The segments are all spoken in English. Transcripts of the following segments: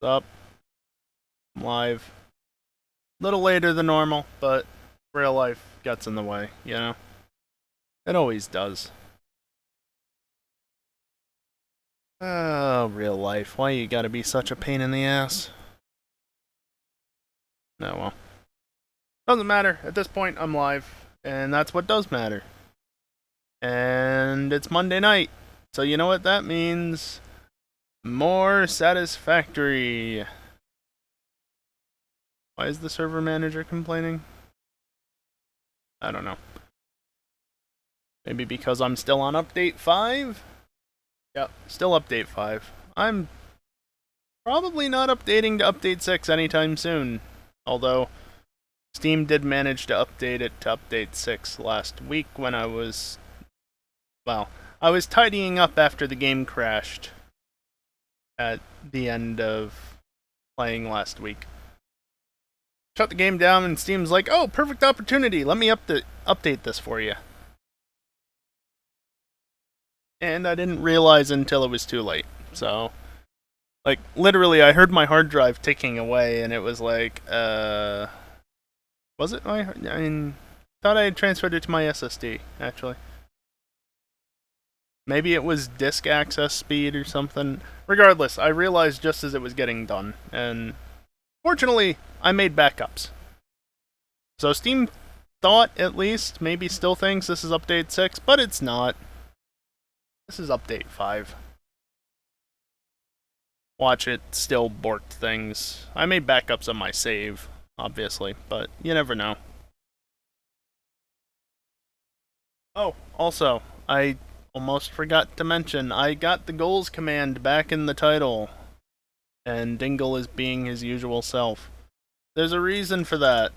Up. I'm live. A little later than normal, but real life gets in the way, you know? It always does. Oh, real life. Why you gotta be such a pain in the ass? No, well. Doesn't matter. At this point, I'm live, and that's what does matter. And it's Monday night, so you know what that means? More Satisfactory. Why is the server manager complaining? I don't know. Maybe because I'm still on update 5? Yep, still update 5. I'm probably not updating to update 6 anytime soon. Although, Steam did manage to update it to update 6 last week when I was... Well, I was tidying up after the game crashed at the end of playing last week. Shut the game down and Steam's like, oh, perfect opportunity, let me update this for you. And I didn't realize until it was too late, so... Like, literally, I heard my hard drive ticking away, and it was like, was it my... I mean, thought I had transferred it to my SSD, actually. Maybe it was disk access speed or something. Regardless, I realized just as it was getting done, and fortunately, I made backups. So Steam thought, at least, maybe still thinks this is update 6, but it's not. This is update 5. Watch it still borked things. I made backups on my save, obviously, but you never know. Oh, also, I almost forgot to mention, I got the goals command back in the title, and Dingle is being his usual self. There's a reason for that.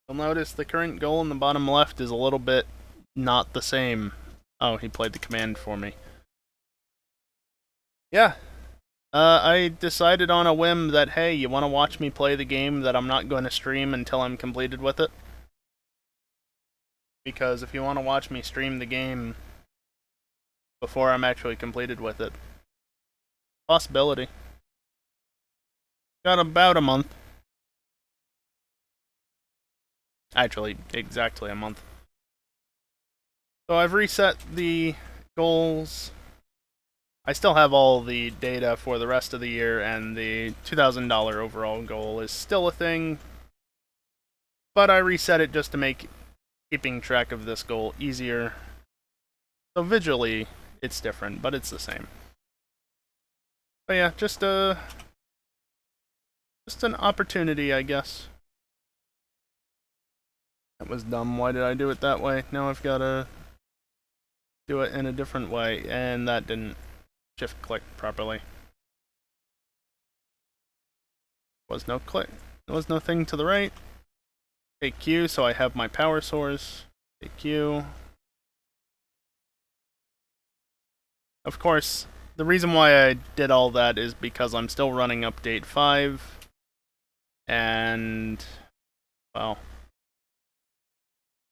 You'll notice the current goal in the bottom left is a little bit not the same. Oh, he played the command for me. Yeah, I decided on a whim that, hey, you want to watch me play the game that I'm not going to stream until I'm completed with it? Because if you want to watch me stream the game before I'm actually completed with it, possibility. Got about a month. Actually, exactly a month. So I've reset the goals. I still have all the data for the rest of the year, and the $2,000 overall goal is still a thing. But I reset it just to make keeping track of this goal easier. So visually, it's different, but it's the same. But yeah, just an opportunity, I guess. That was dumb. Why did I do it that way? Now I've got to do it in a different way, and that didn't shift click properly. Was no click. There was no thing to the right. Take Q, so I have my power source. Take Q. Of course, the reason why I did all that is because I'm still running update 5. And, well,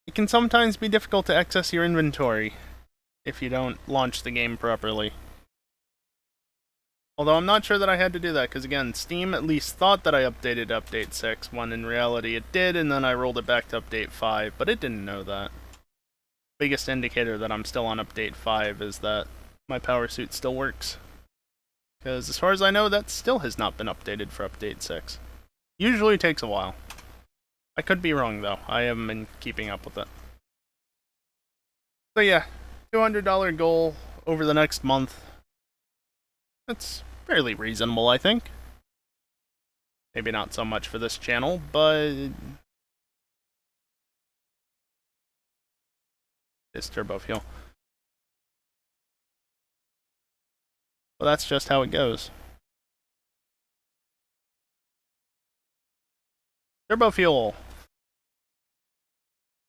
it can sometimes be difficult to access your inventory if you don't launch the game properly. Although I'm not sure that I had to do that, because again, Steam at least thought that I updated update 6, when in reality it did, and then I rolled it back to update 5, but it didn't know that. Biggest indicator that I'm still on update 5 is that my power suit still works. Because as far as I know, that still has not been updated for update 6. Usually takes a while. I could be wrong though, I haven't been keeping up with it. So yeah, $200 goal over the next month. That's fairly reasonable, I think. Maybe not so much for this channel, but... It's turbofuel. Well, that's just how it goes. Turbofuel.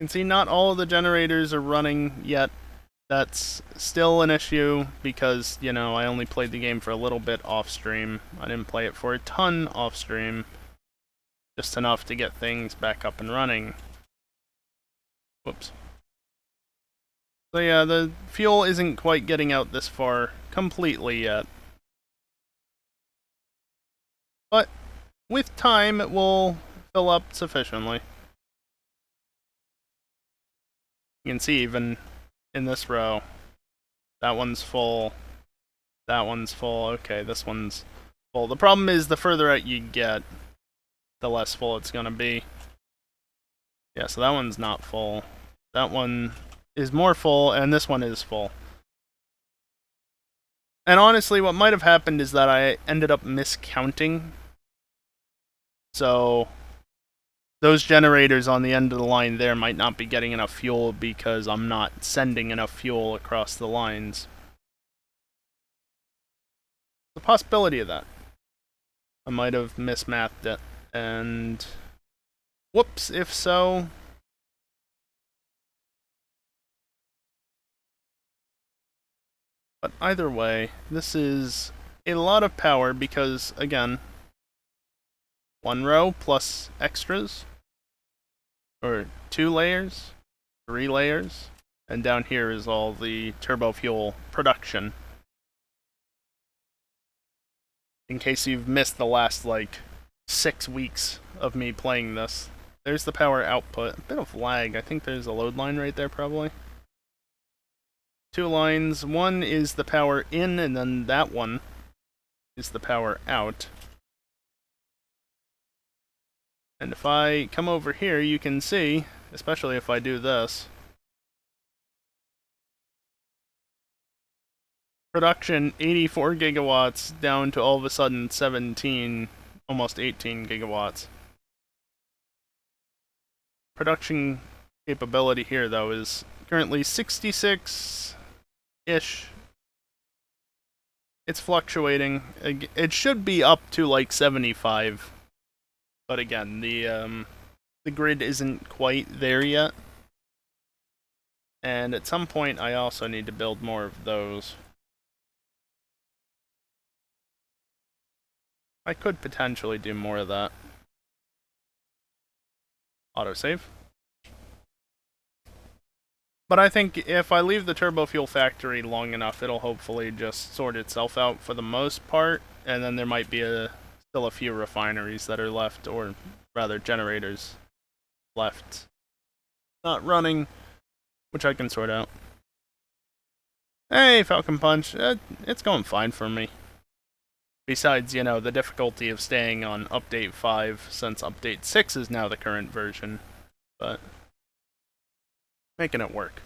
You can see not all of the generators are running yet. That's still an issue because, you know, I only played the game for a little bit off stream. I didn't play it for a ton off stream. Just enough to get things back up and running. Whoops. So yeah, the fuel isn't quite getting out this far completely yet. but with time it will fill up sufficiently. You can see even in this row, that one's full, that one's full, okay, this one's full. The problem is the further out you get, the less full it's gonna be. Yeah, so that one's not full. That one is more full, and this one is full. And honestly, what might have happened is that I ended up miscounting. So those generators on the end of the line there might not be getting enough fuel because I'm not sending enough fuel across the lines. The possibility of that. I might have mismathed it, and whoops, if so. But either way, this is a lot of power because, again, one row plus extras, or 2 layers, 3 layers, and down here is all the turbo fuel production. In case you've missed the last, 6 weeks of me playing this. There's the power output. A bit of lag. I think there's a load line right there, probably. 2 lines. One is the power in, and then that one is the power out. And if I come over here, you can see, especially if I do this, production 84 gigawatts down to all of a sudden 17, almost 18 gigawatts. Production capability here, though, is currently 66-ish. It's fluctuating. It should be up to like 75. But again, the grid isn't quite there yet. And at some point, I also need to build more of those. I could potentially do more of that. Autosave. But I think if I leave the turbo fuel factory long enough, it'll hopefully just sort itself out for the most part, and then there might be still a few refineries that are left, or rather generators left not running, which I can sort out. Hey, Falcon Punch, it's going fine for me. Besides, the difficulty of staying on Update 5, since Update 6 is now the current version. But making it work.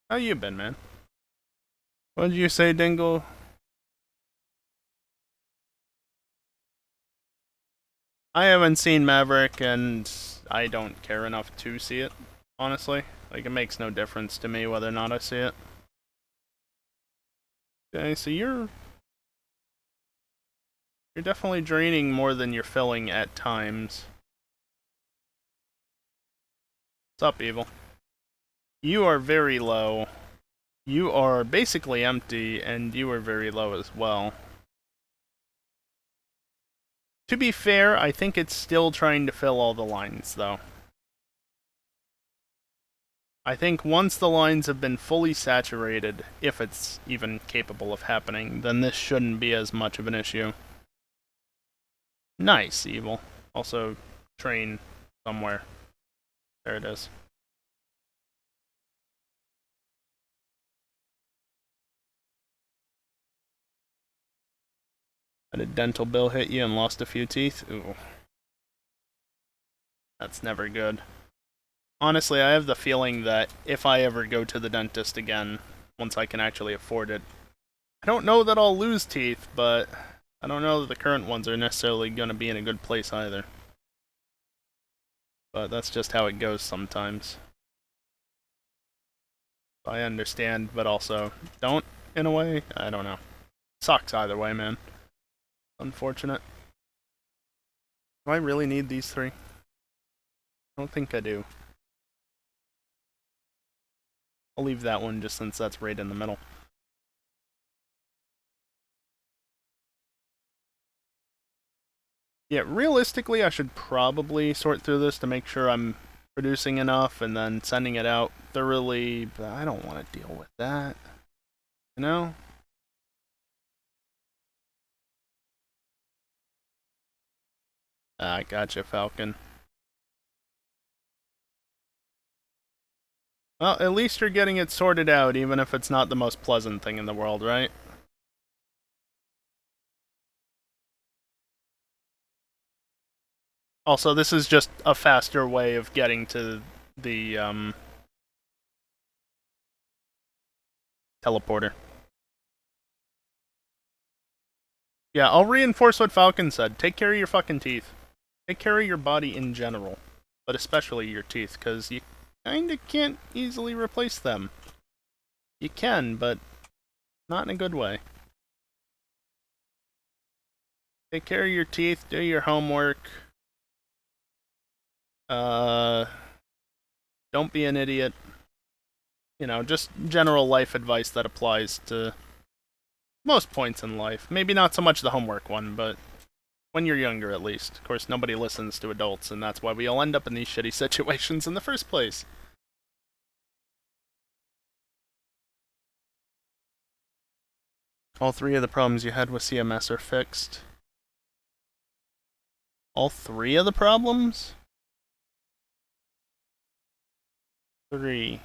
How you been, man? What did you say, Dingle? I haven't seen Maverick, and I don't care enough to see it, honestly. Like, it makes no difference to me whether or not I see it. Okay, so you're definitely draining more than you're filling at times. What's up, Evil? You are very low. You are basically empty, and you are very low as well. To be fair, I think it's still trying to fill all the lines, though. I think once the lines have been fully saturated, if it's even capable of happening, then this shouldn't be as much of an issue. Nice, Evil. Also, train somewhere. There it is. Had a dental bill hit you and lost a few teeth? Ooh. That's never good. Honestly, I have the feeling that if I ever go to the dentist again, once I can actually afford it, I don't know that I'll lose teeth, but I don't know that the current ones are necessarily going to be in a good place either. But that's just how it goes sometimes. I understand, but also don't, in a way. I don't know. Sucks either way, man. Unfortunate. Do I really need these 3? I don't think I do. I'll leave that one just since that's right in the middle. Yeah, realistically, I should probably sort through this to make sure I'm producing enough and then sending it out thoroughly, but I don't want to deal with that. You know? Ah, gotcha, Falcon. Well, at least you're getting it sorted out, even if it's not the most pleasant thing in the world, right? Also, this is just a faster way of getting to the, teleporter. Yeah, I'll reinforce what Falcon said. Take care of your fucking teeth. Take care of your body in general, but especially your teeth, because you kinda can't easily replace them. You can, but not in a good way. Take care of your teeth, do your homework. Don't be an idiot. You know, just general life advice that applies to most points in life. Maybe not so much the homework one, but when you're younger at least. Of course, nobody listens to adults, and that's why we all end up in these shitty situations in the first place. All three of the problems you had with CMS are fixed. All three of the problems? Three.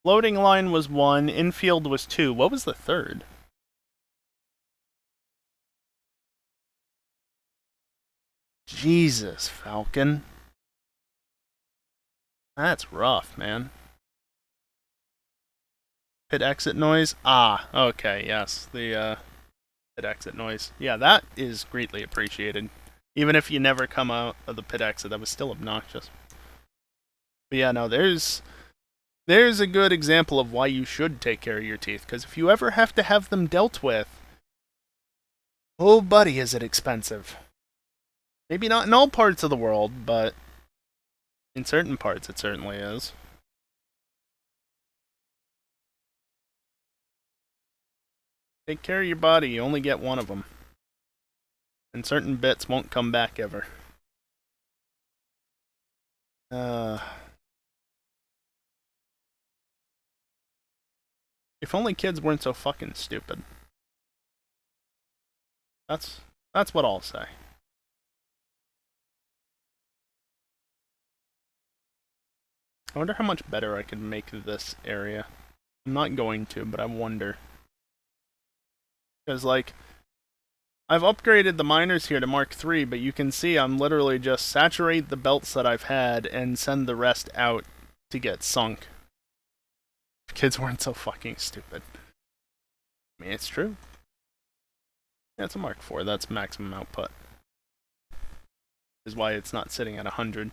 Loading line was one, infield was two. What was the third? Jesus, Falcon. That's rough, man. Pit exit noise? Ah, okay, yes. The, pit exit noise. Yeah, that is greatly appreciated. Even if you never come out of the pit exit, that was still obnoxious. But yeah, no, there's a good example of why you should take care of your teeth, because if you ever have to have them dealt with, oh buddy, is it expensive. Maybe not in all parts of the world, but in certain parts it certainly is. Take care of your body, you only get one of them. And certain bits won't come back ever. If only kids weren't so fucking stupid. That's what I'll say. I wonder how much better I could make this area. I'm not going to, but I wonder. Because, like, I've upgraded the miners here to Mark III, but you can see I'm literally just saturate the belts that I've had and send the rest out to get sunk. If kids weren't so fucking stupid. I mean, it's true. Yeah, it's a Mark IV, that's maximum output. Is why it's not sitting at 100.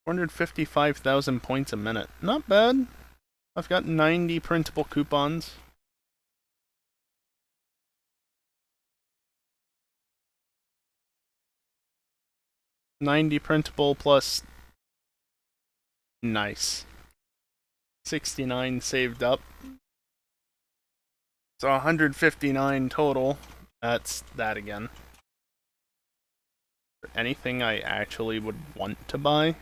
455,000 points a minute. Not bad. I've got 90 printable coupons. $90 printable plus... Nice. 69 saved up. So 159 total. That's that again. Anything I actually would want to buy?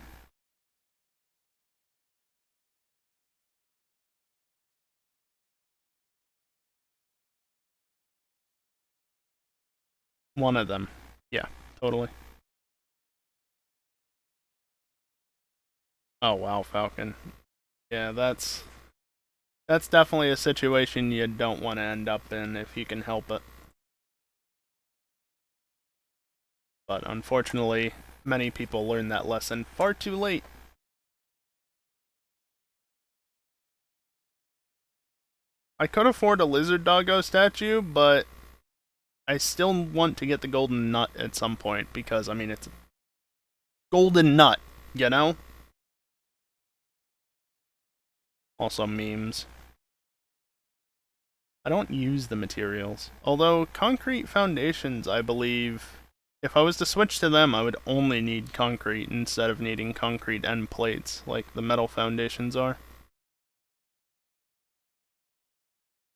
One of them. Yeah, totally. Oh wow, Falcon. Yeah, that's definitely a situation you don't want to end up in if you can help it. But unfortunately, many people learn that lesson far too late. I could afford a lizard doggo statue, but I still want to get the golden nut at some point because, I mean, it's a golden nut, you know? Also memes. I don't use the materials. Although, concrete foundations, I believe, if I was to switch to them, I would only need concrete instead of needing concrete end plates, like the metal foundations are.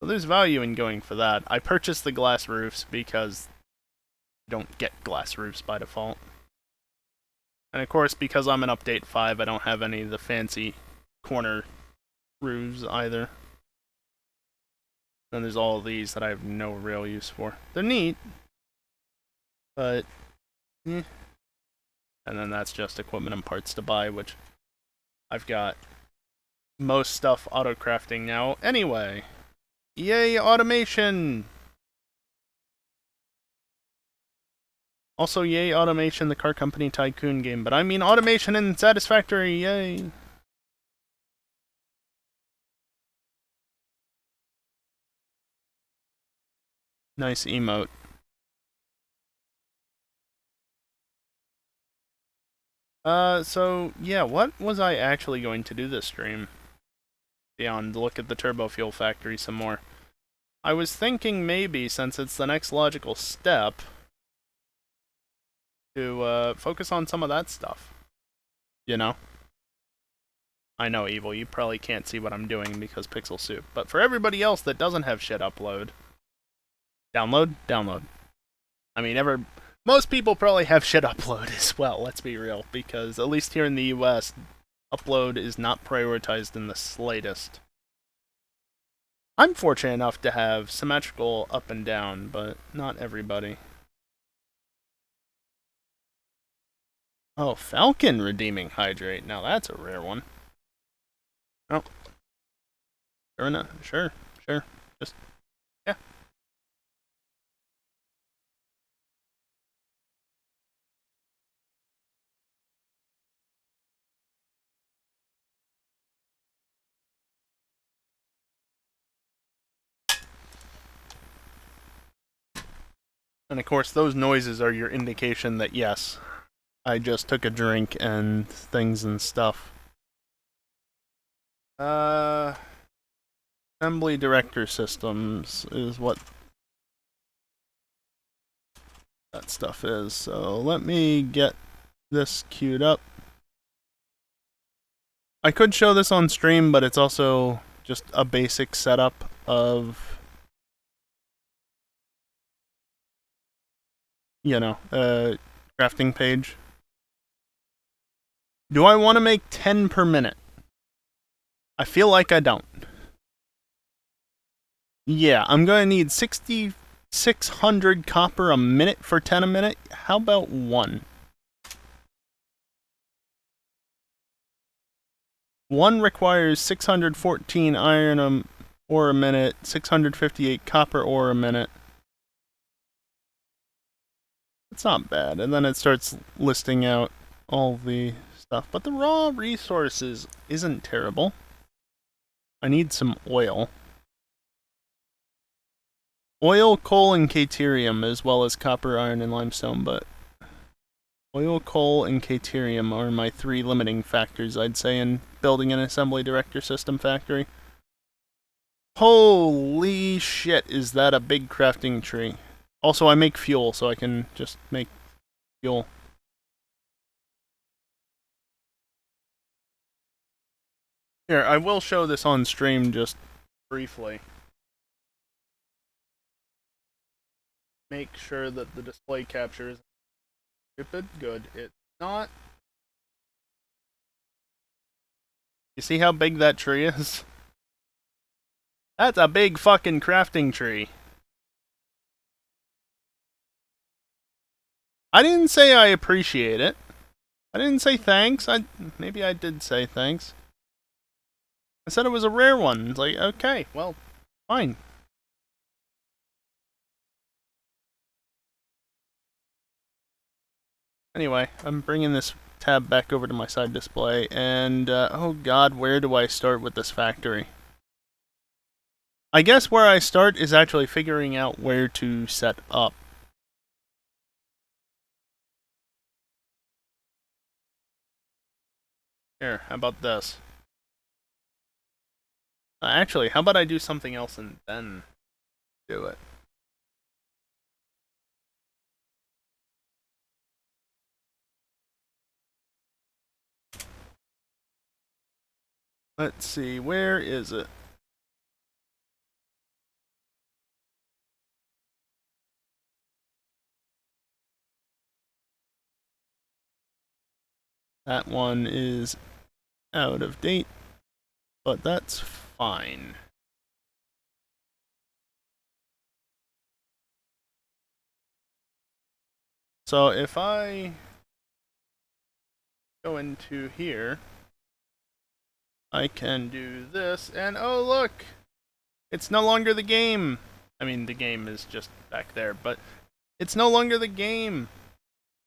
So there's value in going for that. I purchased the glass roofs because you don't get glass roofs by default. And of course, because I'm in Update 5, I don't have any of the fancy corner roofs either. Then there's all of these that I have no real use for. They're neat, but eh. And then that's just equipment and parts to buy, which I've got most stuff auto-crafting now. Anyway, yay automation! Also, yay automation, the Car Company Tycoon game, but I mean automation in Satisfactory, yay! Nice emote. So, yeah, what was I actually going to do this stream? Beyond look at the turbofuel factory some more. I was thinking maybe, since it's the next logical step, to focus on some of that stuff. You know? I know, Evil, you probably can't see what I'm doing because Pixel Soup. But for everybody else that doesn't have shit download. I mean, most people probably have shit upload as well, let's be real. Because, at least here in the US, upload is not prioritized in the slightest. I'm fortunate enough to have symmetrical up and down, but not everybody. Oh, Falcon redeeming hydrate. Now that's a rare one. Oh. Sure enough. Sure. Just, yeah. And of course, those noises are your indication that yes, I just took a drink and things and stuff. Assembly director systems is what that stuff is. So let me get this queued up. I could show this on stream, but it's also just a basic setup of, you know, a crafting page. Do I want to make 10 per minute? I feel like I don't. Yeah, I'm going to need 6,600 copper a minute for 10 a minute. How about 1? 1 requires 614 iron ore a minute, 658 copper ore a minute. It's not bad. And then it starts listing out all the stuff. But the raw resources isn't terrible. I need some oil. Oil, coal, and caterium, as well as copper, iron, and limestone, but oil, coal, and caterium are my 3 limiting factors, I'd say, in building an assembly director system factory. Holy shit, is that a big crafting tree. Also, I make fuel, so I can just make fuel. Here, I will show this on stream just briefly. Make sure that the display capture is stupid. Good. It's not. You see how big that tree is? That's a big fucking crafting tree. I didn't say I appreciate it. I didn't say thanks. Maybe I did say thanks. I said it was a rare one. It's like, okay, well, fine. Anyway, I'm bringing this tab back over to my side display, and oh god, where do I start with this factory? I guess where I start is actually figuring out where to set up. Here, how about this? Actually, how about I do something else and then do it? Let's see, where is it? That one is out of date, but that's fine. So if I go into here, I can do this, and oh look! It's no longer the game! I mean, the game is just back there, but it's no longer the game!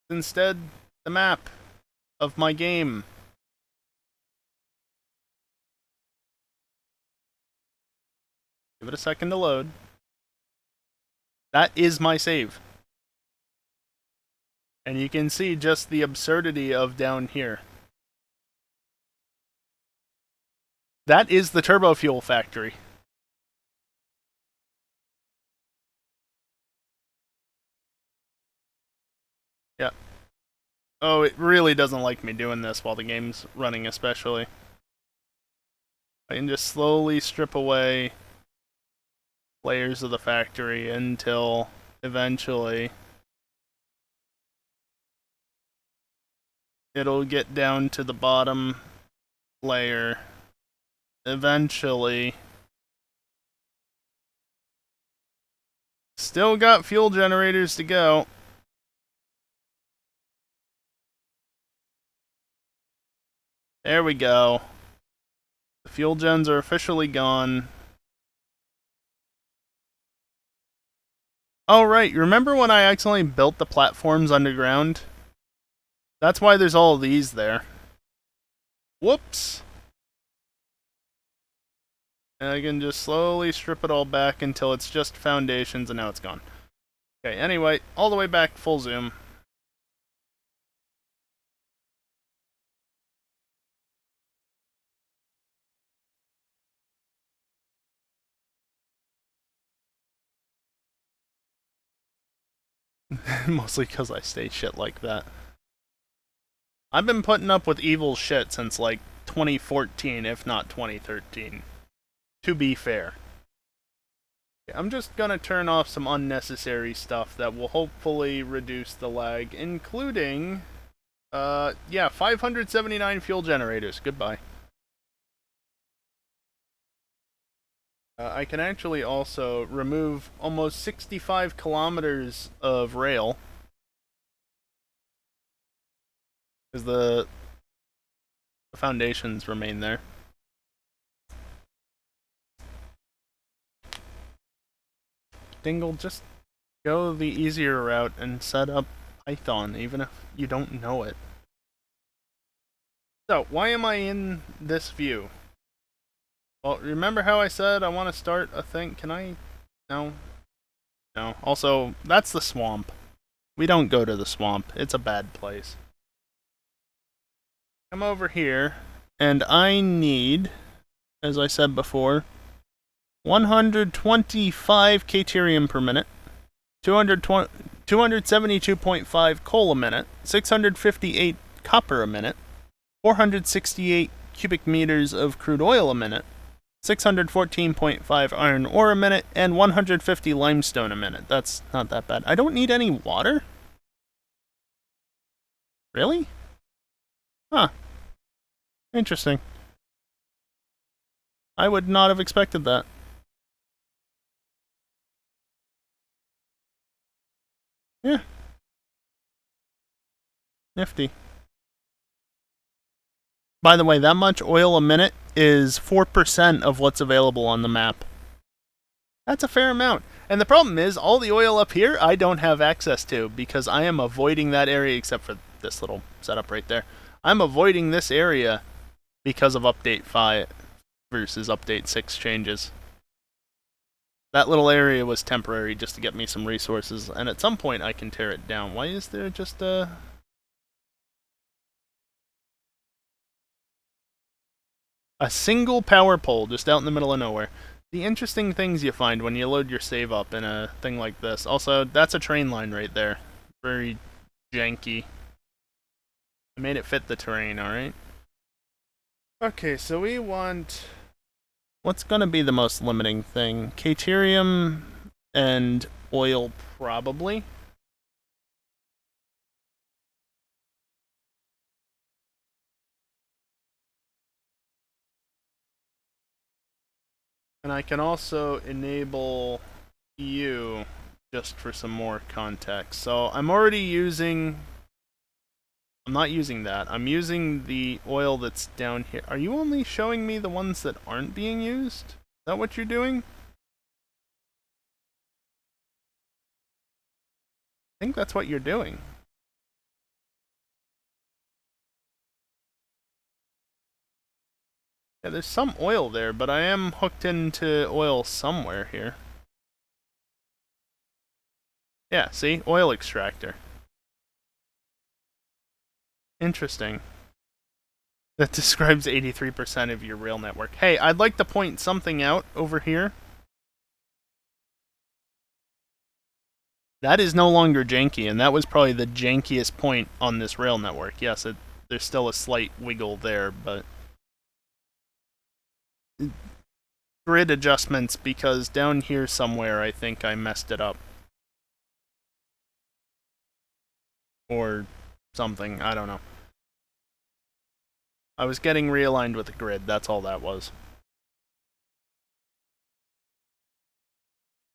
It's instead the map of my game. Give it a second to load. That is my save. And you can see just the absurdity of down here. That is the turbofuel factory. Yeah. Oh, it really doesn't like me doing this while the game's running, especially. I can just slowly strip away layers of the factory until eventually it'll get down to the bottom layer. Eventually, still got fuel generators to go. There we go. The fuel gens are officially gone. Oh right, remember when I accidentally built the platforms underground? That's why there's all of these there. Whoops! And I can just slowly strip it all back until it's just foundations, and now it's gone. Okay, anyway, all the way back, full zoom. Mostly because I say shit like that. I've been putting up with evil shit since like 2014, if not 2013. To be fair. I'm just gonna turn off some unnecessary stuff that will hopefully reduce the lag, including, yeah, 579 fuel generators. Goodbye. I can actually also remove almost 65 kilometers of rail, because the foundations remain there. Dingle, just go the easier route and set up Python, even if you don't know it. So, why am I in this view? Well, remember how I said I want to start a thing? Can I? No. No. Also, that's the swamp. We don't go to the swamp. It's a bad place. Come over here, and I need, as I said before, 125 Caterium per minute, 272.5 coal a minute, 658 copper a minute, 468 cubic meters of crude oil a minute, 614.5 iron ore a minute, and 150 limestone a minute. That's not that bad. I don't need any water? Really? Huh. Interesting. I would not have expected that. Yeah. Nifty. By the way, that much oil a minute is 4% of what's available on the map. That's a fair amount. And the problem is, all the oil up here, I don't have access to, because I am avoiding that area, except for this little setup right there. I'm avoiding this area because of Update 5 versus Update 6 changes. That little area was temporary just to get me some resources, and at some point I can tear it down. Why is there just a single power pole just out in the middle of nowhere? The interesting things you find when you load your save up in a thing like this. Also, that's a train line right there. Very janky. I made it fit the terrain, alright? Okay, so we want... What's gonna be the most limiting thing? Caterium and oil, probably. And I can also enable you just for some more context. So I'm already using... I'm not using that. I'm using the oil that's down here. Are you only showing me the ones that aren't being used? Is that what you're doing? I think that's what you're doing. Yeah, there's some oil there, but I am hooked into oil somewhere here. Yeah, see? Oil extractor. Interesting. That describes 83% of your rail network. Hey, I'd like to point something out over here. That is no longer janky, and that was probably the jankiest point on this rail network. Yes, there's still a slight wiggle there, but... grid adjustments, because down here somewhere I think I messed it up. Or something, I don't know. I was getting realigned with the grid, that's all that was.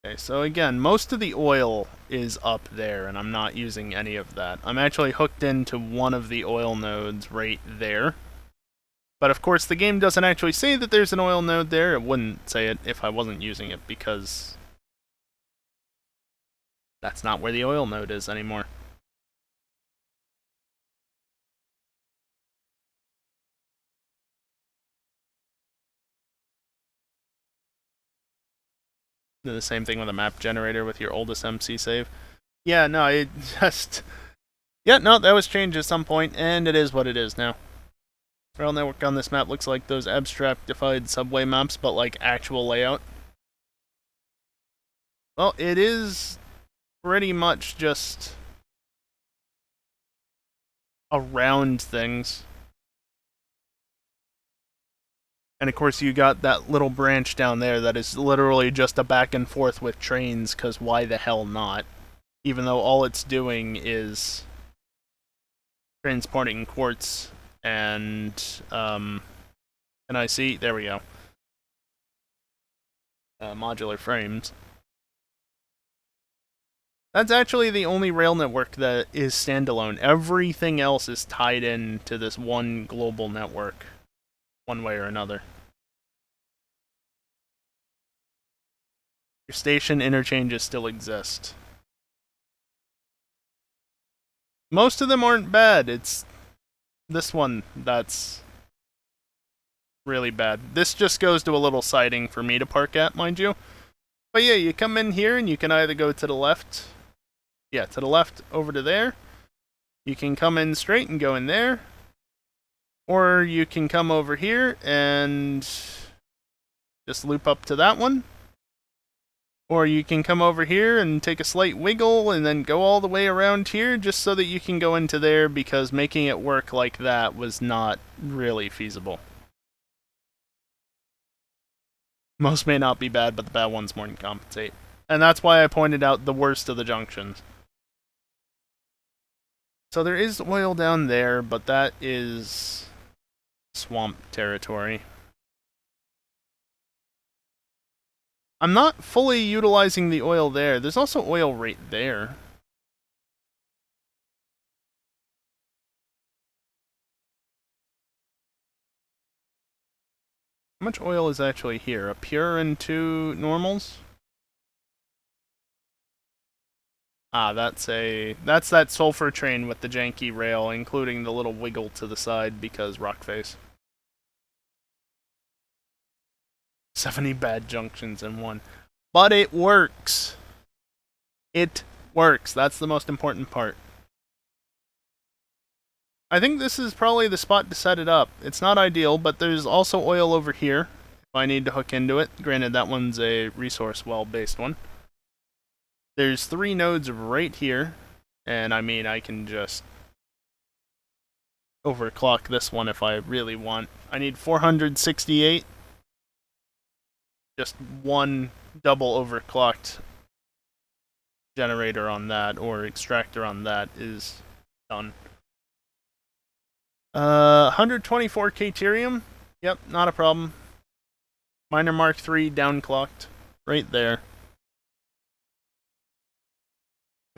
Okay, so again, most of the oil is up there, and I'm not using any of that. I'm actually hooked into one of the oil nodes right there. But of course, the game doesn't actually say that there's an oil node there. It wouldn't say it if I wasn't using it, because that's not where the oil node is anymore. The same thing with a map generator with your oldest MC save. Yeah, no, it just... yeah, no, that was changed at some point, and it is what it is now. Rail network on this map looks like those abstractified subway maps, but like actual layout. Well, it is pretty much just around things. And of course you got that little branch down there that is literally just a back and forth with trains, because why the hell not? Even though all it's doing is transporting quartz and, can I see? There we go. Modular frames. That's actually the only rail network that is standalone. Everything else is tied in to this one global network, one way or another. Your station interchanges still exist. Most of them aren't bad. It's this one that's really bad. This just goes to a little siding for me to park at, mind you. But yeah, you come in here and you can either go to the left. Yeah, to the left over to there. You can come in straight and go in there. Or you can come over here and just loop up to that one. Or you can come over here and take a slight wiggle and then go all the way around here just so that you can go into there, because making it work like that was not really feasible. Most may not be bad, but the bad ones more than compensate. And that's why I pointed out the worst of the junctions. So there is oil down there, but that is swamp territory. I'm not fully utilizing the oil there. There's also oil right there. How much oil is actually here? A pure and 2 normals? Ah, that's that sulfur train with the janky rail, including the little wiggle to the side because rock face. 70 bad junctions in one. But it works. It works. That's the most important part. I think this is probably the spot to set it up. It's not ideal, but there's also oil over here if I need to hook into it. Granted, that one's a resource well-based one. There's 3 nodes right here, and I mean, I can just overclock this one if I really want. I need 468. Just one double overclocked generator on that, or extractor on that, is done. 124 Caterium. Yep, not a problem. Miner Mark III downclocked. Right there.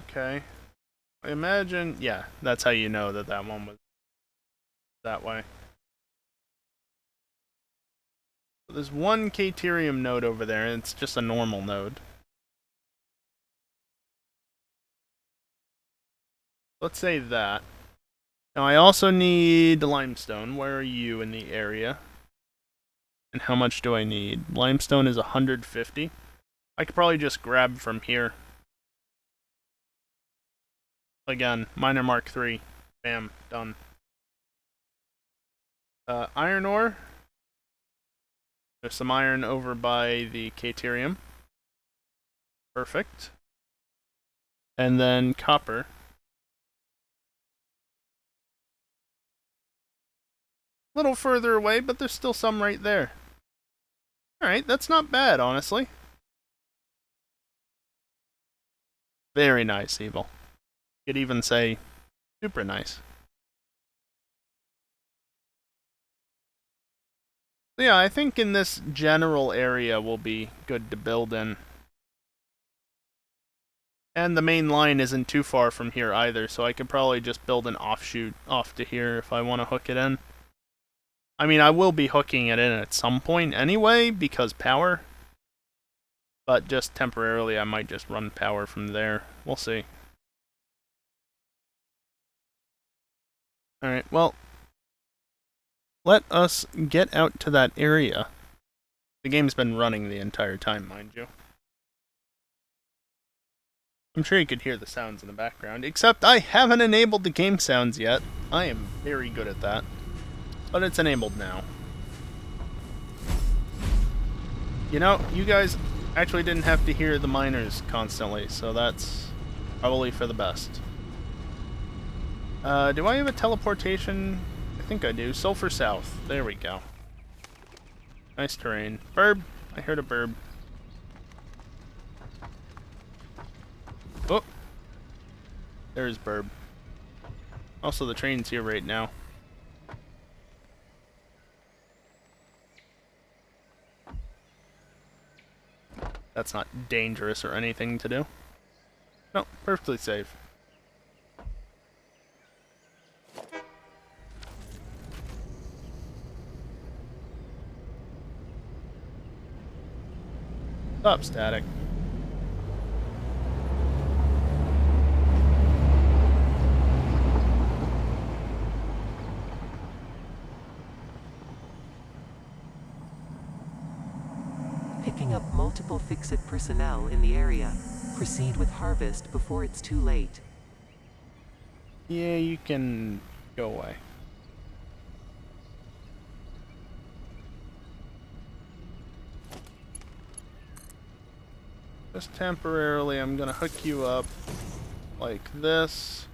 Okay. I imagine, yeah, that's how you know that that one was that way. So there's one Caterium node over there, and it's just a normal node. Let's say that. Now I also need limestone. Where are you in the area? And how much do I need? Limestone is 150. I could probably just grab from here. Again, miner mark 3. Bam, done. Iron ore. There's some iron over by the Caterium. Perfect. And then copper. A little further away, but there's still some right there. Alright, that's not bad, honestly. Very nice, Evil. Could even say super nice. So yeah, I think in this general area will be good to build in. And the main line isn't too far from here either, so I could probably just build an offshoot off to here if I want to hook it in. I mean, I will be hooking it in at some point anyway, because power. But just temporarily, I might just run power from there. We'll see. Alright, well, let us get out to that area. The game's been running the entire time, mind you. I'm sure you could hear the sounds in the background, except I haven't enabled the game sounds yet. I am very good at that. But it's enabled now. You know, you guys actually didn't have to hear the miners constantly, so that's probably for the best. Do I have a teleportation? I think I do. Sulphur South. There we go. Nice terrain. Burb. I heard a burb. Oh! There's burb. Also, the train's here right now. That's not dangerous or anything to do. No, perfectly safe. Stop static. Picking up multiple Fix-It personnel in the area. Proceed with harvest before it's too late. Yeah, you can go away. Just temporarily, I'm gonna hook you up like this.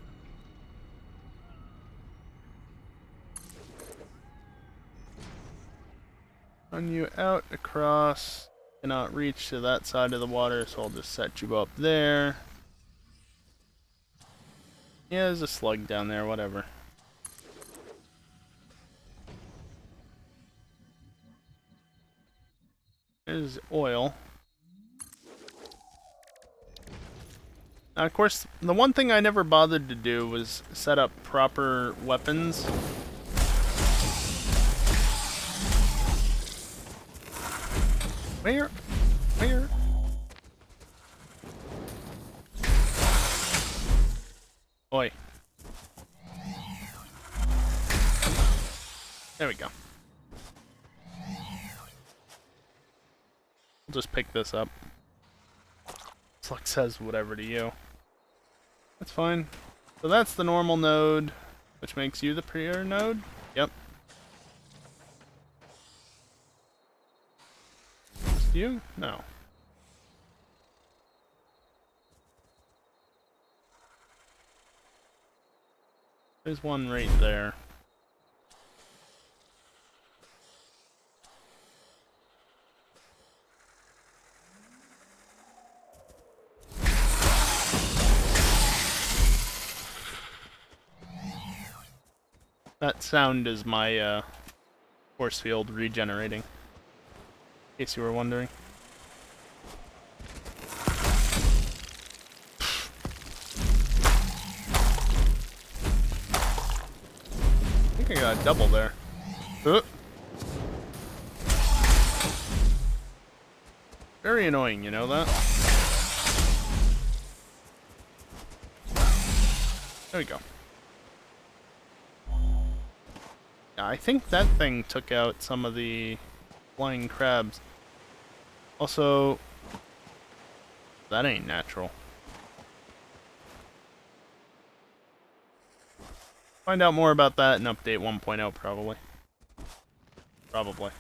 Run you out across. Cannot reach to that side of the water, so I'll just set you up there. Yeah, there's a slug down there, whatever. There's oil. Now, of course, the one thing I never bothered to do was set up proper weapons. Where? Oi. There we go. I'll just pick this up. Slug says whatever to you. That's fine. So that's the normal node, which makes you the pure node? Yep. Just you? No. There's one right there. That sound is my force field regenerating, in case you were wondering. think I got a double there. Very annoying, you know that? There we go. Yeah, I think that thing took out some of the flying crabs. Also, that ain't natural. Find out more about that in update 1.0 probably. Probably.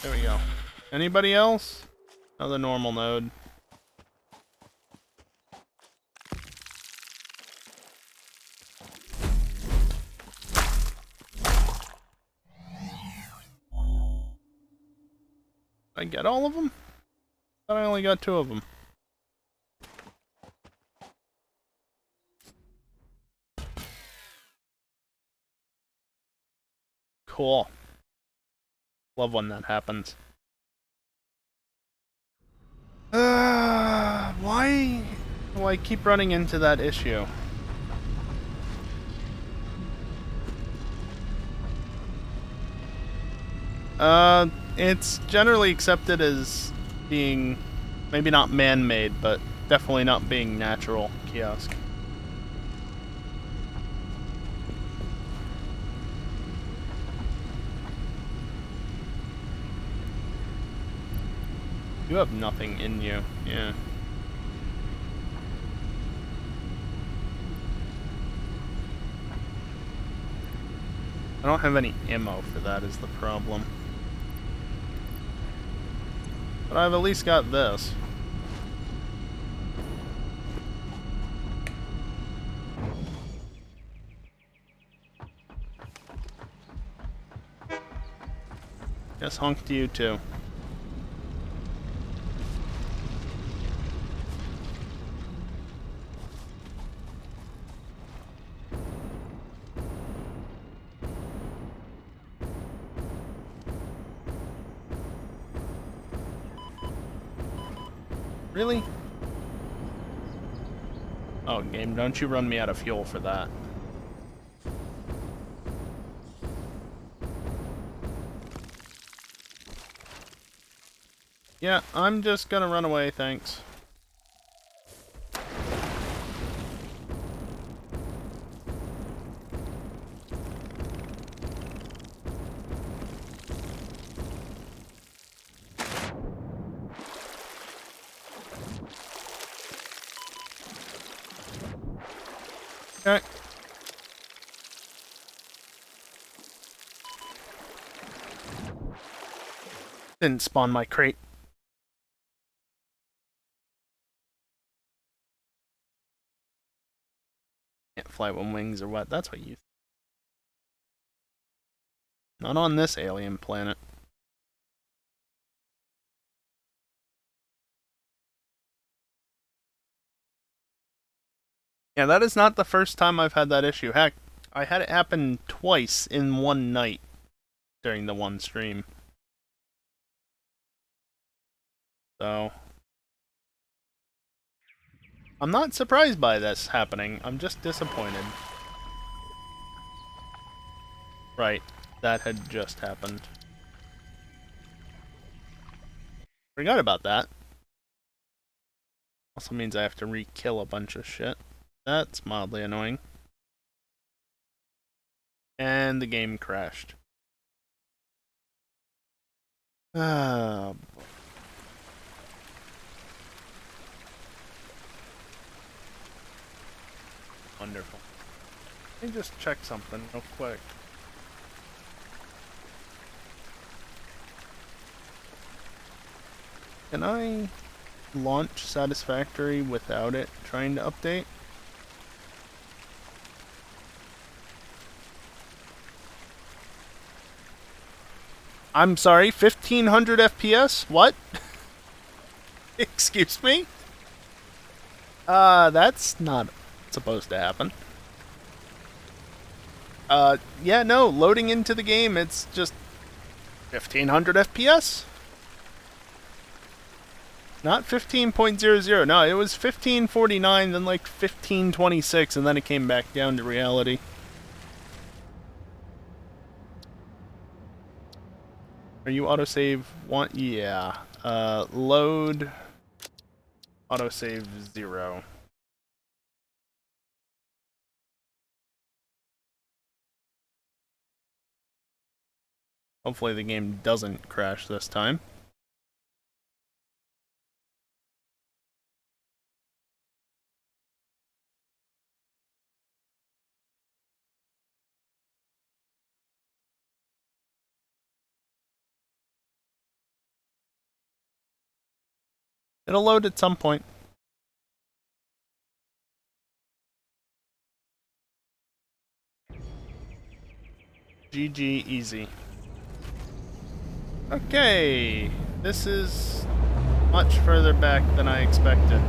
There we go. Anybody else? Another normal node. Did I get all of them? I thought I only got 2 of them. Cool. Love when that happens. Why do I keep running into that issue? It's generally accepted as being maybe not man-made, but definitely not being natural kiosk. You have nothing in you, yeah. I don't have any ammo for that is the problem. But I've at least got this. Yes, honk to you too. Really? Oh, game, don't you run me out of fuel for that. Yeah, I'm just gonna run away, thanks. Okay. Didn't spawn my crate. Can't fly when wings are wet. That's what you think. Not on this alien planet. Yeah, that is not the first time I've had that issue. Heck, I had it happen twice in one night during the one stream. So, I'm not surprised by this happening. I'm just disappointed. Right, that had just happened. Forgot about that. Also means I have to re-kill a bunch of shit. That's mildly annoying. And the game crashed. Ah, wonderful. Let me just check something real quick. Can I launch Satisfactory without it trying to update? I'm sorry, 1500 FPS? What? Excuse me? That's not supposed to happen. Yeah, no, loading into the game, it's just 1500 FPS? Not 15.00. No, it was 1549, then like 1526, and then it came back down to reality. Are you autosave one? Yeah. Load. Autosave 0. Hopefully the game doesn't crash this time. It'll load at some point. GG easy. Okay, this is much further back than I expected.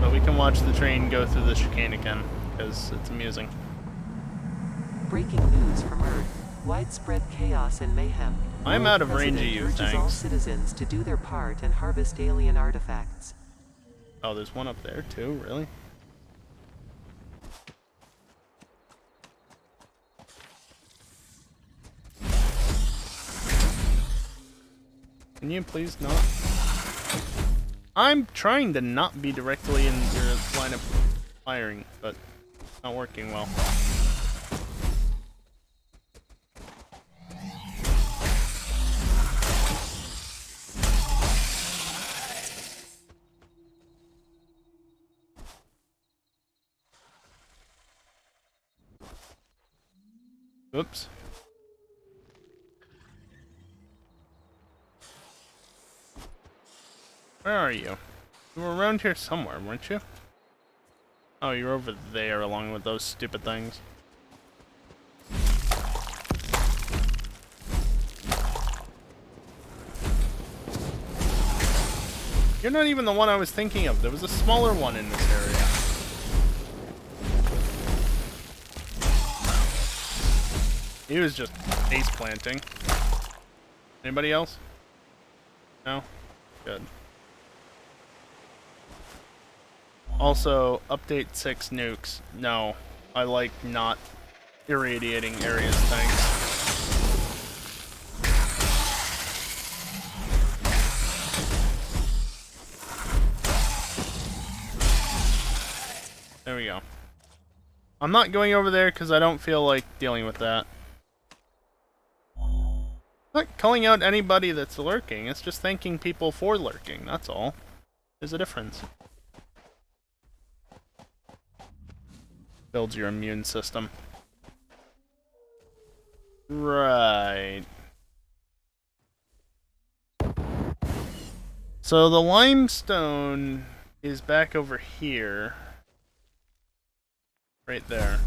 But we can watch the train go through the chicane again, because it's amusing. Breaking news from Earth. Widespread chaos and mayhem. I'm out of range of President you, urges all thanks. citizens to do their part and harvest alien artifacts. Oh, there's one up there too, really? Can you please not? I'm trying to not be directly in your line of firing, but it's not working well. Oops. Where are you? You were around here somewhere, weren't you? Oh, you're over there along with those stupid things. You're not even the one I was thinking of. There was a smaller one in this area. He was just face planting. Anybody else? No? Good. Also, update 6 nukes. No. I like not irradiating areas, thanks. There we go. I'm not going over there because I don't feel like dealing with that. I'm not calling out anybody that's lurking, it's just thanking people for lurking, that's all. There's a difference. Builds your immune system. Right. So the limestone is back over here. Right there.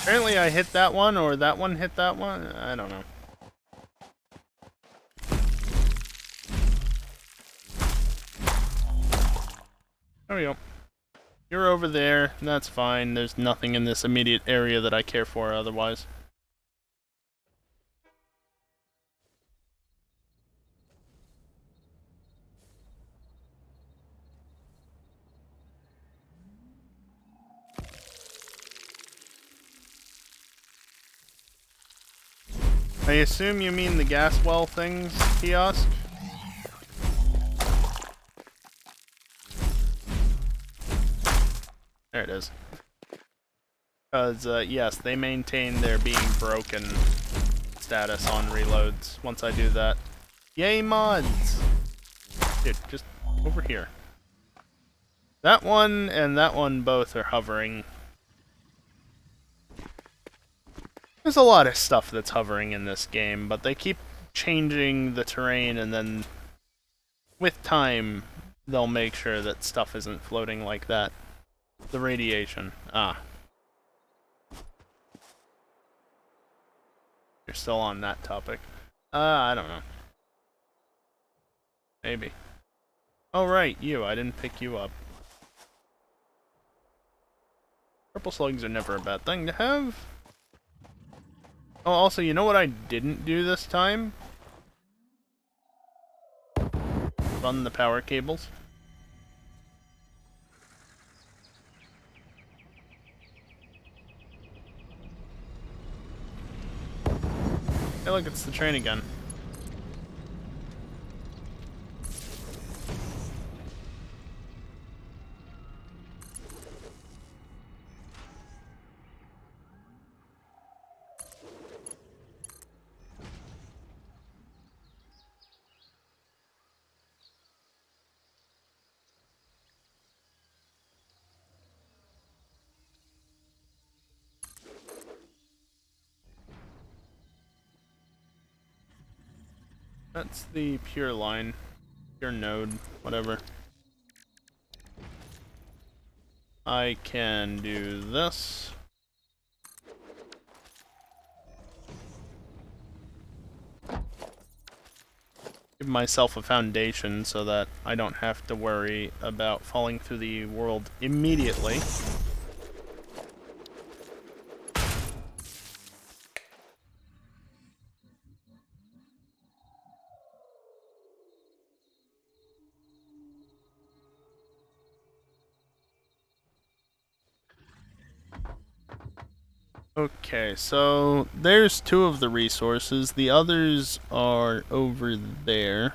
Apparently I hit that one, or that one hit that one. I don't know. There we go. You're over there, and that's fine. There's nothing in this immediate area that I care for otherwise. I assume you mean the gas well things, kiosk? There it is. Because, yes, they maintain their being broken status on reloads once I do that. Yay, mods! Dude, just over here. That one and that one both are hovering. There's a lot of stuff that's hovering in this game, but they keep changing the terrain and then, with time, they'll make sure that stuff isn't floating like that. The radiation. Ah. You're still on that topic. I don't know. Maybe. Oh, right, you. I didn't pick you up. Purple slugs are never a bad thing to have. Oh, also, you know what I didn't do this time? Run the power cables. Hey, look, it's the train again. That's the pure line. Pure node. Whatever. I can do this. Give myself a foundation so that I don't have to worry about falling through the world immediately. Okay, so there's two of the resources. The others are over there.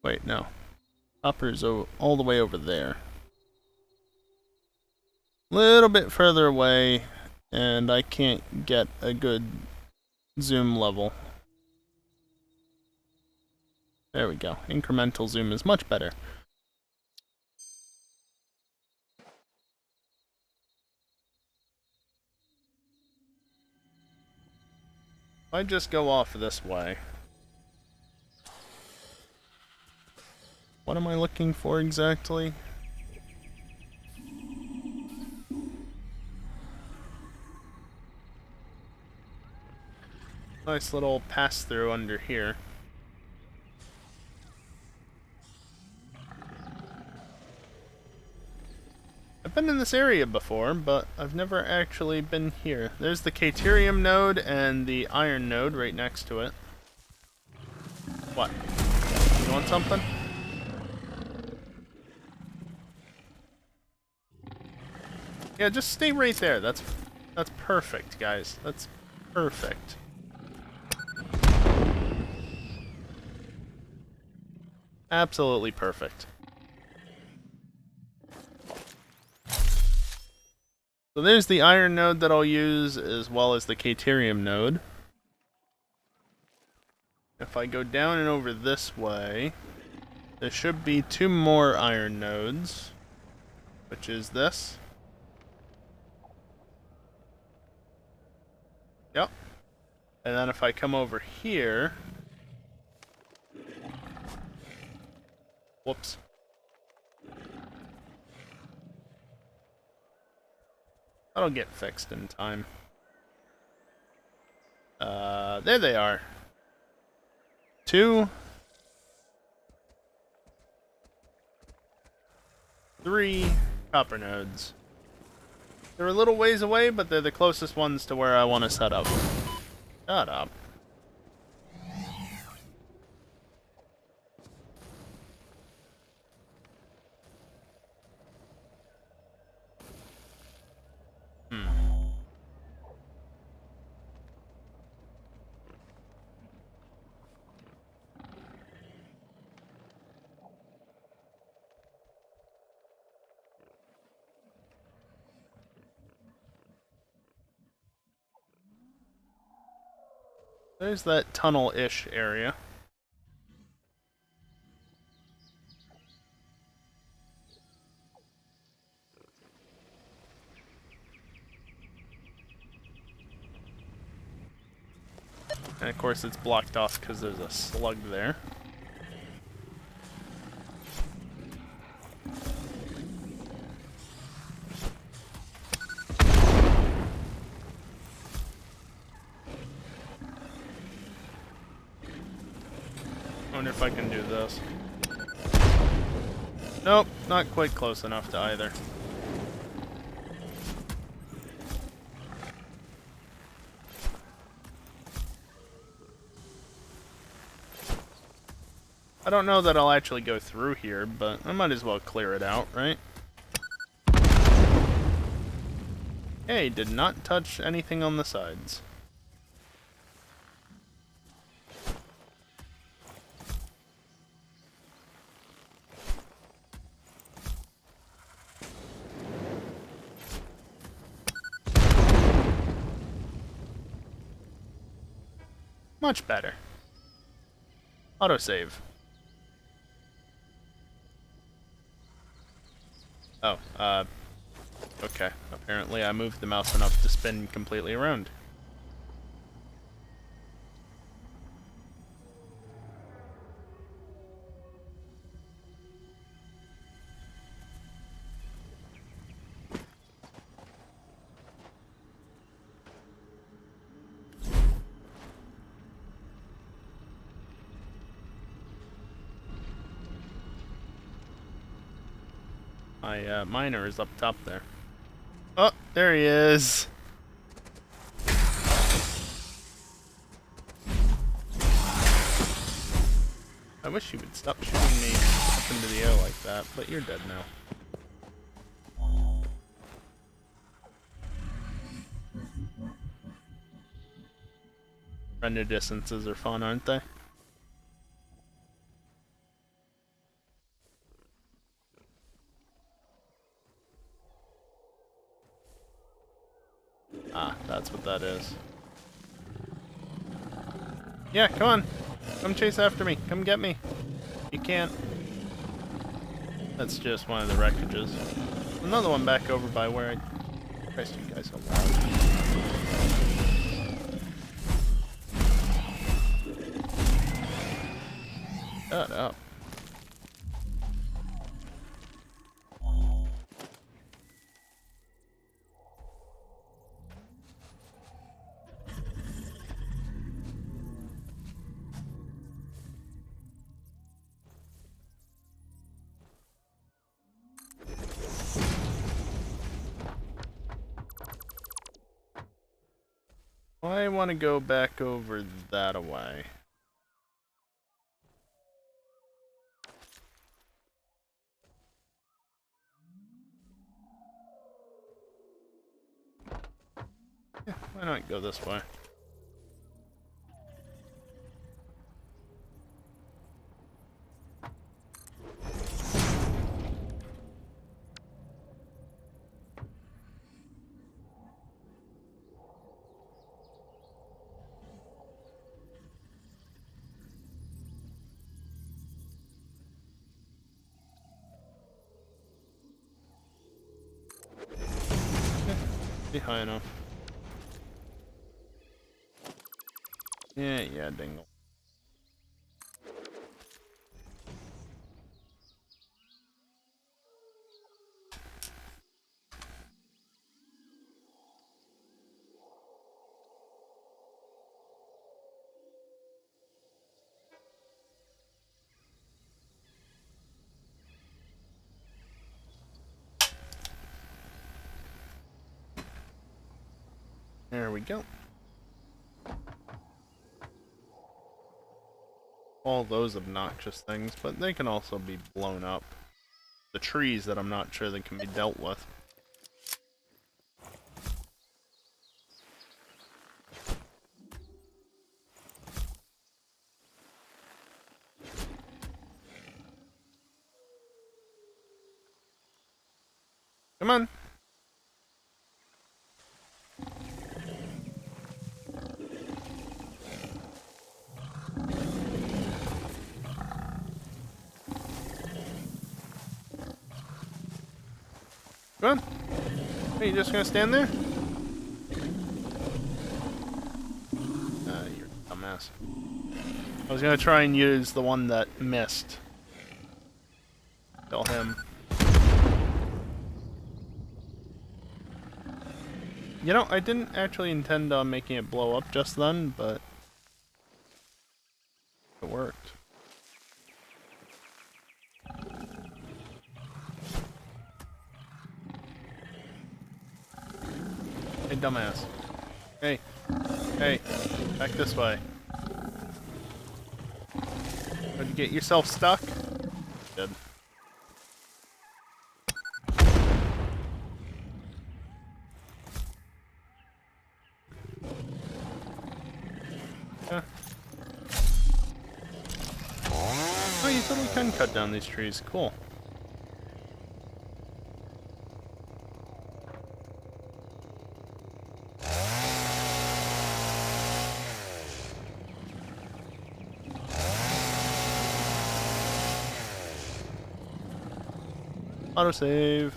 Wait, no. Copper's all the way over there. Little bit further away, and I can't get a good zoom level. There we go. Incremental zoom is much better. If I just go off this way. What am I looking for exactly? Nice little pass-through under here. I've been in this area before, but I've never actually been here. There's the Caterium node and the Iron node right next to it. What? You want something? Yeah, just stay right there. That's perfect, guys. That's perfect. Absolutely perfect. So there's the Iron node that I'll use, as well as the Caterium node. If I go down and over this way, there should be two more Iron nodes, which is this. Yep. And then if I come over here... Whoops. That'll get fixed in time. There they are. Two. Three copper nodes. They're a little ways away, but they're the closest ones to where I want to set up. Shut up. There's that tunnel-ish area. course it's blocked off because there's a slug there. I wonder if I can do this. Nope, not quite close enough to either. I don't know that I'll actually go through here, but I might as well clear it out, right? Hey, did not touch anything on the sides. Much better. Autosave. Oh, okay. Apparently I moved the mouse enough to spin completely around. My miner is up top there. Oh, there he is. I wish you would stop shooting me up into the air like that, but you're dead now. Render distances are fun, aren't they? Ah, that's what that is. Yeah, come on. Come chase after me. Come get me. You can't. That's just one of the wreckages. Another one back over by where I... Christ, you guys are loud. Shut up. I want to go back over that away. Yeah, why not go this way? Be high enough. Yeah, dingle. There we go. All those obnoxious things, but they can also be blown up. The trees that I'm not sure that can be dealt with. Come on. Come on. Are you just gonna stand there? You're a dumbass. dumbass. I was gonna try and use the one that missed. Kill him. You know, I didn't actually intend on making it blow up just then, but it worked. Hey, dumbass. Hey. Hey. Back this way. Did you get yourself stuck? Good. Yeah. Oh, you totally can cut down these trees. Cool. Autosave.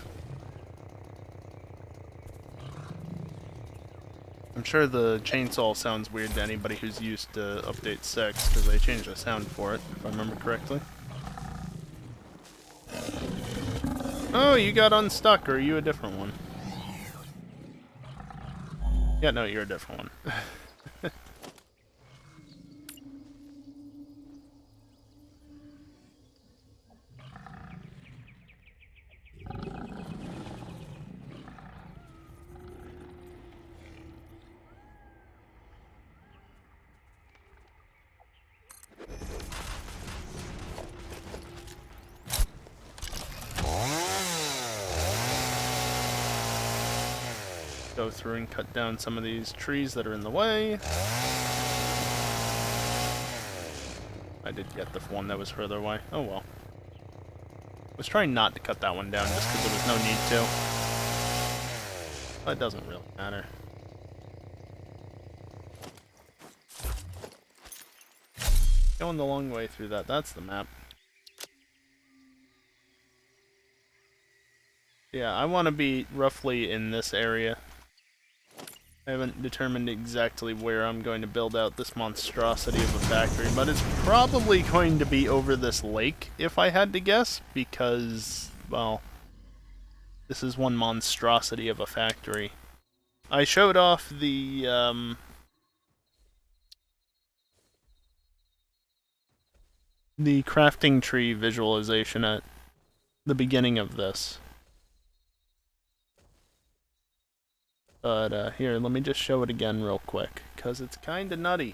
I'm sure the chainsaw sounds weird to anybody who's used to Update 6, because they changed the sound for it, if I remember correctly. Oh, you got unstuck, or are you a different one? Yeah, no, you're a different one. Go through and cut down some of these trees that are in the way. I did get the one that was further away. Oh well. I was trying not to cut that one down just because there was no need to. But it doesn't really matter. Going the long way through that, that's the map. Yeah, I want to be roughly in this area. I haven't determined exactly where I'm going to build out this monstrosity of a factory, but it's probably going to be over this lake, if I had to guess, because, well, this is one monstrosity of a factory. I showed off the crafting tree visualization at the beginning of this. But here, let me just show it again real quick, because it's kind of nutty.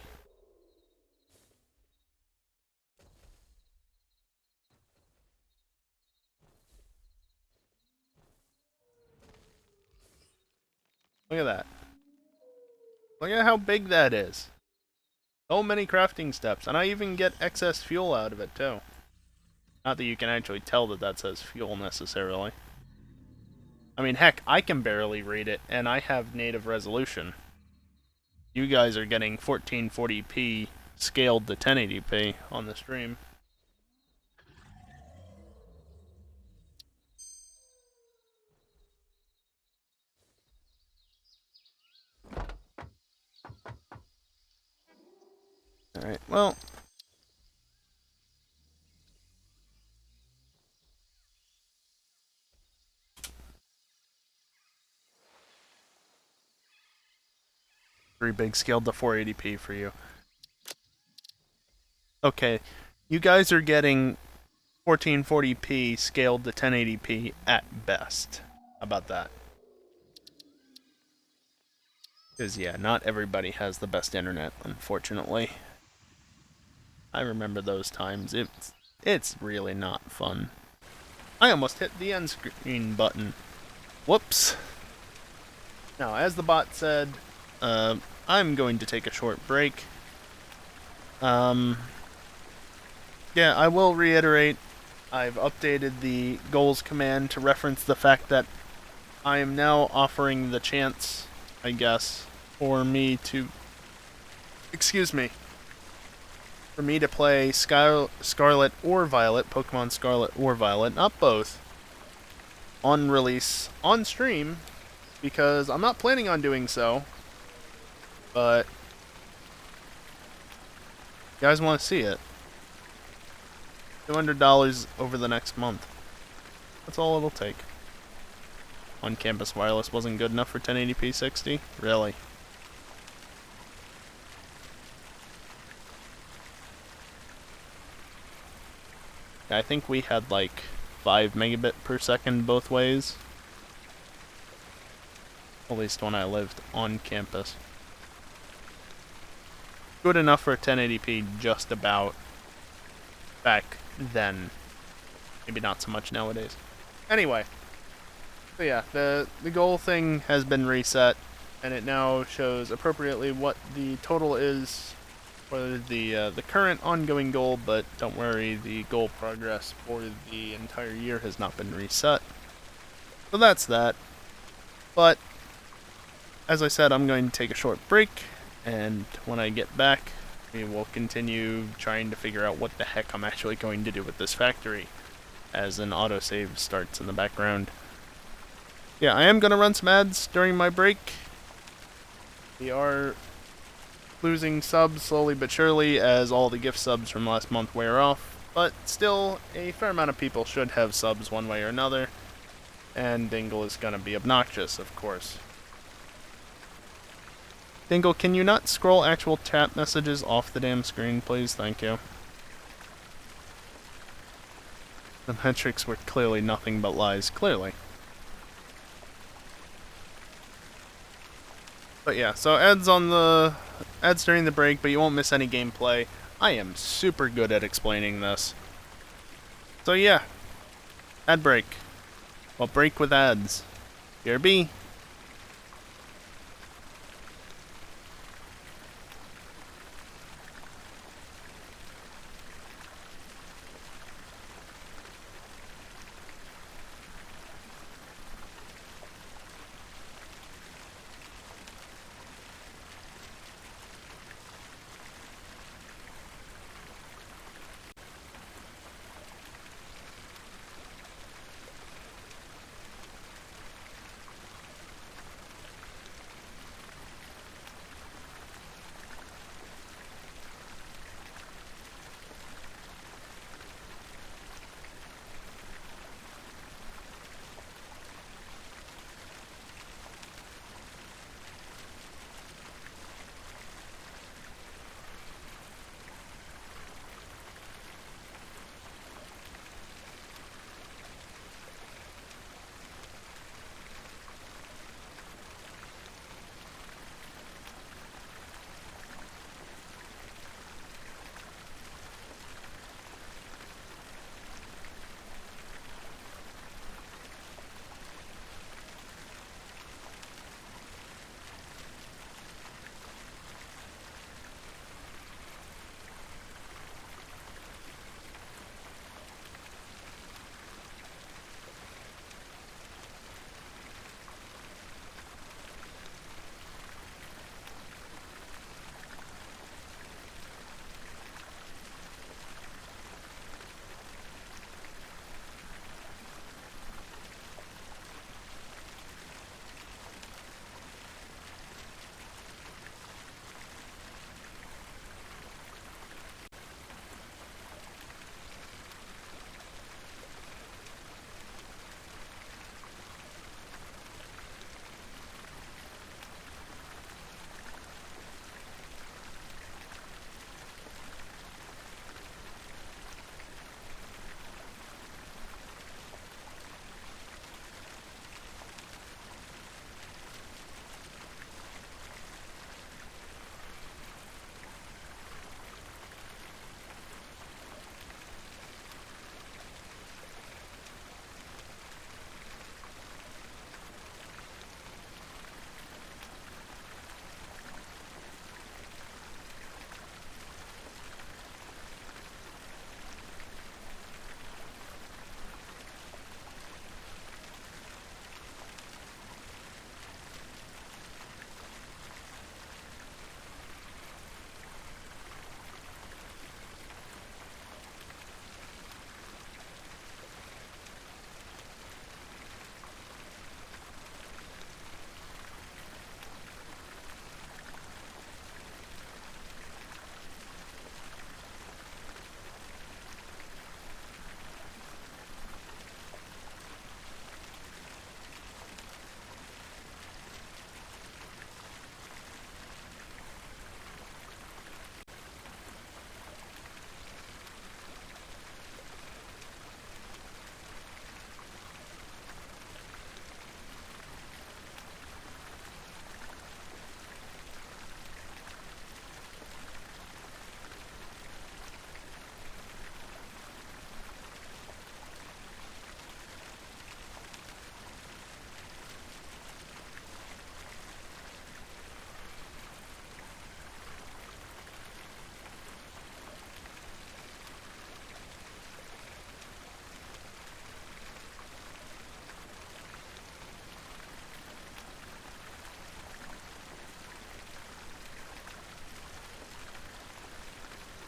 Look at that. Look at how big that is. So many crafting steps, and I even get excess fuel out of it, too. Not that you can actually tell that that says fuel, necessarily. I mean, heck, I can barely read it, and I have native resolution. You guys are getting 1440p scaled to 1080p on the stream. Alright, well... Pretty big scaled to 480p for you. Okay, you guys are getting 1440p scaled to 1080p at best. How about that? Because, yeah, not everybody has the best internet, unfortunately. I remember those times. It's really not fun. I almost hit the end screen button. Whoops. Now, as the bot said, I'm going to take a short break. Yeah, I will reiterate, I've updated the goals command to reference the fact that I am now offering the chance, I guess, for me to... Excuse me. For me to play Scarlet or Violet, Pokemon Scarlet or Violet, not both, on release, on stream, because I'm not planning on doing so, but You guys want to see it? $200 over the next month. That's all it'll take. On-campus wireless wasn't good enough for 1080p 60? Really? I think we had like 5 megabit per second both ways. At least when I lived on campus. Good enough for 1080p just about back then. Maybe not so much nowadays. Anyway. So yeah, the goal thing has been reset, and it now shows appropriately what the total is for the current ongoing goal, but don't worry, the goal progress for the entire year has not been reset. So that's that. But, as I said, I'm going to take a short break, and when I get back, we will continue trying to figure out what the heck I'm actually going to do with this factory, as an autosave starts in the background. Yeah, I am going to run some ads during my break. We are losing subs slowly but surely as all the gift subs from last month wear off, but still, a fair amount of people should have subs one way or another, and Dingle is going to be obnoxious, of course. Dingle, can you not scroll actual chat messages off the damn screen, please? Thank you. The metrics were clearly nothing but lies, clearly. But yeah, so ads during the break, but you won't miss any gameplay. I am super good at explaining this. So yeah, ad break. Well, break with ads. BRB.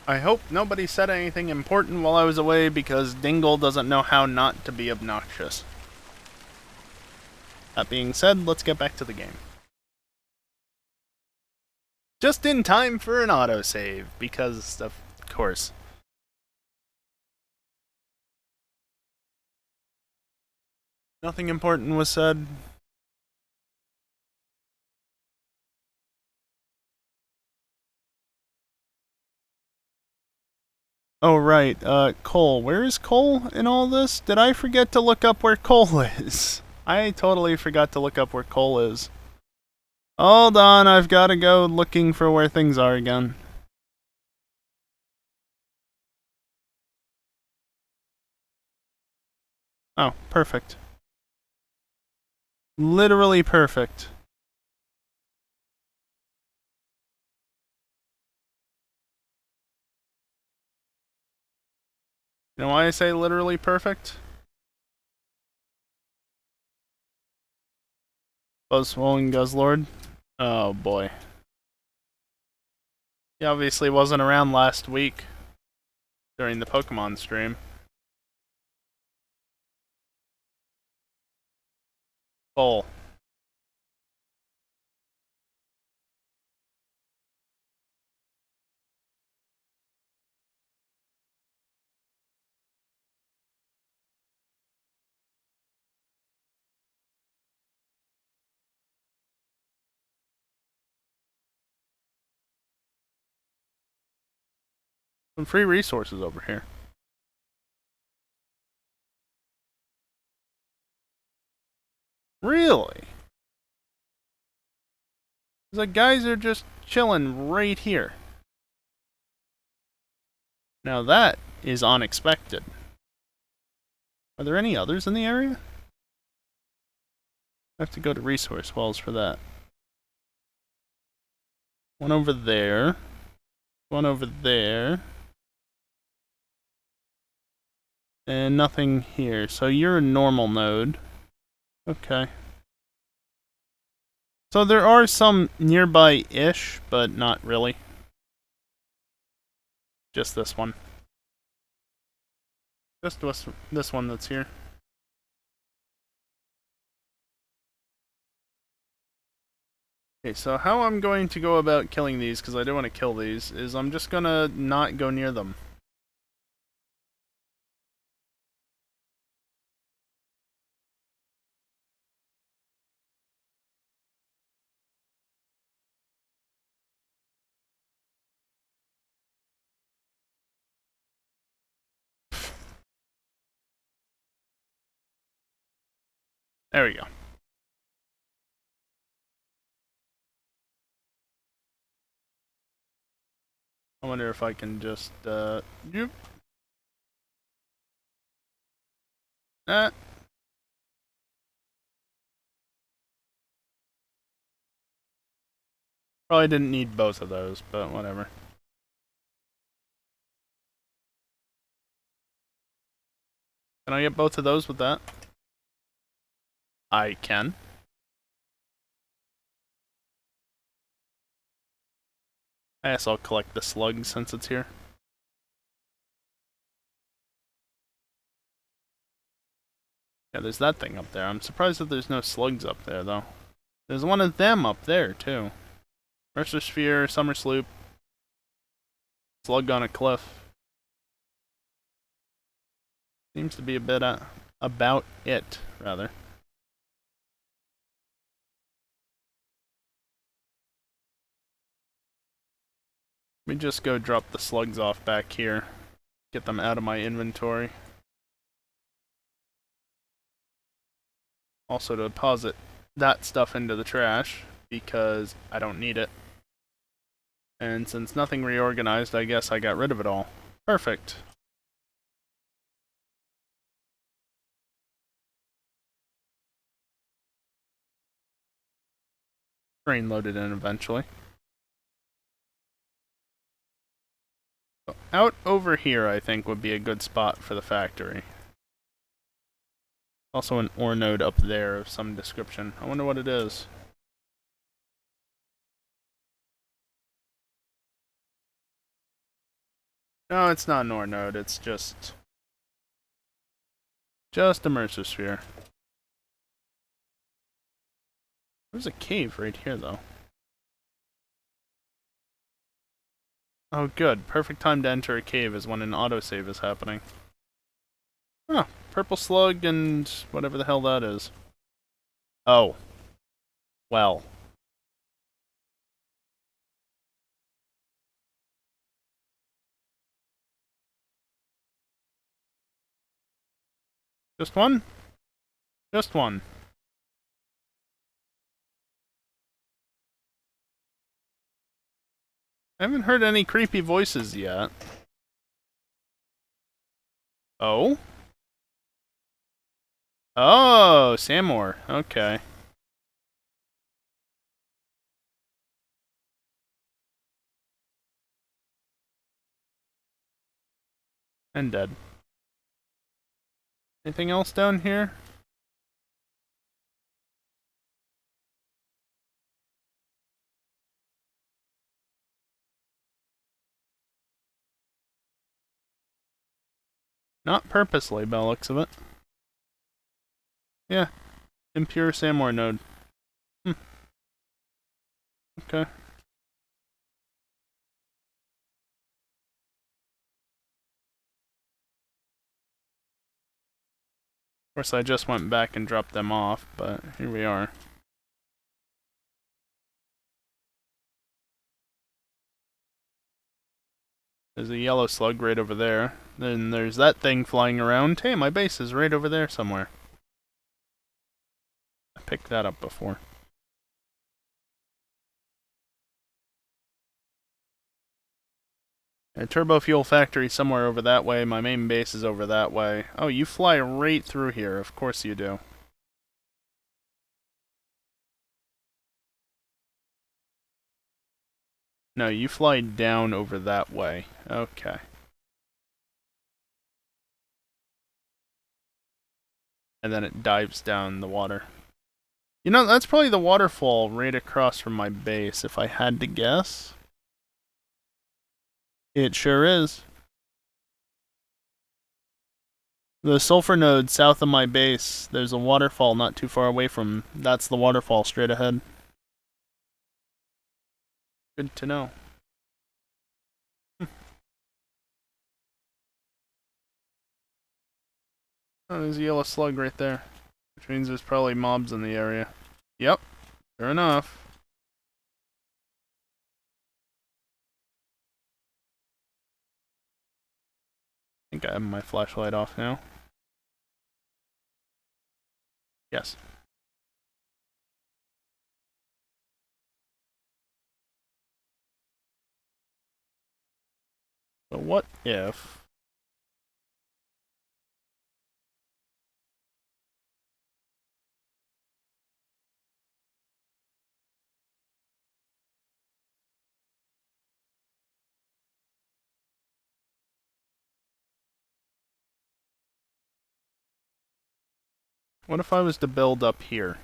I hope nobody said anything important while I was away because Dingle doesn't know how not to be obnoxious. That being said, let's get back to the game. Just in time for an autosave, because of course. Nothing important was said. Oh, right, Cole. Where is Cole in all this? Did I forget to look up where Cole is? I totally forgot to look up where Cole is. Hold on, I've gotta go looking for where things are again. Oh, perfect. Literally perfect. You know why I say literally perfect? Buzzwole Guzzlord. Oh boy. He obviously wasn't around last week during the Pokemon stream. Cole. Some free resources over here. Really? The guys are just chilling right here. Now that is unexpected. Are there any others in the area? I have to go to resource wells for that. One over there. One over there. And nothing here. So you're a normal node. Okay. So there are some nearby-ish, but not really. Just this one. Just this one that's here. Okay, so how I'm going to go about killing these, because I do want to kill these, is I'm just gonna not go near them. There we go. I wonder if I can just, yep. Ah. Probably didn't need both of those, but whatever. Can I get both of those with that? I can. I guess I'll collect the slug since it's here. Yeah, there's that thing up there. I'm surprised that there's no slugs up there, though. There's one of them up there, too. Mercer Sphere, Summer Sloop. Slug on a cliff. Seems to be a bit about it, rather. Let me just go drop the slugs off back here. Get them out of my inventory. Also to deposit that stuff into the trash, because I don't need it. And since nothing reorganized, I guess I got rid of it all. Perfect. Train loaded in eventually. So out over here, I think, would be a good spot for the factory. Also an ore node up there of some description. I wonder what it is. No, it's not an ore node, it's just immersive sphere. There's a cave right here, though. Oh, good. Perfect time to enter a cave is when an autosave is happening. Oh, purple slug and whatever the hell that is. Oh. Well. Just one? Just one. I haven't heard any creepy voices yet. Oh? Oh, Samor. Okay. And dead. Anything else down here? Not purposely, by the looks of it. Yeah. Impure Samor node. Okay. Of course, I just went back and dropped them off, but here we are. There's a yellow slug right over there. Then there's that thing flying around. Hey, my base is right over there somewhere. I picked that up before. A turbofuel factory somewhere over that way. My main base is over that way. Oh, you fly right through here. Of course you do. No, you fly down over that way. Okay. And then it dives down the water. You know, that's probably the waterfall right across from my base, if I had to guess. It sure is. The sulfur node south of my base, there's a waterfall not too far away from. That's the waterfall straight ahead. Good to know. Oh, there's a yellow slug right there. Which means there's probably mobs in the area. Yep, sure enough. I think I have my flashlight off now. Yes. So what if... What if I was to build up here?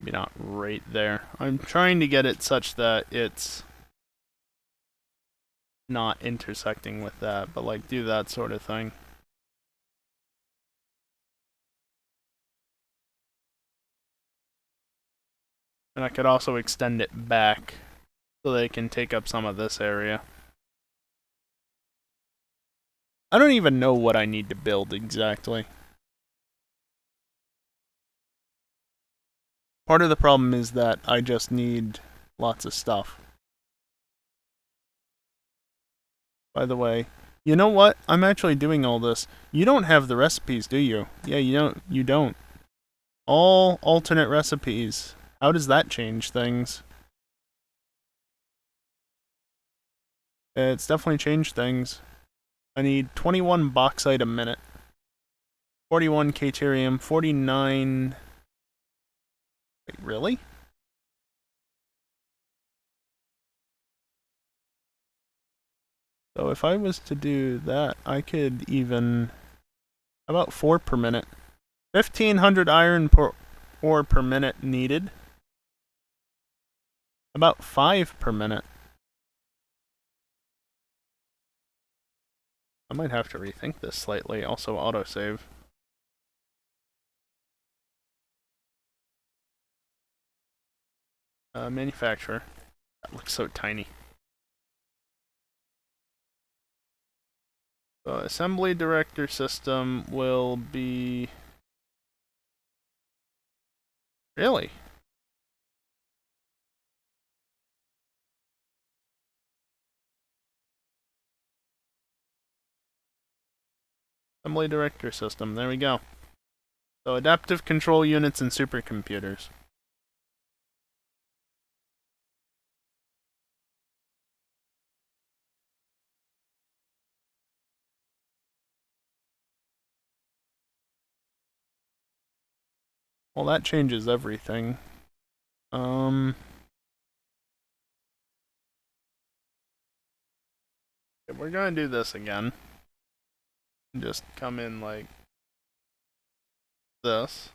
Maybe not right there. I'm trying to get it such that it's not intersecting with that, but like do that sort of thing. And I could also extend it back so they can take up some of this area. I don't even know what I need to build exactly. Part of the problem is that I just need lots of stuff. By the way, you know what? I'm actually doing all this. You don't have the recipes, do you? Yeah, you don't. All alternate recipes. How does that change things? It's definitely changed things. I need 21 bauxite a minute. 41 Caterium, 49... Wait, really? So if I was to do that, I could even... About 4 per minute. 1,500 iron ore per minute needed. About 5 per minute. I might have to rethink this slightly. Also, autosave. Manufacturer. That looks so tiny. So, assembly director system will be... Really? Assembly director system. There we go. So, adaptive control units and supercomputers. Well, that changes everything. We're gonna do this again. Just come in like this.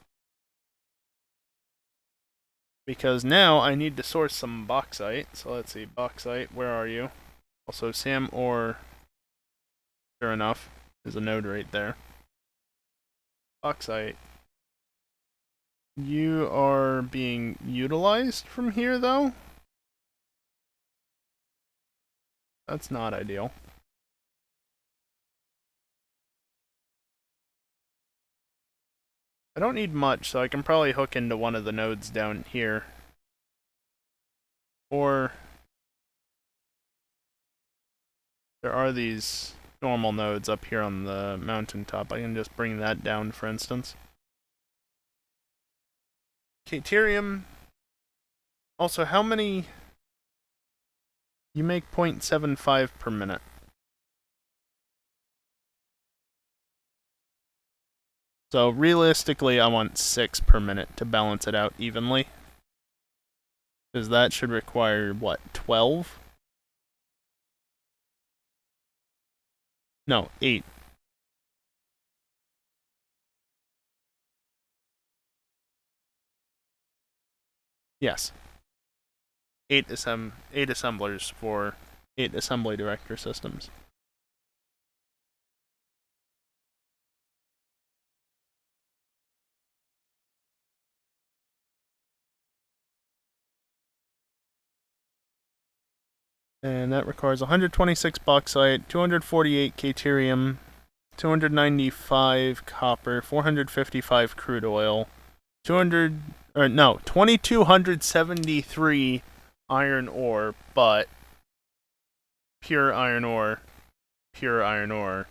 Because now I need to source some bauxite. So let's see, bauxite, where are you? Also, Sam ore, sure enough, there's a node right there. Bauxite. You are being utilized from here, though? That's not ideal. I don't need much, so I can probably hook into one of the nodes down here. Or there are these normal nodes up here on the mountaintop. I can just bring that down, for instance. Caterium. Also, how many... You make 0.75 per minute. So realistically, I want 6 per minute to balance it out evenly. Because that should require, what, 12? No, 8. Yes. 8 assemblers for 8 assembly director systems. And that requires 126 bauxite, 248 caterium, 295 copper, 455 crude oil, 2273 iron ore, but pure iron ore, pure iron ore,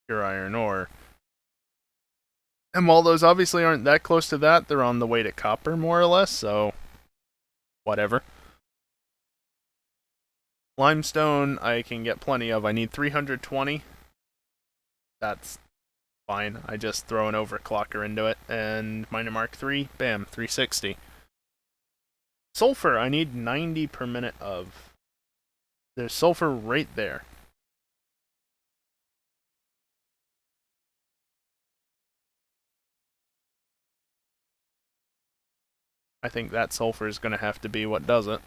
pure iron ore. And while those obviously aren't that close to that, they're on the way to copper, more or less, so whatever. Limestone, I can get plenty of. I need 320. That's fine. I just throw an overclocker into it, and miner mark 3, bam, 360. Sulfur, I need 90 per minute of. There's sulfur right there. I think that sulfur is going to have to be what does it.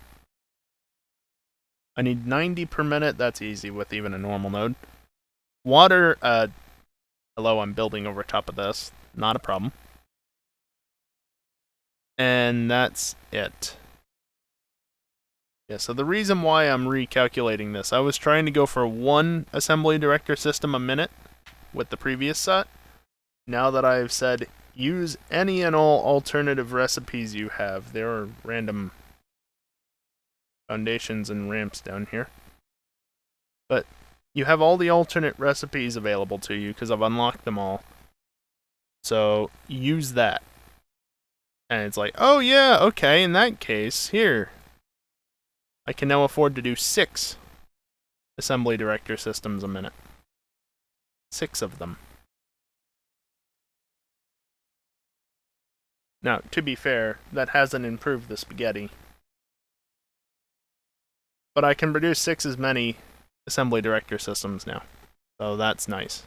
I need 90 per minute. That's easy with even a normal node. Water, hello, I'm building over top of this. Not a problem. And that's it. Yeah, so the reason why I'm recalculating this, I was trying to go for 1 assembly director system a minute with the previous set. Now that I've said use any and all alternative recipes you have, there are random foundations and ramps down here. But you have all the alternate recipes available to you because I've unlocked them all. So use that. And it's like, oh yeah, okay, in that case, here. I can now afford to do 6 assembly director systems a minute. 6 of them. Now, to be fair, that hasn't improved the spaghetti. But I can produce 6 as many assembly director systems now. So that's nice.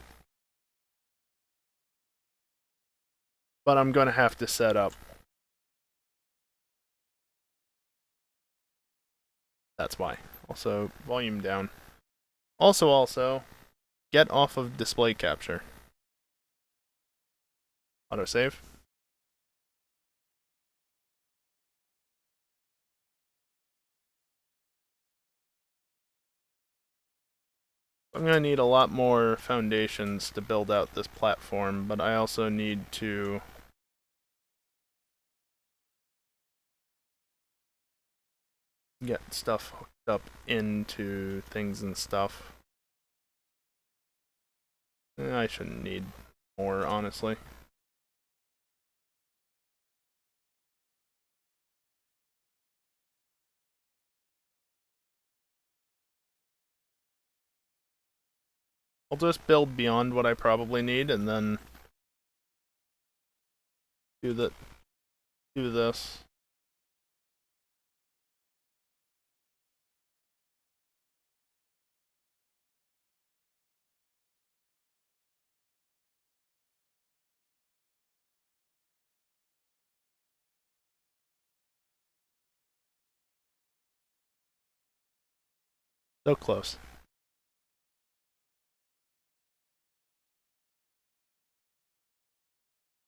But I'm going to have to set up. That's why. Also, volume down. Also, get off of display capture. Autosave. I'm going to need a lot more foundations to build out this platform, but I also need to get stuff hooked up into things and stuff. I shouldn't need more, honestly. I'll just build beyond what I probably need and then do this. So close.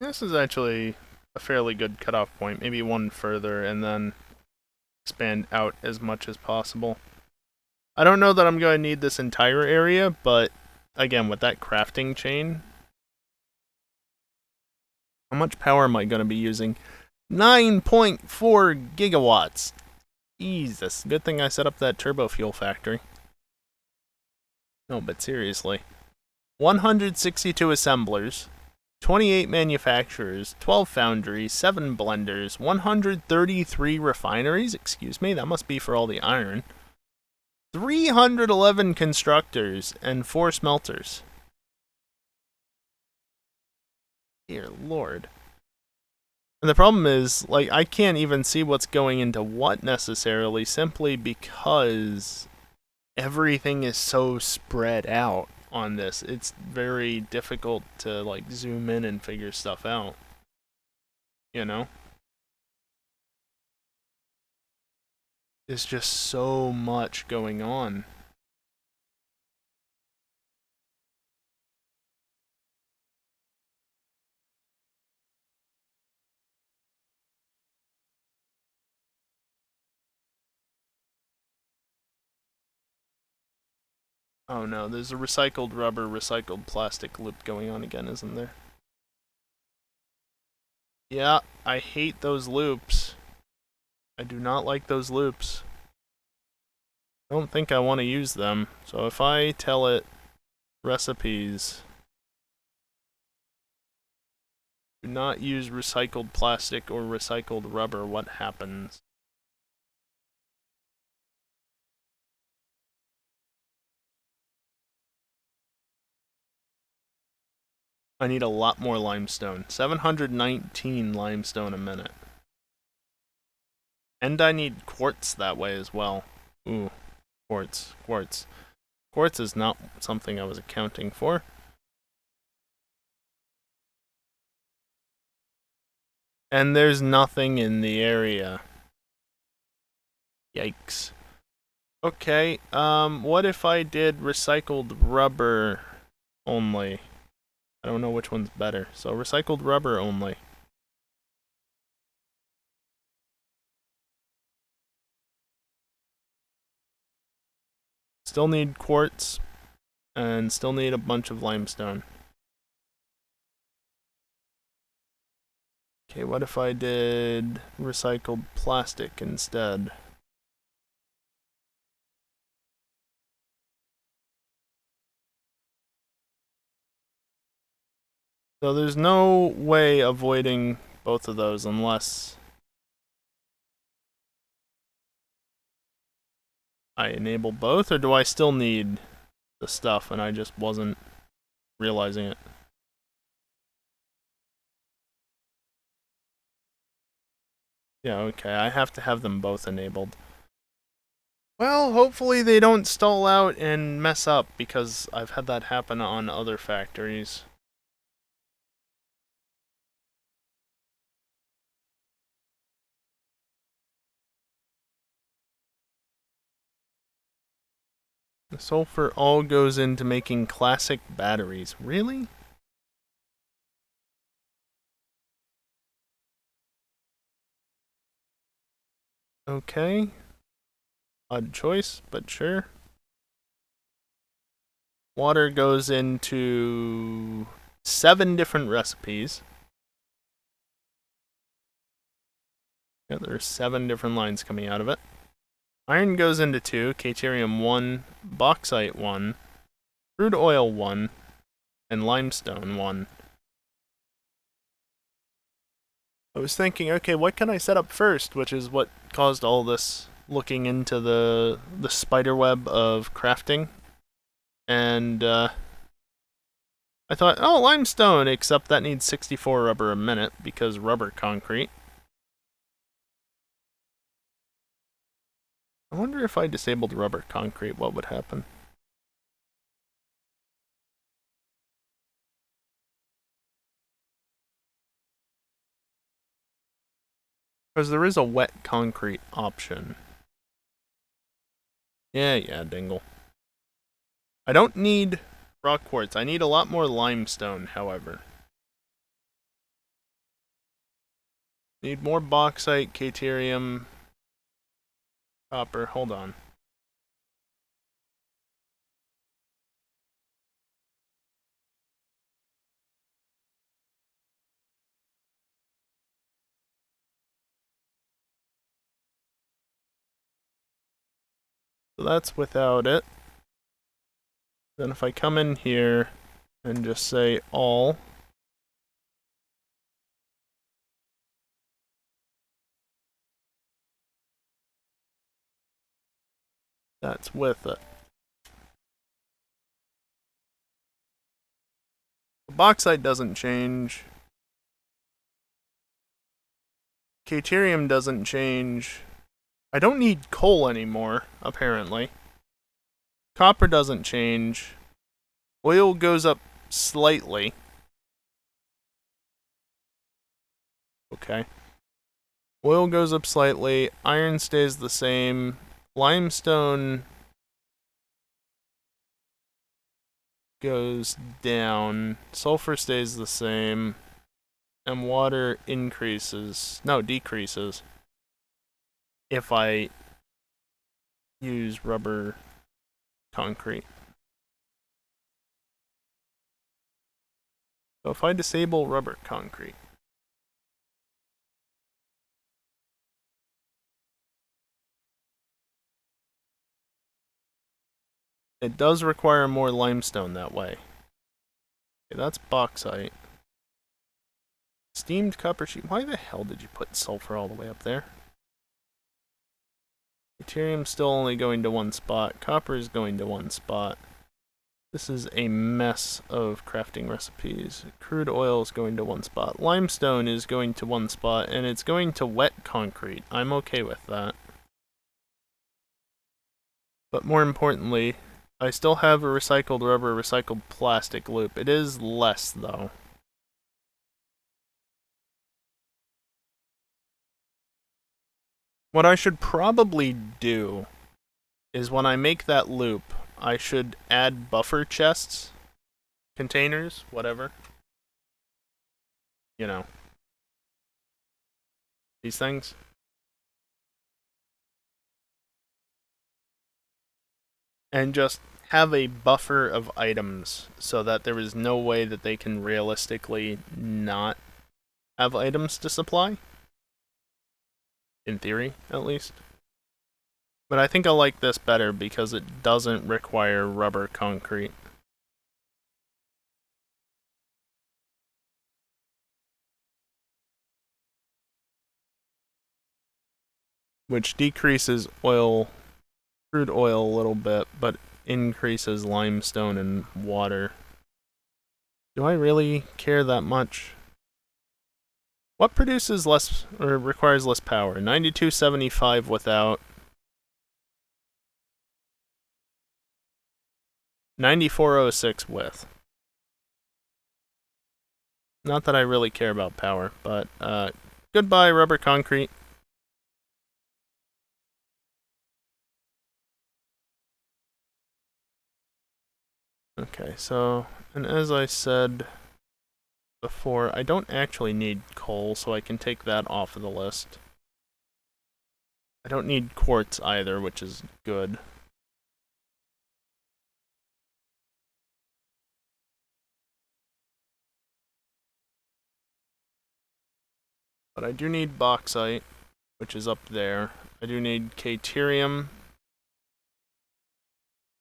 This is actually a fairly good cutoff point, maybe one further, and then expand out as much as possible. I don't know that I'm going to need this entire area, but again, with that crafting chain, how much power am I going to be using? 9.4 gigawatts. Jesus, good thing I set up that turbofuel factory. No, but seriously. 162 assemblers, 28 manufacturers, 12 foundries, 7 blenders, 133 refineries, excuse me, that must be for all the iron, 311 constructors, and 4 smelters. Dear Lord. And the problem is, like, I can't even see what's going into what necessarily, simply because everything is so spread out on this. It's very difficult to, like, zoom in and figure stuff out. You know? There's just so much going on. Oh no, there's a recycled rubber, recycled plastic loop going on again, isn't there? Yeah, I hate those loops. I do not like those loops. I don't think I want to use them. So if I tell it recipes, do not use recycled plastic or recycled rubber, what happens? I need a lot more limestone. 719 limestone a minute. And I need quartz that way as well. Ooh, quartz. Quartz is not something I was accounting for. And there's nothing in the area. Yikes. Okay, what if I did recycled rubber only? I don't know which one's better. So recycled rubber only. Still need quartz, and still need a bunch of limestone. Okay, what if I did recycled plastic instead? So there's no way avoiding both of those unless I enable both, or do I still need the stuff and I just wasn't realizing it? Yeah, okay, I have to have them both enabled. Well, hopefully they don't stall out and mess up, because I've had that happen on other factories. The sulfur all goes into making classic batteries. Really? Okay. Odd choice, but sure. Water goes into 7 different recipes. Yeah, there's 7 different lines coming out of it. Iron goes into 2, Caterium 1, Bauxite 1, Crude Oil 1, and Limestone 1. I was thinking, okay, what can I set up first, which is what caused all this looking into the spider web of crafting. And I thought, oh, limestone, except that needs 64 rubber a minute because rubber concrete. I wonder if I disabled rubber concrete, what would happen? Because there is a wet concrete option. Yeah, dingle. I don't need rock quartz. I need a lot more limestone, however. Need more bauxite, caterium, copper. Hold on. So that's without it. Then if I come in here and just say all, that's with it. The bauxite doesn't change. Caterium doesn't change. I don't need coal anymore, apparently. Copper doesn't change. Oil goes up slightly. Okay. Oil goes up slightly. Iron stays the same. Limestone goes down. Sulfur stays the same. And water increases. No, decreases. If I use rubber concrete. So if I disable rubber concrete, it does require more limestone that way. Okay, that's bauxite. Steamed copper sheet. Why the hell did you put sulfur all the way up there? Deuterium's still only going to one spot. Copper is going to one spot. This is a mess of crafting recipes. Crude oil is going to one spot. Limestone is going to one spot, and it's going to wet concrete. I'm okay with that. But more importantly, I still have a recycled rubber, recycled plastic loop. It is less, though. What I should probably do is when I make that loop, I should add buffer chests, containers, whatever. You know, these things. And just have a buffer of items so that there is no way that they can realistically not have items to supply. In theory, at least. But I think I like this better because it doesn't require rubber concrete. Which decreases oil, crude oil a little bit, but increases limestone and water. Do I really care that much? What produces less or requires less power? 9275 without. 9406 with. Not that I really care about power, but goodbye rubber concrete. Okay, so, and as I said before, I don't actually need coal, so I can take that off of the list. I don't need quartz either, which is good. But I do need bauxite, which is up there. I do need caterium,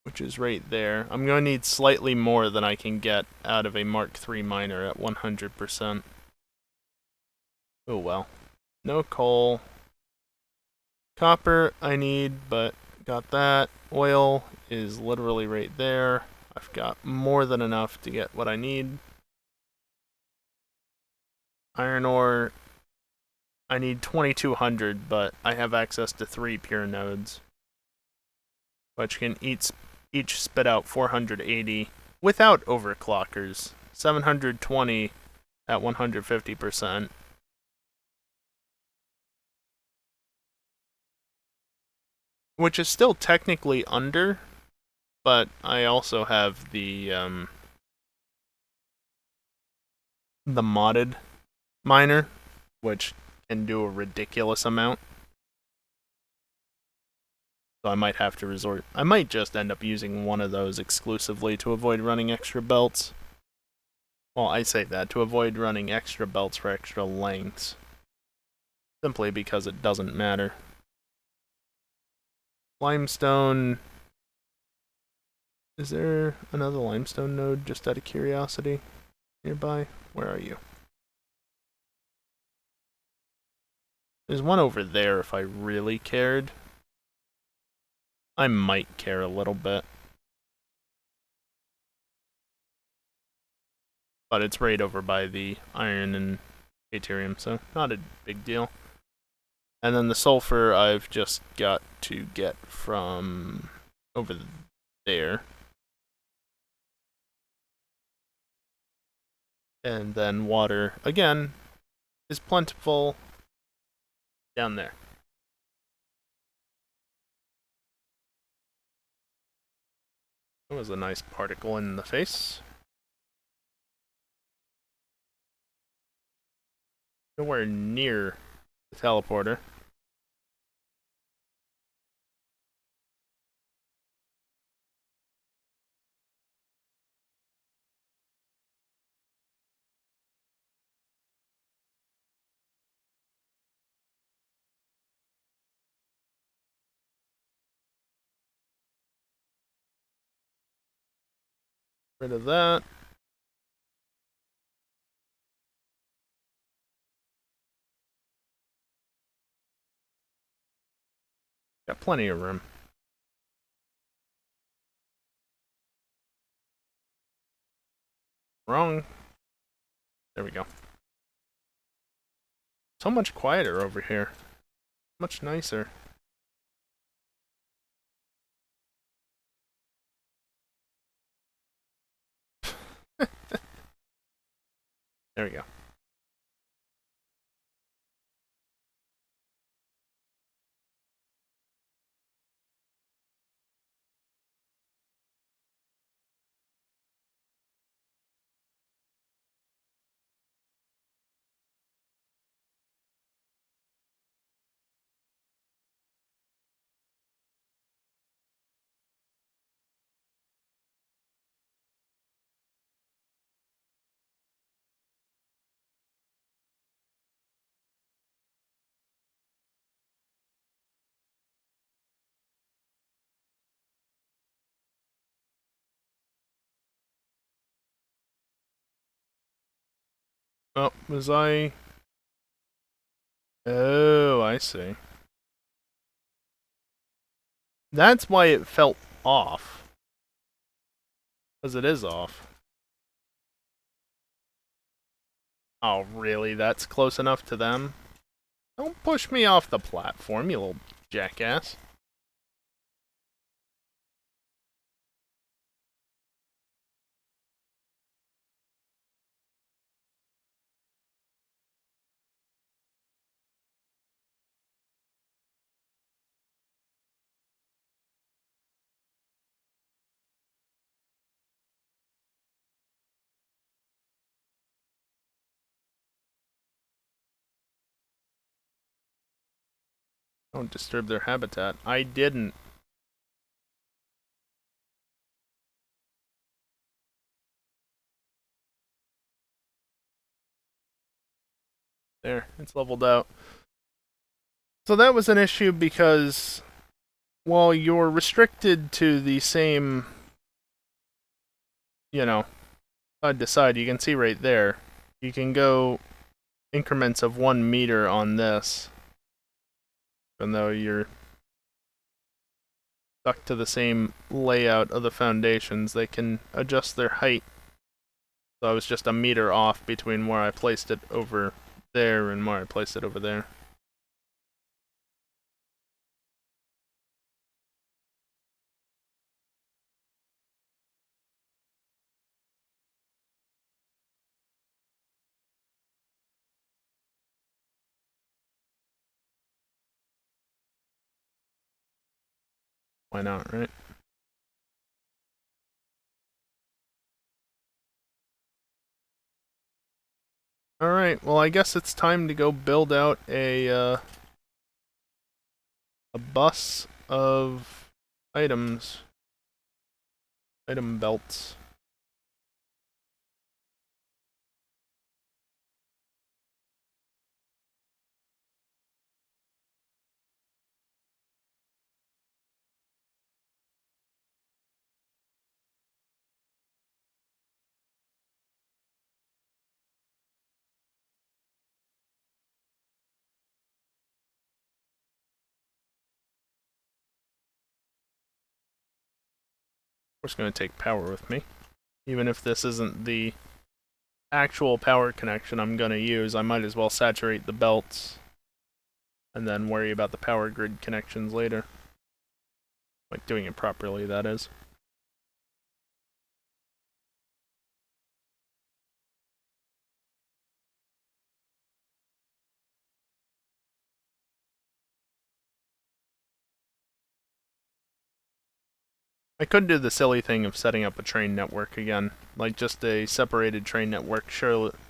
which is right there. I'm going to need slightly more than I can get out of a Mark III miner at 100%. Oh well. No coal. Copper I need, but got that. Oil is literally right there. I've got more than enough to get what I need. Iron ore, I need 2200, but I have access to 3 pure nodes, which can each spit out 480 without overclockers. 720 at 150%. Which is still technically under, but I also have the modded miner, which can do a ridiculous amount. So I might have to resort. I might just end up using one of those exclusively to avoid running extra belts. Well, I say that, to avoid running extra belts for extra lengths. Simply because it doesn't matter. Limestone. Is there another limestone node, just out of curiosity, nearby? Where are you? There's one over there if I really cared. I might care a little bit. But it's right over by the iron and caterium, so not a big deal. And then the sulfur I've just got to get from over there. And then water, again, is plentiful down there. That was a nice particle in the face. Nowhere near the teleporter. Rid of that. Got plenty of room. Wrong. There we go. So much quieter over here. Much nicer. There we go. Oh, was I... Oh, I see. That's why it felt off. Because it is off. Oh, really? That's close enough to them? Don't push me off the platform, you little jackass. Don't disturb their habitat. I didn't. There, it's leveled out. So that was an issue because, well, you're restricted to the same, side to side. You can see right there. You can go increments of 1 meter on this, even though you're stuck to the same layout of the foundations. They can adjust their height. So I was just a meter off between where I placed it over there and where I placed it over there. Why not, right? Alright, well I guess it's time to go build out a bus of items. Item belts. Of course, going to take power with me. Even if this isn't the actual power connection I'm going to use, I might as well saturate the belts and then worry about the power grid connections later. Like doing it properly, that is. I could do the silly thing of setting up a train network again, like just a separated train network,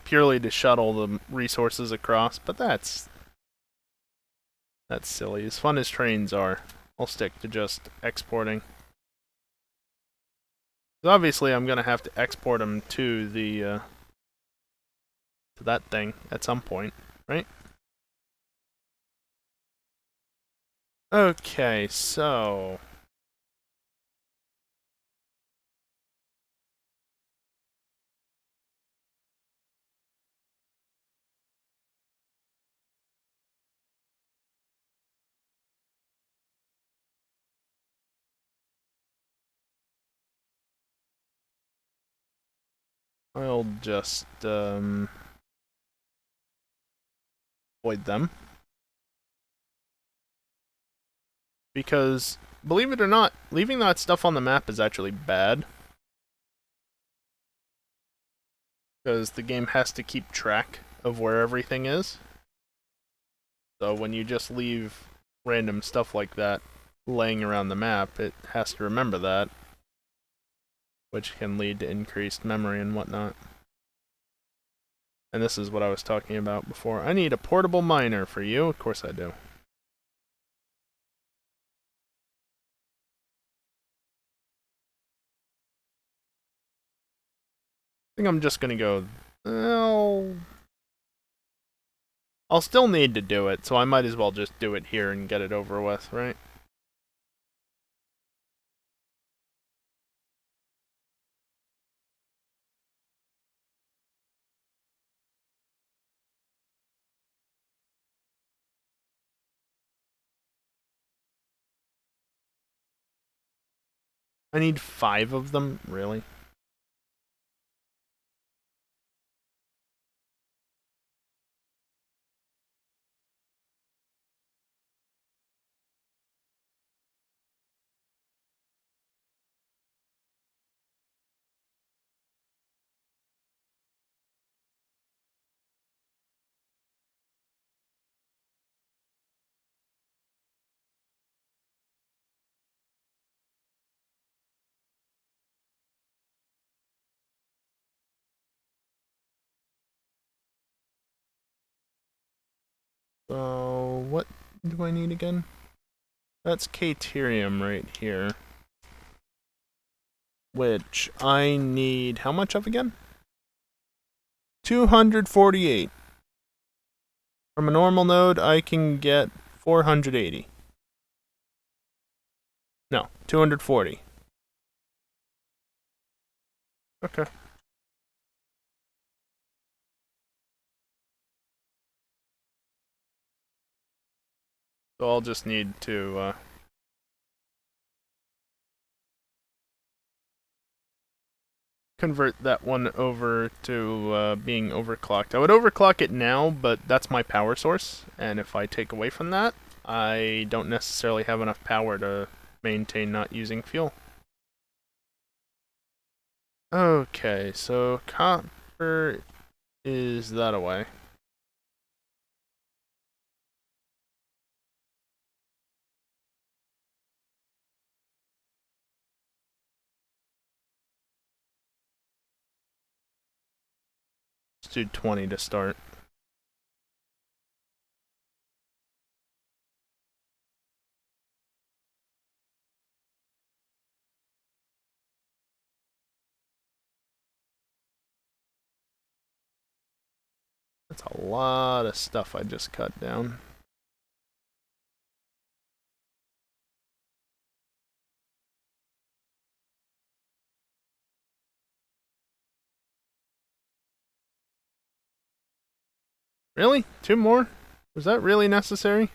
purely to shuttle the resources across, but that's silly. As fun as trains are, I'll stick to just exporting. Obviously, I'm gonna have to export them to the to that thing at some point, right? Okay, so I'll just avoid them. Because, believe it or not, leaving that stuff on the map is actually bad. Because the game has to keep track of where everything is. So when you just leave random stuff like that laying around the map, it has to remember that. Which can lead to increased memory and whatnot. And this is what I was talking about before. I need a portable miner for you. Of course I do. I think I'm just gonna go... I'll still need to do it, so I might as well just do it here and get it over with, right? I need 5 of them? Really? So, what do I need again? That's Caterium right here. Which I need how much of again? 248. From a normal node, I can get 480. No, 240. Okay. So I'll just need to convert that one over to being overclocked. I would overclock it now, but that's my power source, and if I take away from that, I don't necessarily have enough power to maintain not using fuel. Okay, so copper is that away. Let's do 20 to start. That's a lot of stuff I just cut down. Really? 2 more? Was that really necessary?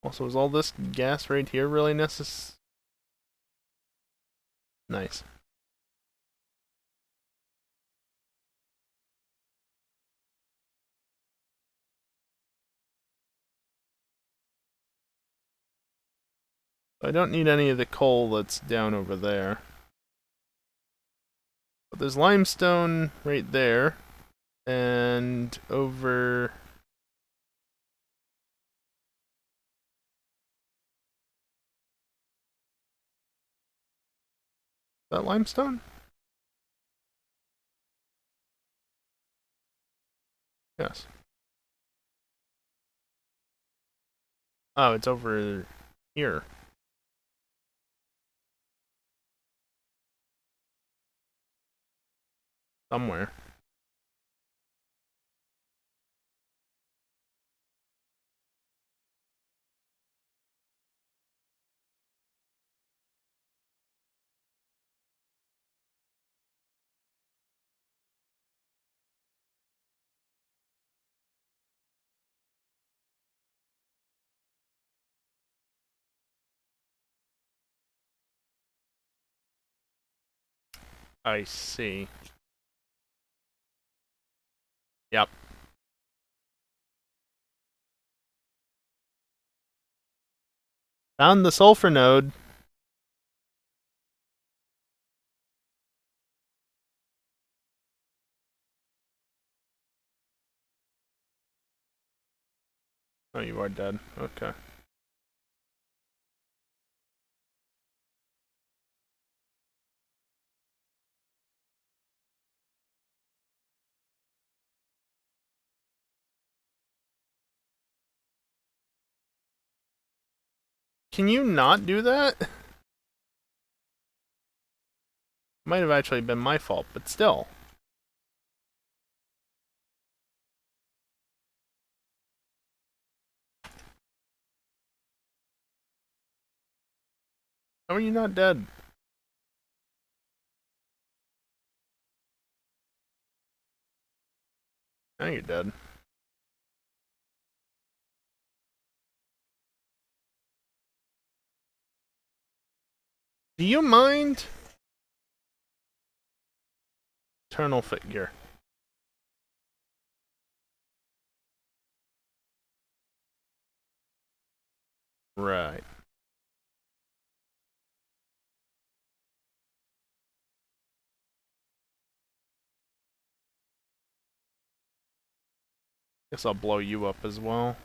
Also, is all this gas right here really necessary? Nice. I don't need any of the coal that's down over there. But there's limestone right there. And over... Is that limestone? Yes. Oh, it's over here. Somewhere. I see. Yep. Found the sulfur node. Oh, you are dead. Okay. Can you not do that? Might have actually been my fault, but still. How are you not dead? Now you're dead. Do you mind? Eternal figure. Right. Guess I'll blow you up as well.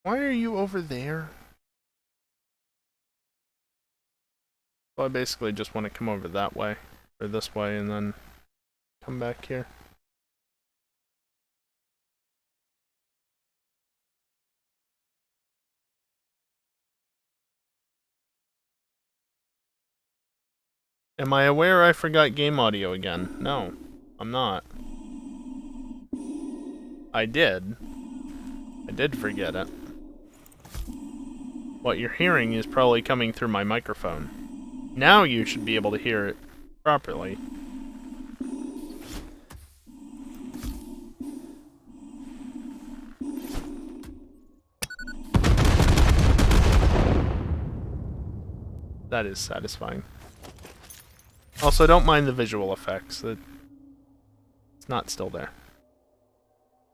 Why are you over there? So I basically just want to come over that way, or this way, and then come back here. Am I aware I forgot game audio again? No, I'm not. I did. I did forget it. What you're hearing is probably coming through my microphone. Now you should be able to hear it properly. That is satisfying. Also, don't mind the visual effects. It's not still there.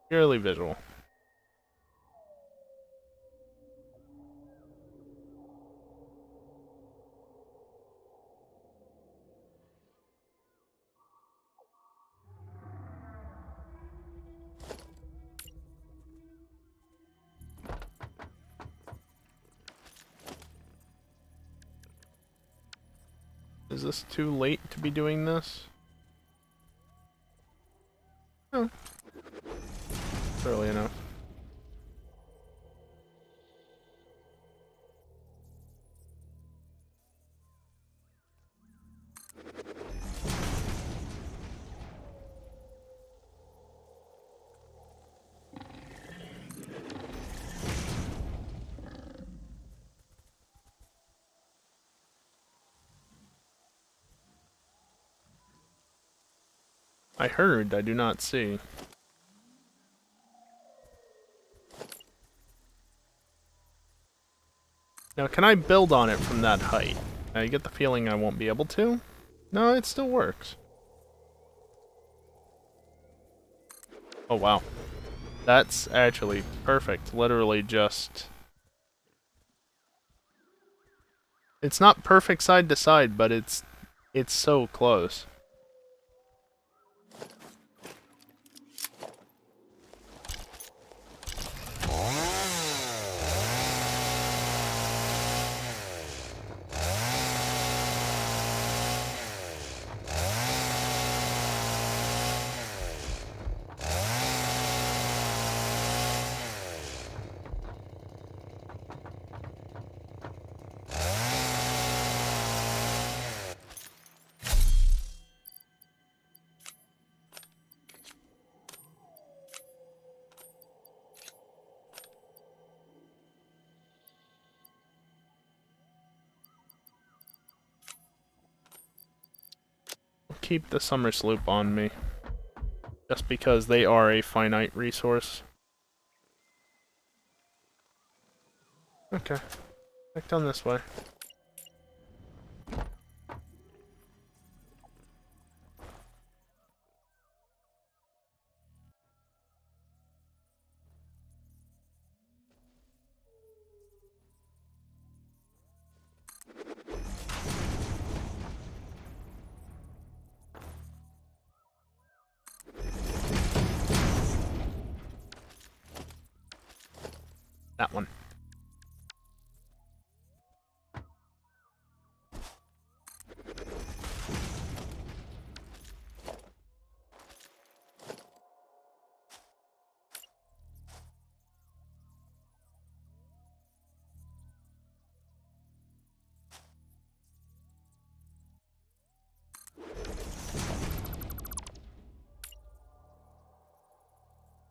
Purely visual. Is this too late to be doing this? Oh. It's early enough. I heard, I do not see. Now, can I build on it from that height? I get the feeling I won't be able to. No, it still works. Oh, wow. That's actually perfect. Literally just... It's not perfect side to side, but it's so close. Keep the summer sloop on me. Just because they are a finite resource. Okay. Back down this way. That one.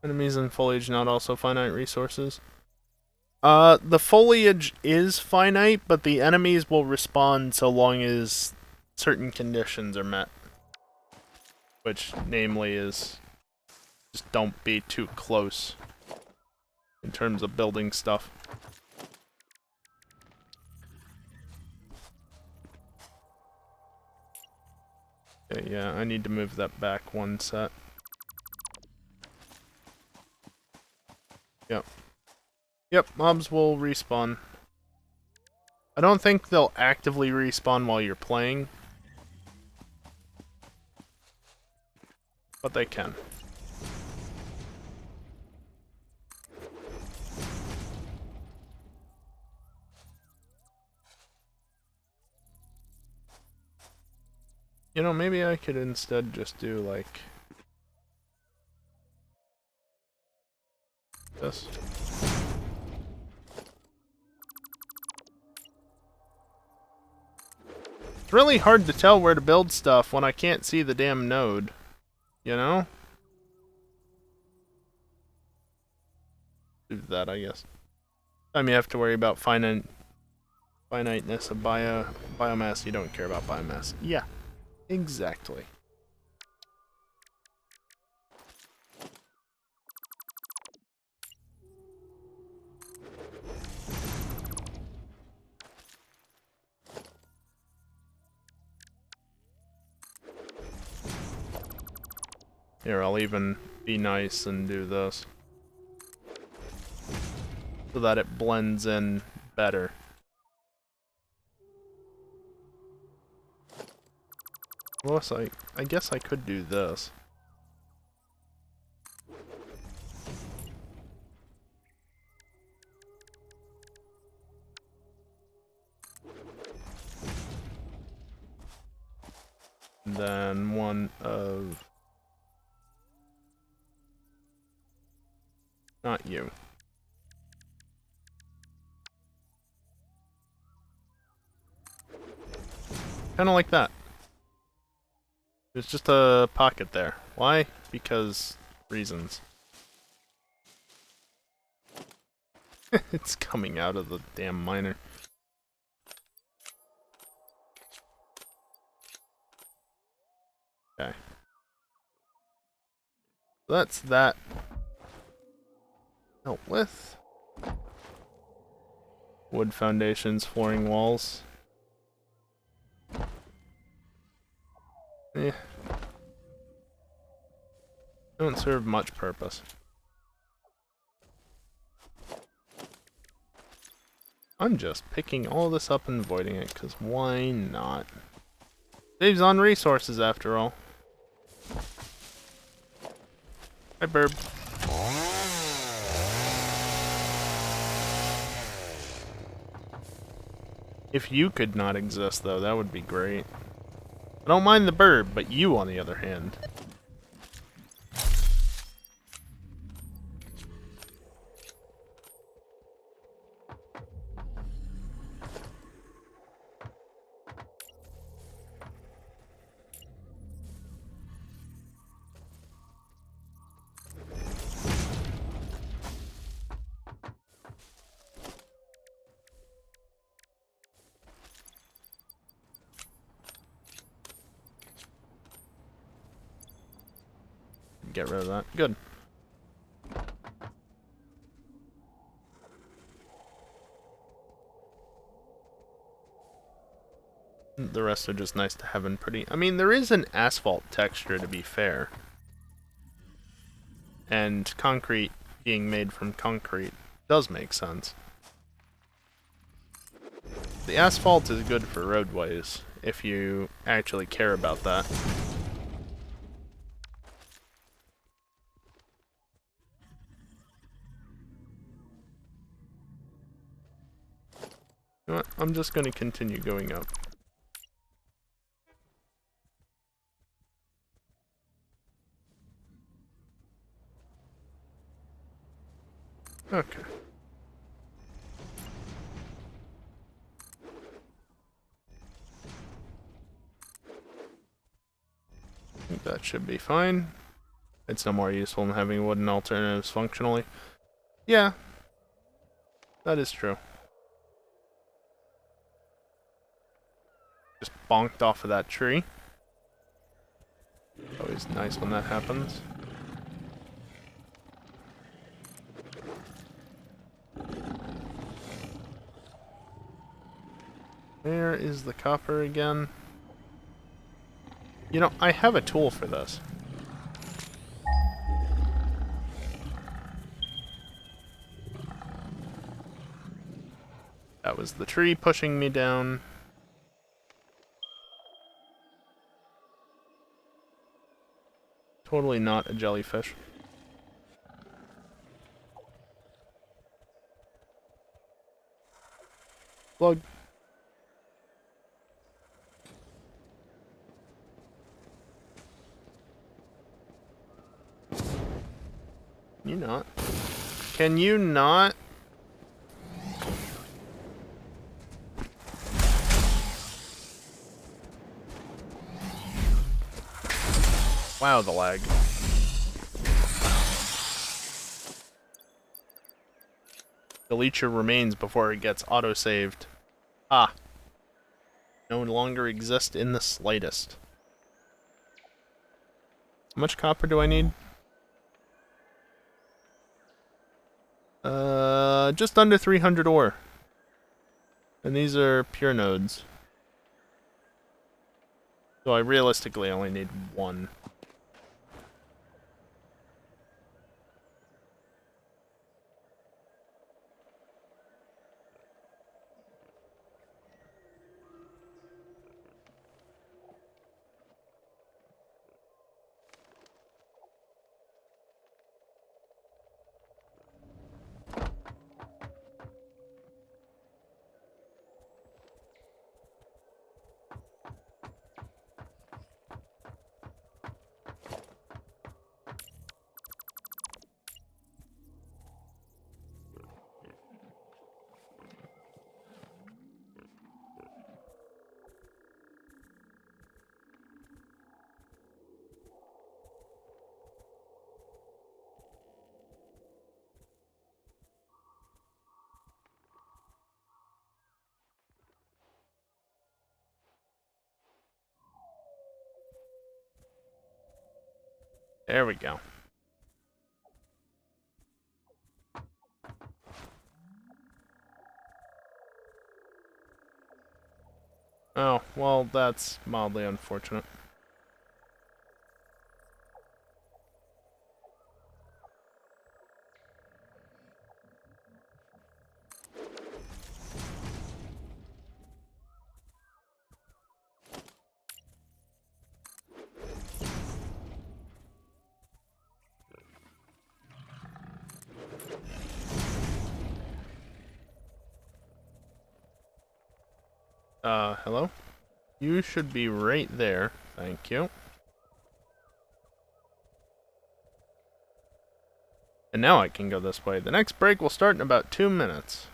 Enemies and foliage not also finite resources. The foliage is finite, but the enemies will respawn so long as certain conditions are met. Which, namely, is just don't be too close in terms of building stuff. Okay, yeah, I need to move that back one set. Yep. Yep, mobs will respawn. I don't think they'll actively respawn while you're playing, but they can. You know, maybe I could instead just do like this. It's really hard to tell where to build stuff when I can't see the damn node. You know? Do that, I guess. You have to worry about finiteness of biomass. You don't care about biomass. Yeah, exactly. Here, I'll even be nice and do this, so that it blends in better. Well, I guess I could do this. And then one of... Not you. Kinda like that. There's just a pocket there. Why? Because reasons. It's coming out of the damn miner. Okay. So that's that. Dealt with. Wood foundations, flooring walls. Eh. Don't serve much purpose. I'm just picking all this up and voiding it, because why not? Saves on resources, after all. Hi, Burb. If you could not exist, though, that would be great. I don't mind the Burb, but you, on the other hand. Get rid of that. Good. The rest are just nice to have and pretty. I mean, there is an asphalt texture, to be fair. And concrete being made from concrete does make sense. The asphalt is good for roadways, if you actually care about that. You know what? I'm just going to continue going up. Okay. I think that should be fine. It's no more useful than having wooden alternatives functionally. Yeah. That is true. Just bonked off of that tree. Always nice when that happens. Where is the copper again? You know, I have a tool for this. That was the tree pushing me down. Totally not a jellyfish. Plug. not? Can you not? Wow, the lag. Delete your remains before it gets auto-saved. Ah. No longer exist in the slightest. How much copper do I need? Just under 300 ore. And these are pure nodes. So I realistically only need one. There we go. Oh, well, that's mildly unfortunate. Hello? You should be right there. Thank you. And now I can go this way. The next break will start in about 2 minutes.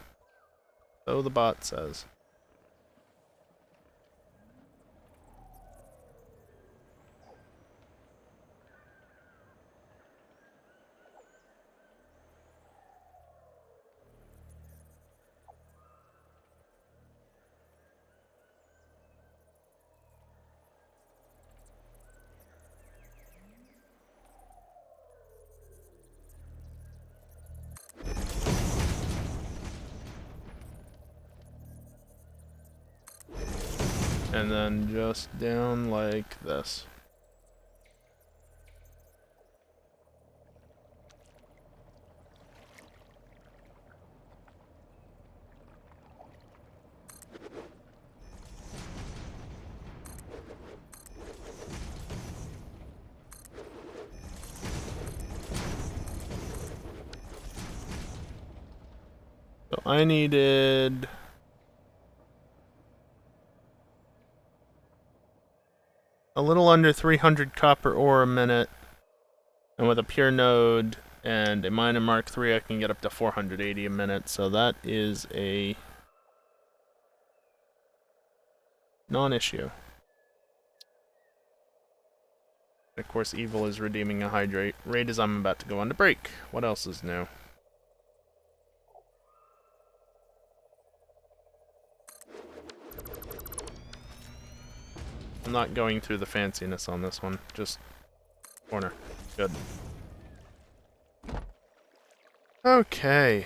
So the bot says. And then just down like this. So I needed... a little under 300 copper ore a minute. And with a pure node and a miner Mark III, I can get up to 480 a minute. So that is a non-issue. Of course, Evil is redeeming a hydrate right as I'm about to go on to break. What else is new? I'm not going through the fanciness on this one. Just corner. Good. Okay.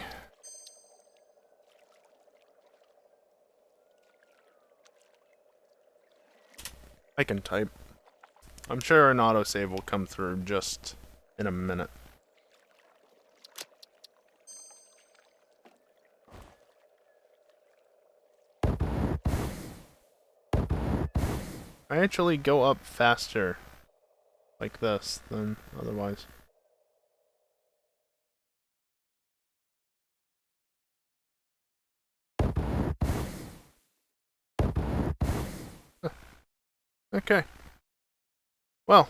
I can type. I'm sure an autosave will come through just in a minute. I actually go up faster like this than otherwise. Okay. Well,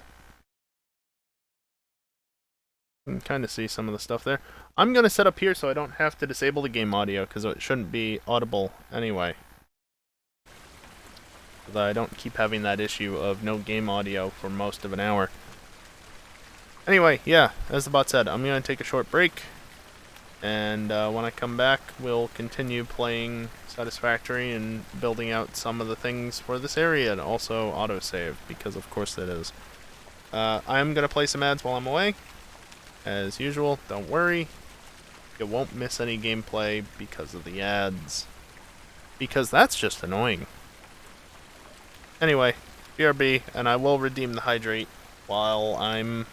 You can kind of see some of the stuff there. I'm going to set up here so I don't have to disable the game audio, because it shouldn't be audible anyway. So I don't keep having that issue of no game audio for most of an hour. Anyway, yeah, as the bot said, I'm going to take a short break. And when I come back, we'll continue playing Satisfactory and building out some of the things for this area, and also autosave, because of course it is. I'm going to play some ads while I'm away. As usual, don't worry. You won't miss any gameplay because of the ads. Because that's just annoying. Anyway, BRB, and I will redeem the hydrate while I'm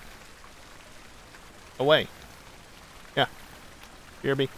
away. Yeah, BRB.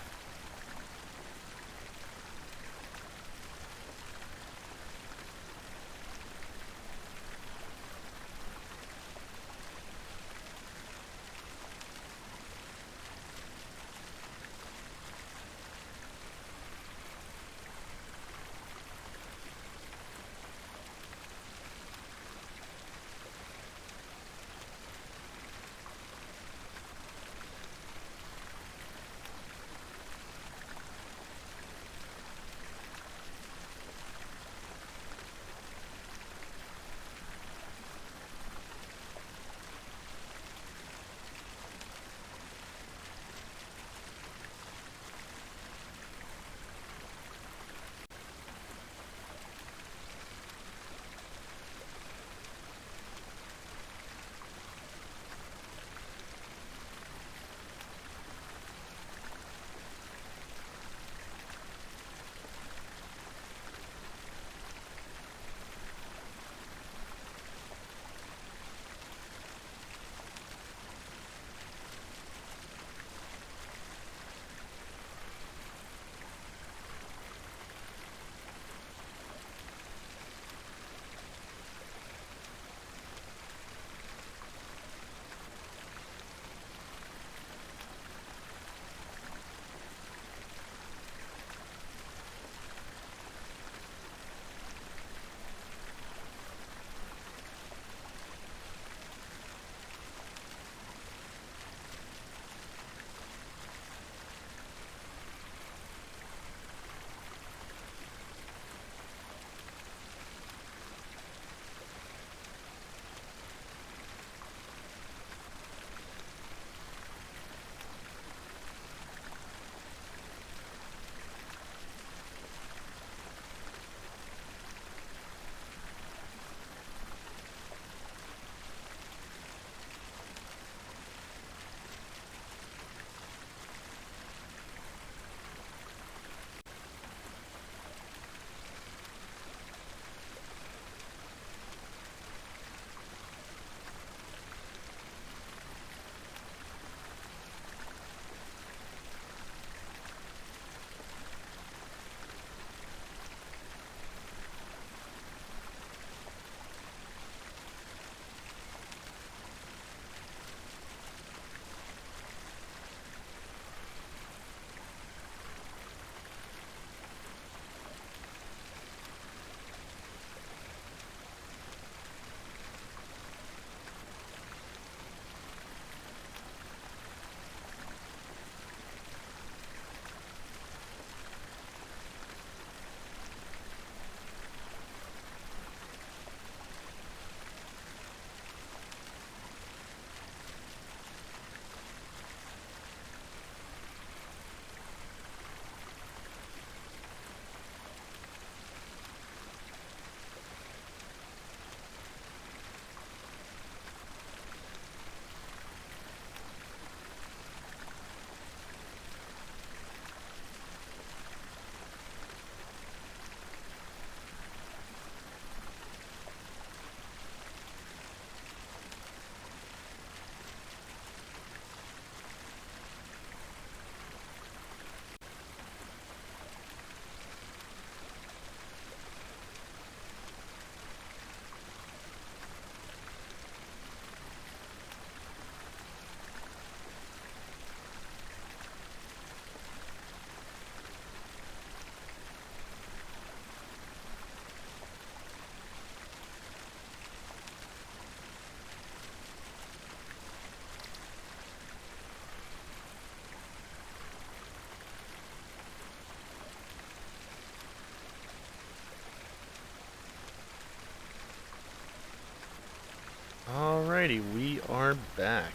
Alrighty, we are back.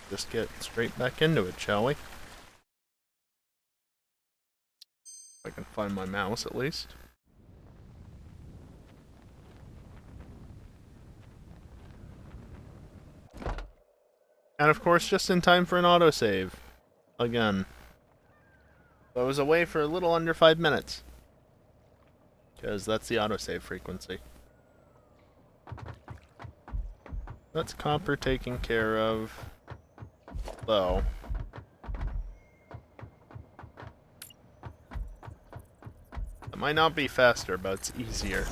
Just get straight back into it, shall we? If I can find my mouse, at least. And of course, just in time for an autosave. Again. So I was away for a little under 5 minutes. Because that's the autosave frequency. That's copper taken care of. Though. It might not be faster, but it's easier.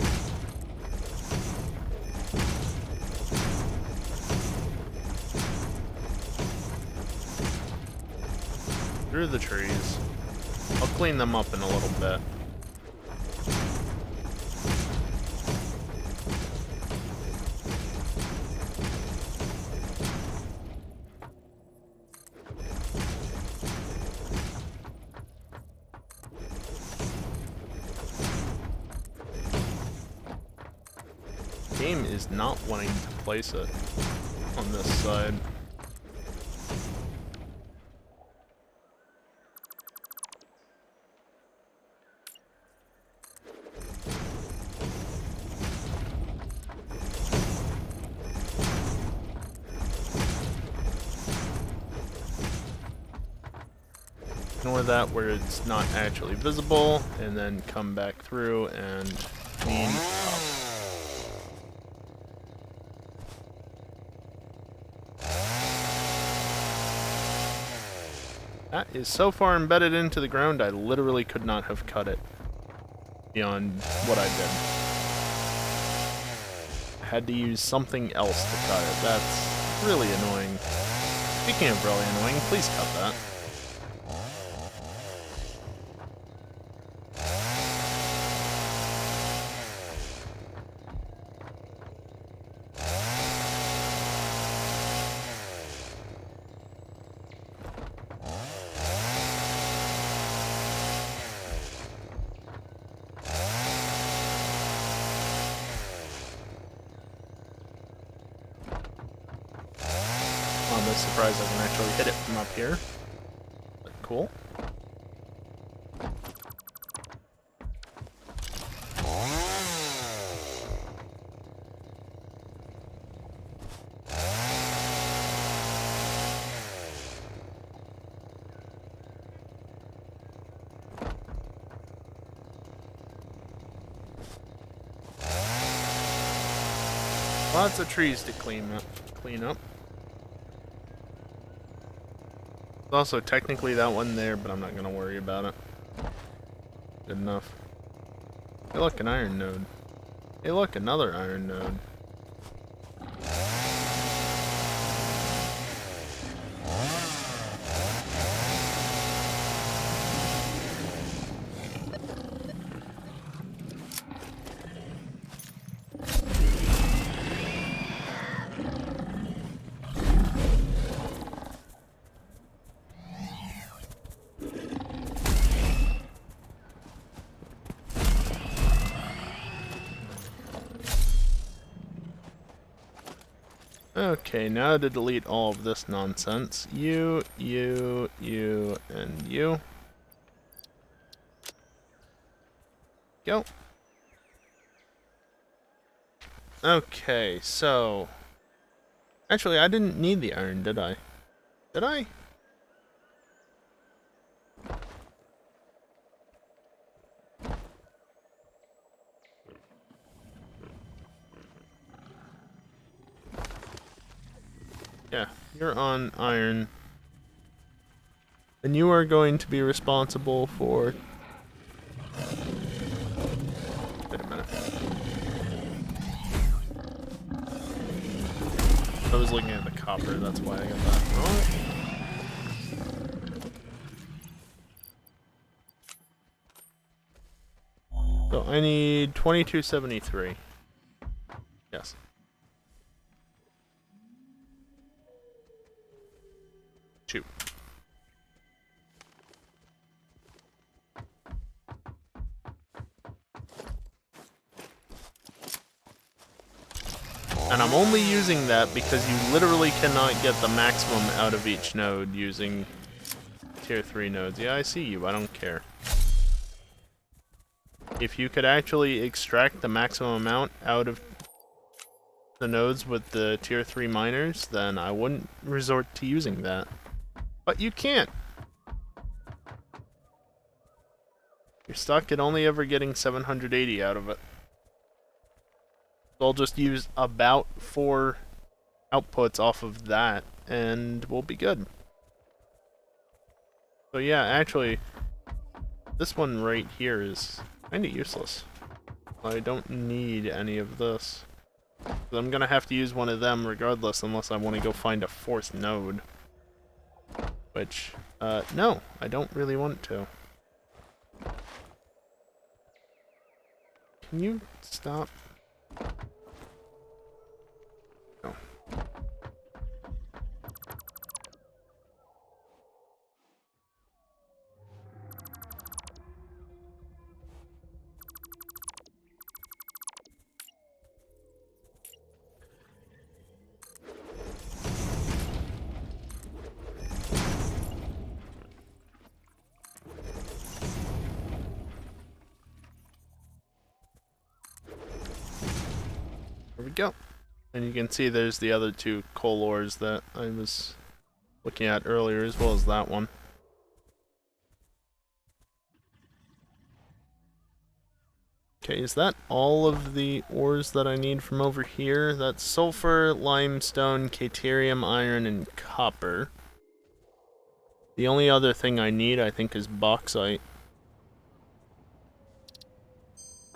Through the trees. I'll clean them up in a little bit. Game is not wanting to place it on this side. Ignore that where it's not actually visible, and then come back through and clean up. That is so far embedded into the ground, I literally could not have cut it beyond what I did. I had to use something else to cut it. That's really annoying. Speaking of really annoying, please cut that. I'm surprised I can actually hit it from up here. But cool. Lots of trees to clean up. There's also technically that one there, but I'm not gonna worry about it. Good enough. Hey look, an iron node. Hey look, another iron node. Okay, now to delete all of this nonsense. You, and you. Go. Okay, so... Actually, I didn't need the iron, did I? Did I? Yeah, you're on iron. And you are going to be responsible for... Wait a minute. I was looking at the copper, that's why I got that wrong. So I need 2273. Yes. Shoot. And I'm only using that because you literally cannot get the maximum out of each node using tier 3 nodes. Yeah, I see you, I don't care. If you could actually extract the maximum amount out of the nodes with the tier 3 miners, then I wouldn't resort to using that. But you can't. You're stuck at only ever getting 780 out of it. So I'll just use about 4 outputs off of that, and we'll be good. So yeah, actually, this one right here is kinda useless. I don't need any of this. So I'm gonna have to use one of them regardless, unless I want to go find a 4th node. Which, no, I don't really want to. Can you stop? No. There we go. And you can see there's the other 2 coal ores that I was looking at earlier, as well as that one. Okay, is that all of the ores that I need from over here? That's sulfur, limestone, caterium, iron, and copper. The only other thing I need, I think, is bauxite.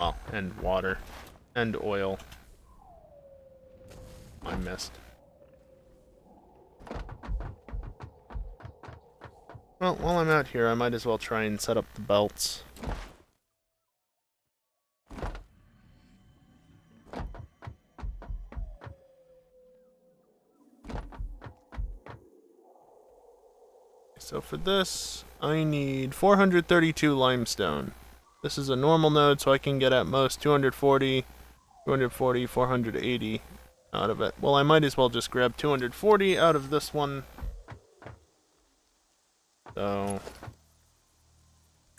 Oh, and water. And oil. I missed. Well, while I'm out here, I might as well try and set up the belts. So for this, I need 432 limestone. This is a normal node, so I can get at most 240, 240, 480 out of it. Well, I might as well just grab 240 out of this one. So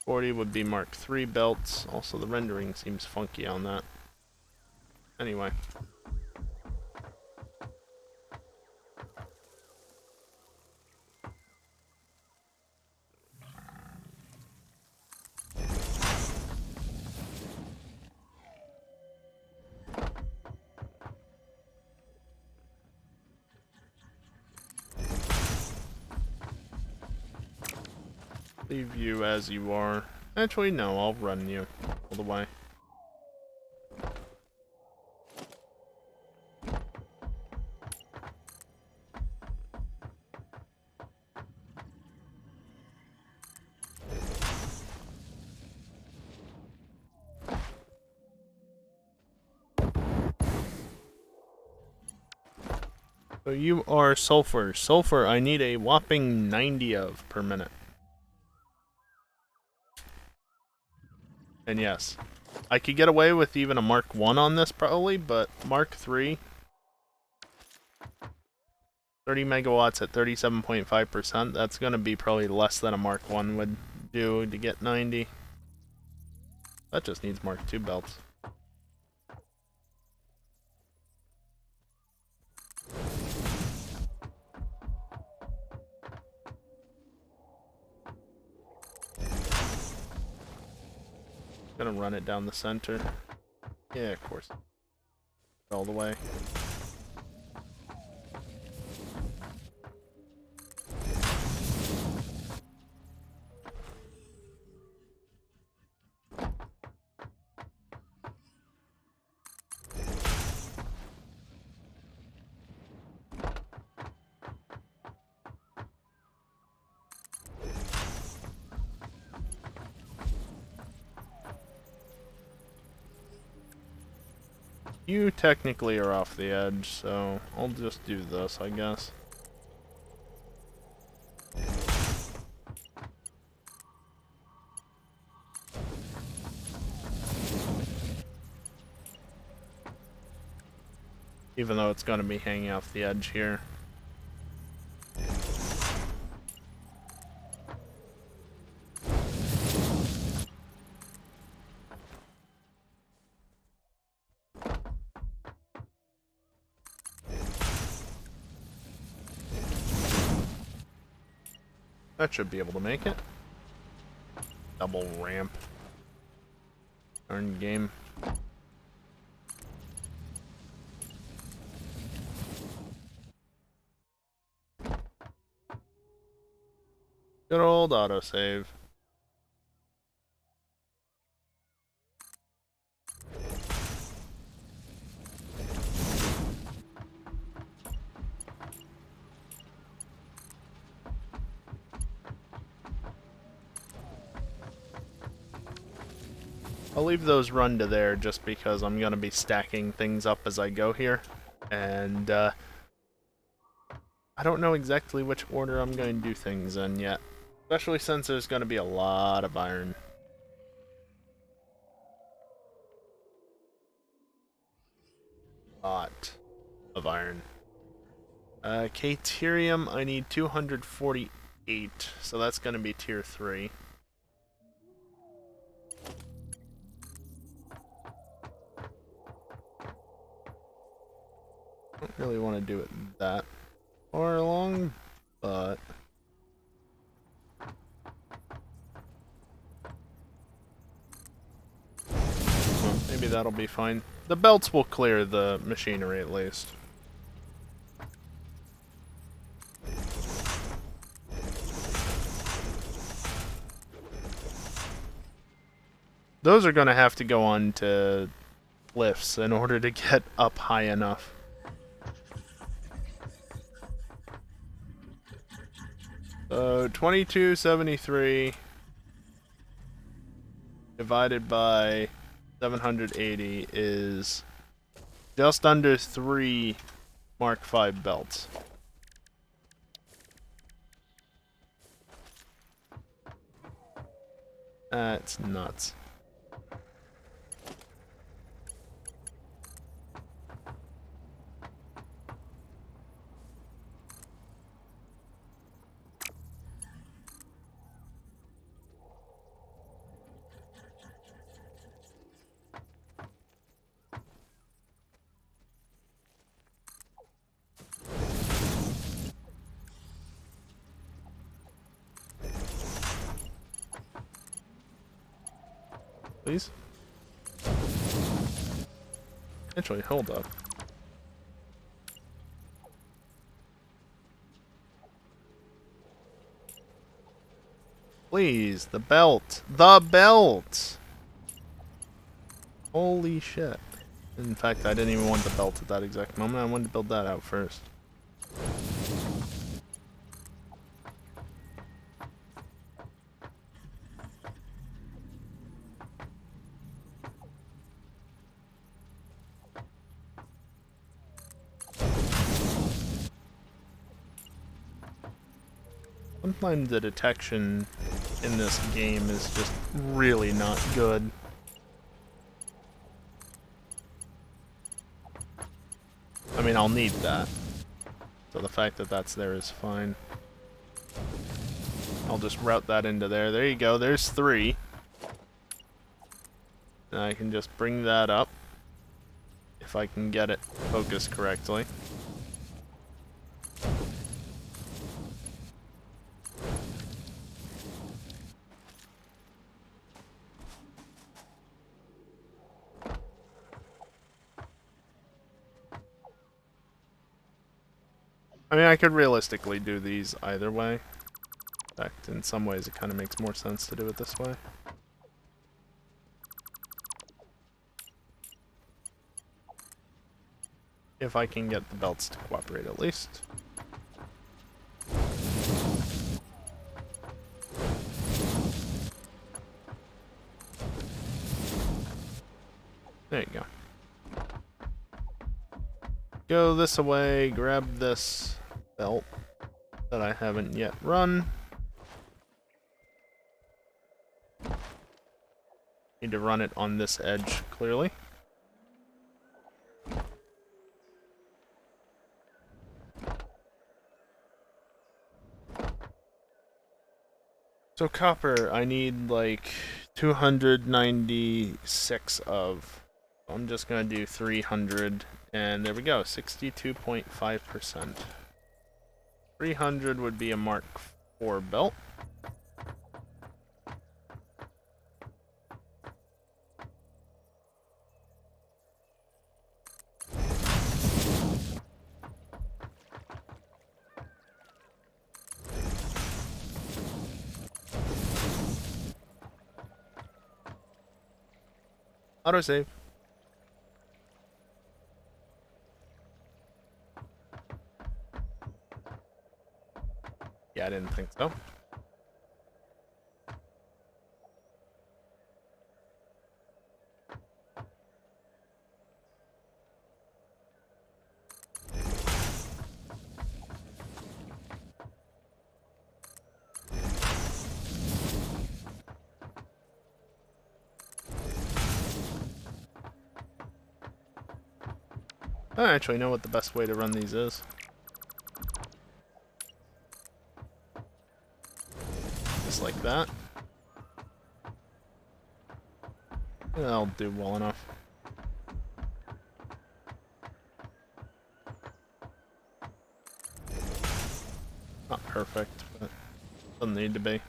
40 would be Mark III belts. Also, the rendering seems funky on that. Anyway. Leave you as you are. Actually, no, I'll run you all the way. So you are sulfur. Sulfur, I need a whopping 90 of per minute. And yes, I could get away with even a Mark 1 on this probably, but Mark 3, 30 megawatts at 37.5%, that's going to be probably less than a Mark 1 would do to get 90. That just needs Mark 2 belts. Gonna run it down the center. Yeah, of course. All the way. You technically are off the edge, so I'll just do this, I guess. even though it's going to be hanging off the edge here. That should be able to make it. Double ramp. Darn game. Good old autosave. I'll leave those run to there just because I'm going to be stacking things up as I go here. And I don't know exactly which order I'm going to do things in yet. Especially since there's going to be a lot of iron. Lot of iron. Caterium, I need 248, so that's going to be tier 3. Don't really want to do it that far along, but well, maybe that'll be fine. The belts will clear the machinery at least. Those are going to have to go on to lifts in order to get up high enough. So 2273 divided by 780 is just under 3 Mark V belts. That's nuts. Please? Actually, hold up. Please, the belt. The belt! Holy shit. In fact, I didn't even want the belt at that exact moment. I wanted to build that out first. Sometimes the detection in this game is just really not good. I mean, I'll need that. So the fact that that's there is fine. I'll just route that into there. There you go, there's 3. And I can just bring that up. If I can get it focused correctly. I mean, I could realistically do these either way. In fact, in some ways it kind of makes more sense to do it this way. If I can get the belts to cooperate at least. There you go. Go this away, grab this belt that I haven't yet run. Need to run it on this edge, clearly. So copper, I need like 296 of. I'm just gonna do 300, and there we go, 62.5%. 300 would be a Mark IV belt. Autosave. Yeah, I didn't think so. I actually know what the best way to run these is. Just like that. That'll do well enough. Not perfect, but doesn't need to be.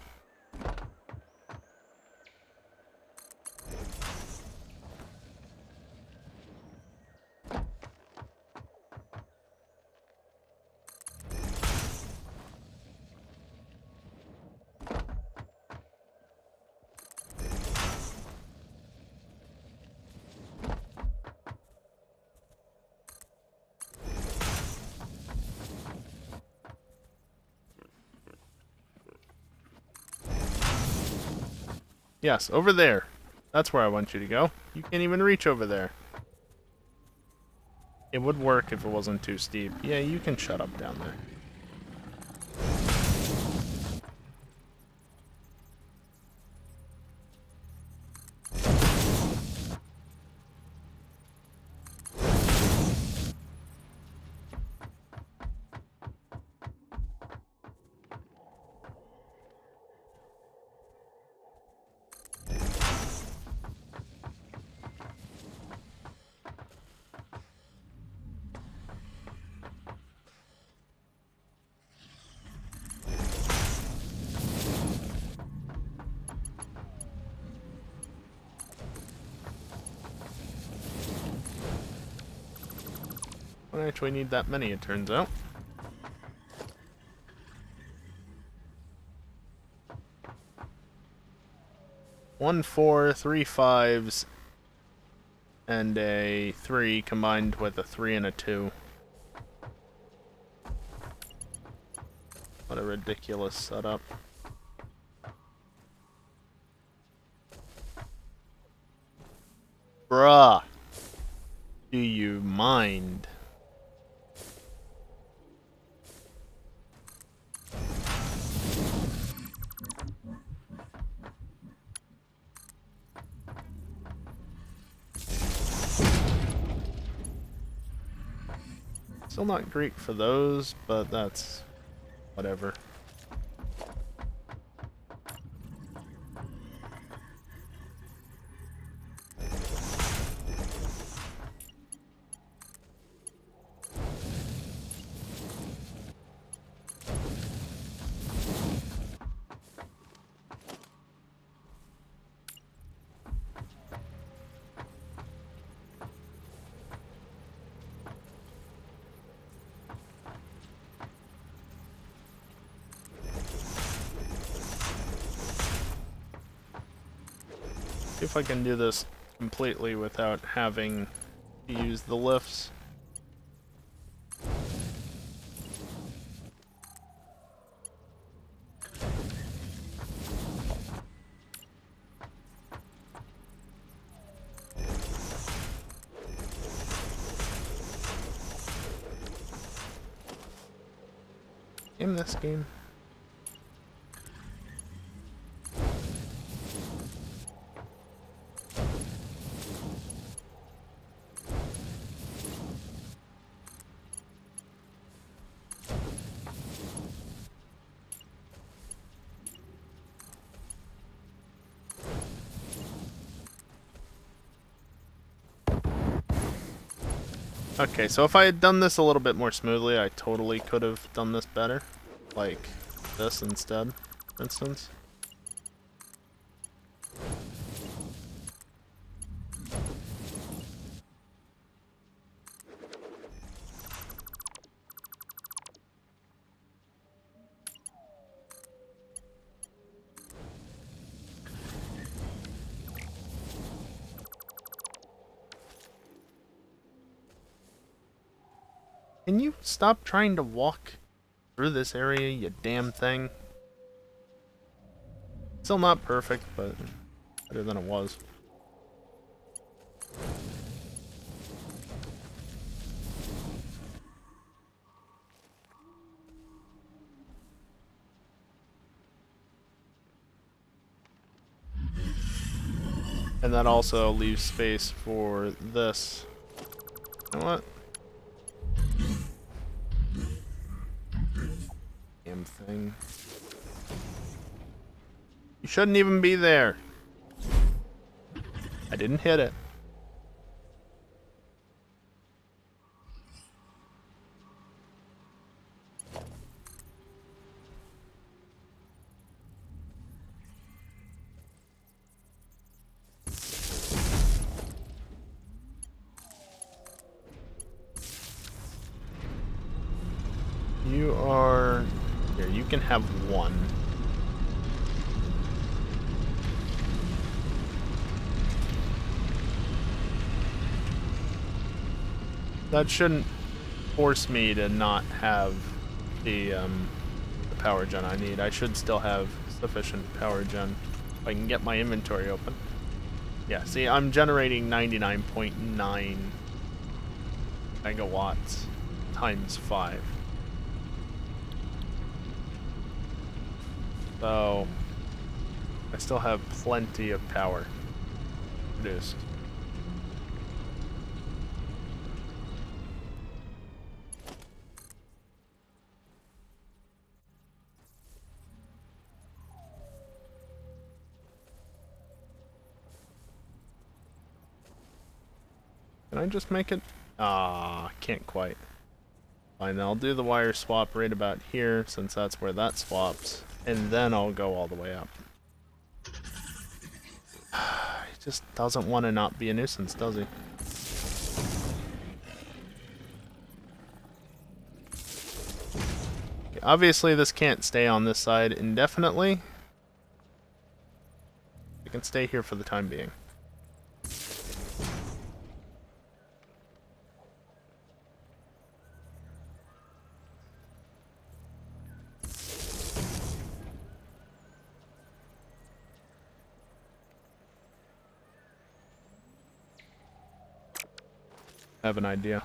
Yes, over there. That's where I want you to go. You can't even reach over there. It would work if it wasn't too steep. Yeah, you can shut up down there. I don't actually need that many, it turns out. One 4, 3 5s, and a 3 combined with a 3 and a 2. What a ridiculous setup. Bruh. Do you mind? Still not great for those, but that's whatever. See if I can do this completely without having to use the lifts. In this game. Okay, so if I had done this a little bit more smoothly, I totally could have done this better. Like this instead, for instance. Can you stop trying to walk through this area, you damn thing? Still not perfect, but better than it was. And that also leaves space for this. You know what? Damn thing. You shouldn't even be there. I didn't hit it. You are... Here, you can have one. That shouldn't force me to not have the power gen I need. I should still have sufficient power gen if I can get my inventory open. Yeah, see, I'm generating 99.9 megawatts times 5. So, I still have plenty of power produced. Can I just make it? Ah, can't quite. Fine, I'll do the wire swap right about here, since that's where that swaps, and then I'll go all the way up. He just doesn't want to not be a nuisance, does he? Okay, obviously this can't stay on this side indefinitely. It can stay here for the time being. I have an idea.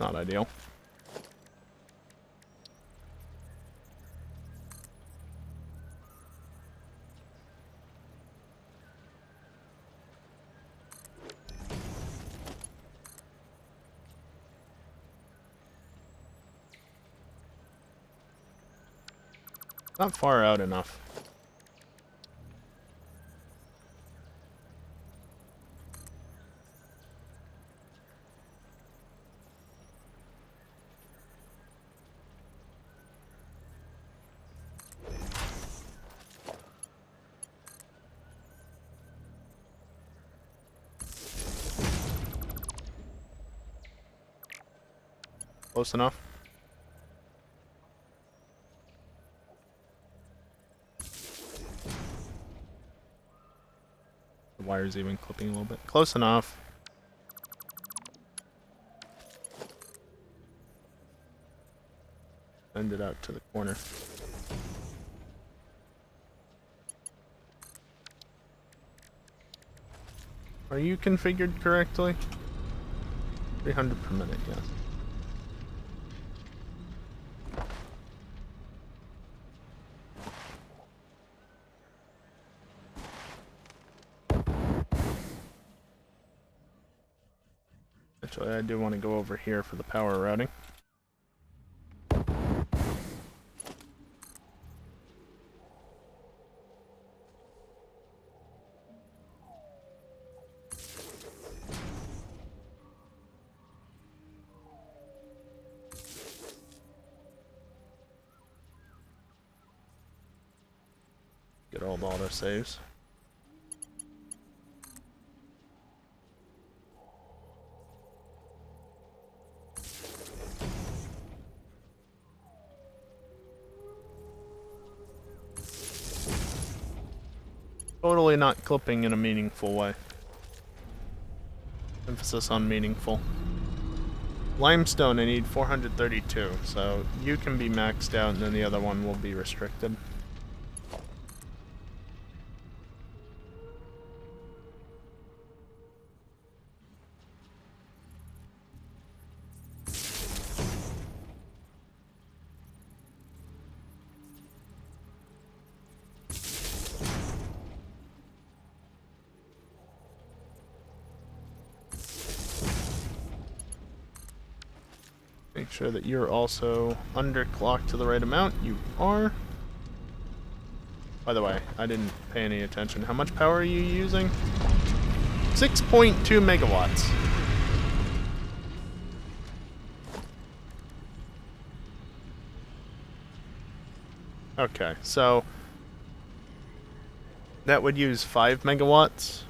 Not ideal. Not far out enough. Close enough. The wire's even clipping a little bit. Close enough. Send it out to the corner. Are you configured correctly? 300 per minute, yes. Actually, I do want to go over here for the power routing. Good old autosaves. Totally not clipping in a meaningful way. Emphasis on meaningful. Limestone, I need 432, so you can be maxed out and then the other one will be restricted. Make sure that you're also underclocked to the right amount. You are. By the way, I didn't pay any attention. How much power are you using? 6.2 megawatts. Okay, so that would use 5 megawatts.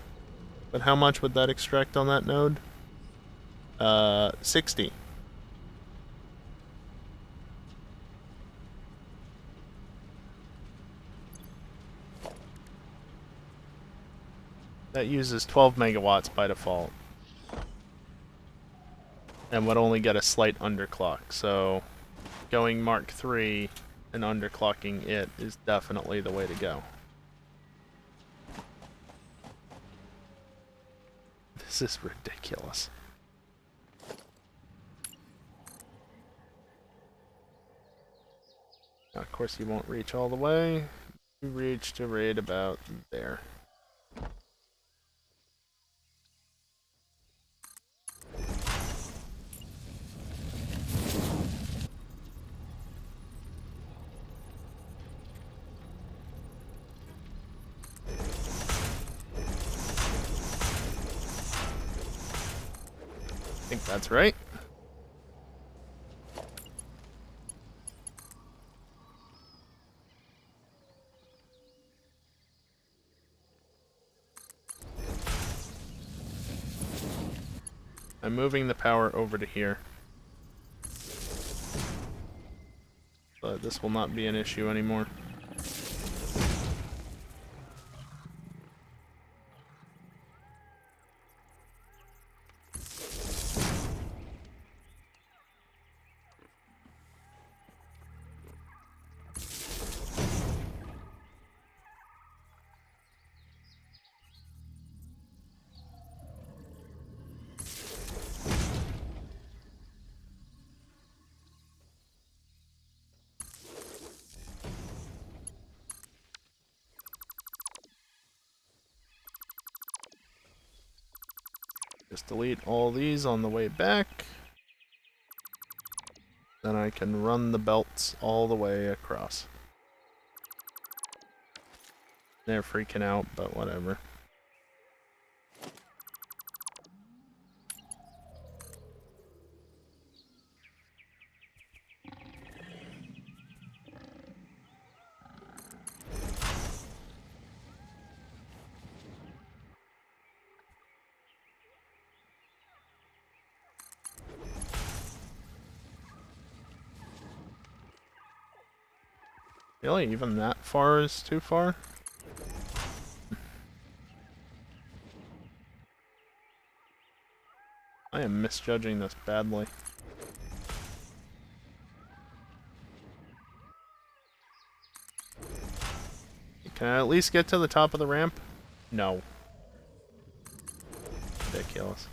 But how much would that extract on that node? 60. That uses 12 megawatts by default. And would only get a slight underclock, so going Mark III and underclocking it is definitely the way to go. This is ridiculous. Now, of course, you won't reach all the way. You reach to right about there. I think that's right. I'm moving the power over to here. But this will not be an issue anymore. Just delete all these on the way back. Then I can run the belts all the way across. They're freaking out, but whatever. Really? Even that far is too far? I am misjudging this badly. Can I at least get to the top of the ramp? No. ridiculous.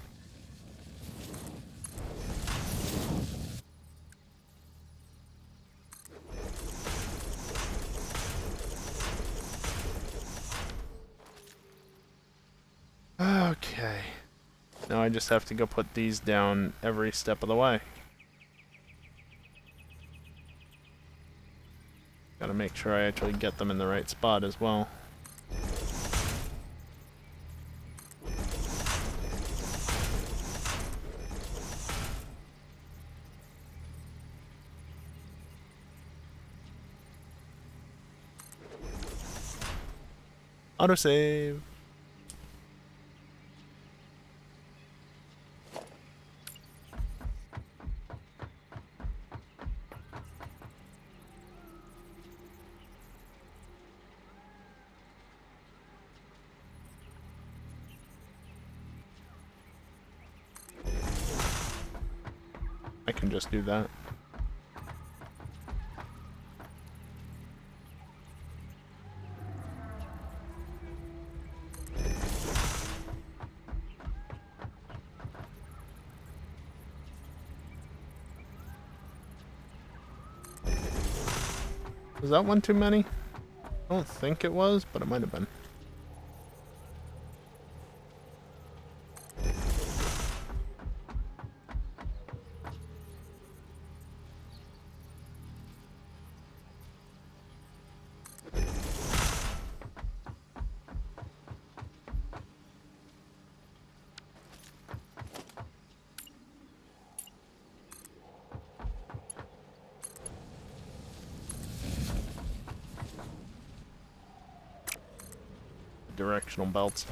Okay. Now I just have to go put these down every step of the way. Gotta make sure I actually get them in the right spot as well. Autosave. I can just do that. Was that one too many? I don't think it was, but it might have been. Directional belts.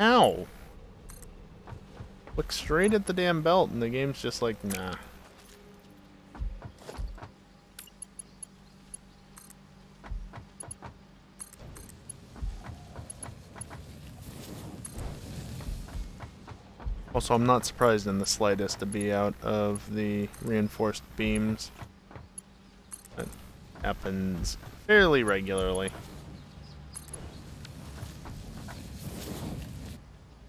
Ow! Look straight at the damn belt and the game's just like, nah. Also, I'm not surprised in the slightest to be out of the reinforced beams. That happens fairly regularly.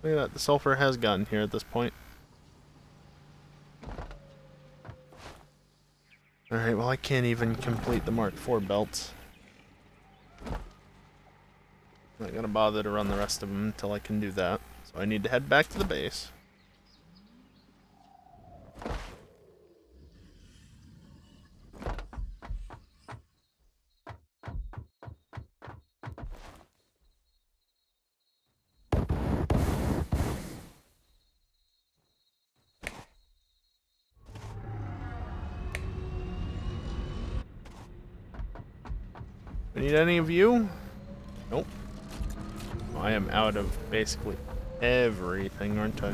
Look at that, the sulfur has gotten here at this point. Alright, well I can't even complete the Mark IV belts. I'm not gonna bother to run the rest of them until I can do that. So I need to head back to the base. Need any of you? Nope. I am out of basically everything, aren't I?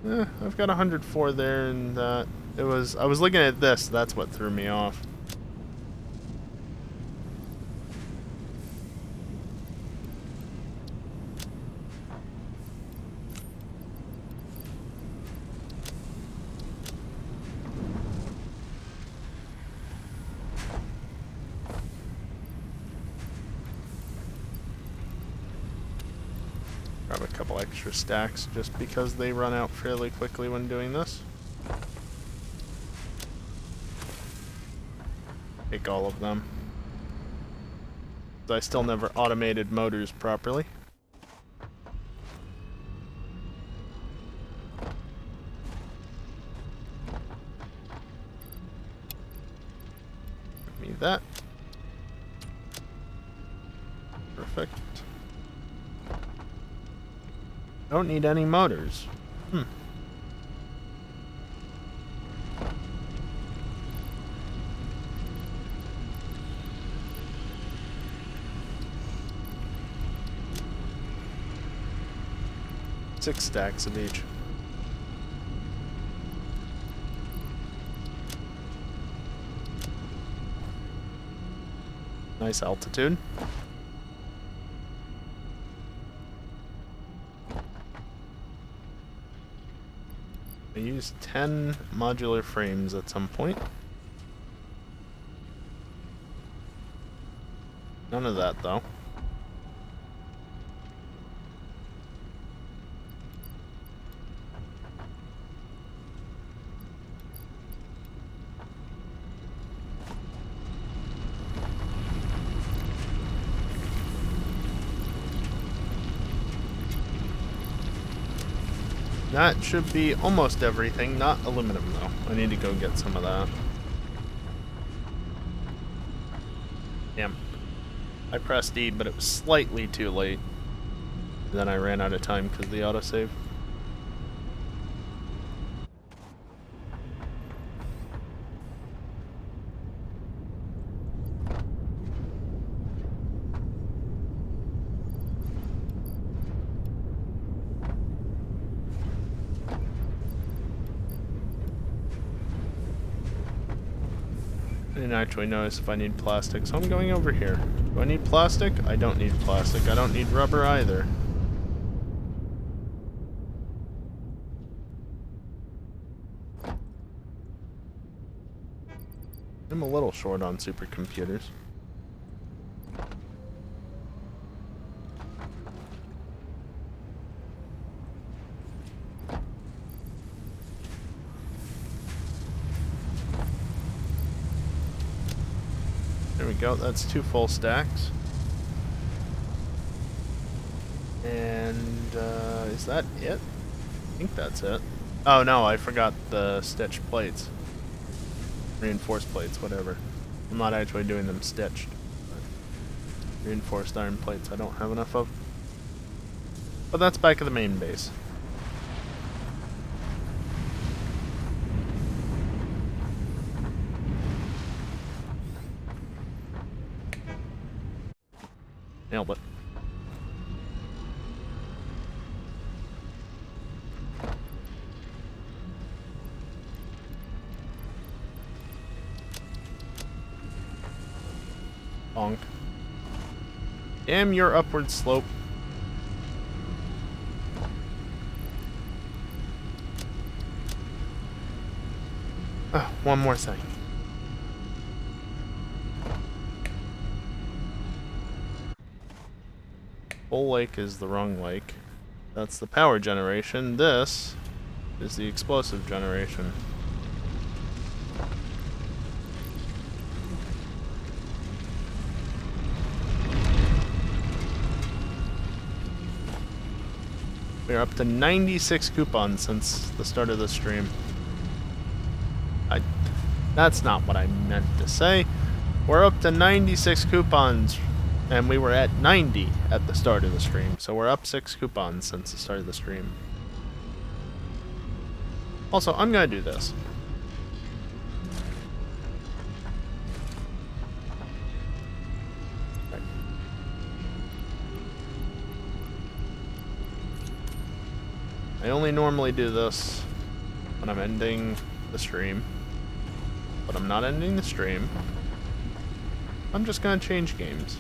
I've got 104 there, and I was looking at this, that's what threw me off. Grab a couple extra stacks just because they run out fairly quickly when doing this. Take all of them. I still never automated motors properly. Give me that. Perfect. Don't need any motors. Hmm. Six stacks of each. Nice altitude. I used 10 modular frames at some point. None of that, though. That should be almost everything, not aluminum though. I need to go get some of that. Damn. I pressed E, but it was slightly too late. Then I ran out of time because of the autosave. I didn't actually notice if I need plastic, so I'm going over here. Do I need plastic? I don't need plastic. I don't need rubber either. I'm a little short on supercomputers. There we go, that's 2 full stacks. And, is that it? I think that's it. Oh no, I forgot the stitched plates. Reinforced plates, whatever. I'm not actually doing them stitched. But reinforced iron plates I don't have enough of. But that's back at the main base. Nailed it. Bonk. Damn your upward slope. One more thing. Bull Lake is the wrong lake. That's the power generation. This is the explosive generation. We're up to 96 coupons since the start of the stream. That's not what I meant to say. We're up to 96 coupons, and we were at 90 at the start of the stream. So we're up 6 coupons since the start of the stream. Also, I'm gonna do this. Right. I only normally do this when I'm ending the stream. But I'm not ending the stream. I'm just gonna change games.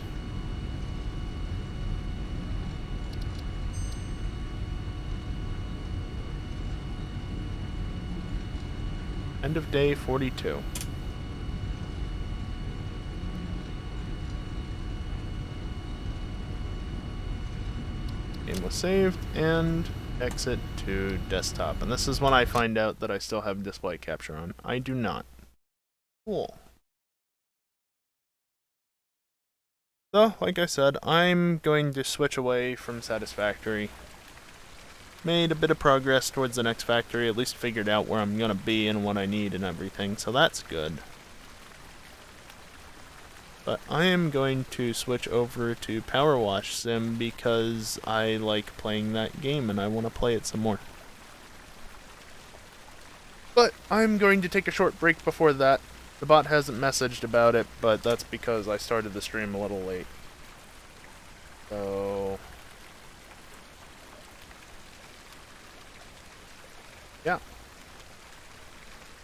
End of day 42. Game was saved, and exit to desktop. And this is when I find out that I still have display capture on. I do not. Cool. So, like I said, I'm going to switch away from Satisfactory. Made a bit of progress towards the next factory, at least figured out where I'm gonna be and what I need and everything, so that's good. But I am going to switch over to Powerwash Sim because I like playing that game and I want to play it some more. But I'm going to take a short break before that. The bot hasn't messaged about it, but that's because I started the stream a little late. So... yeah.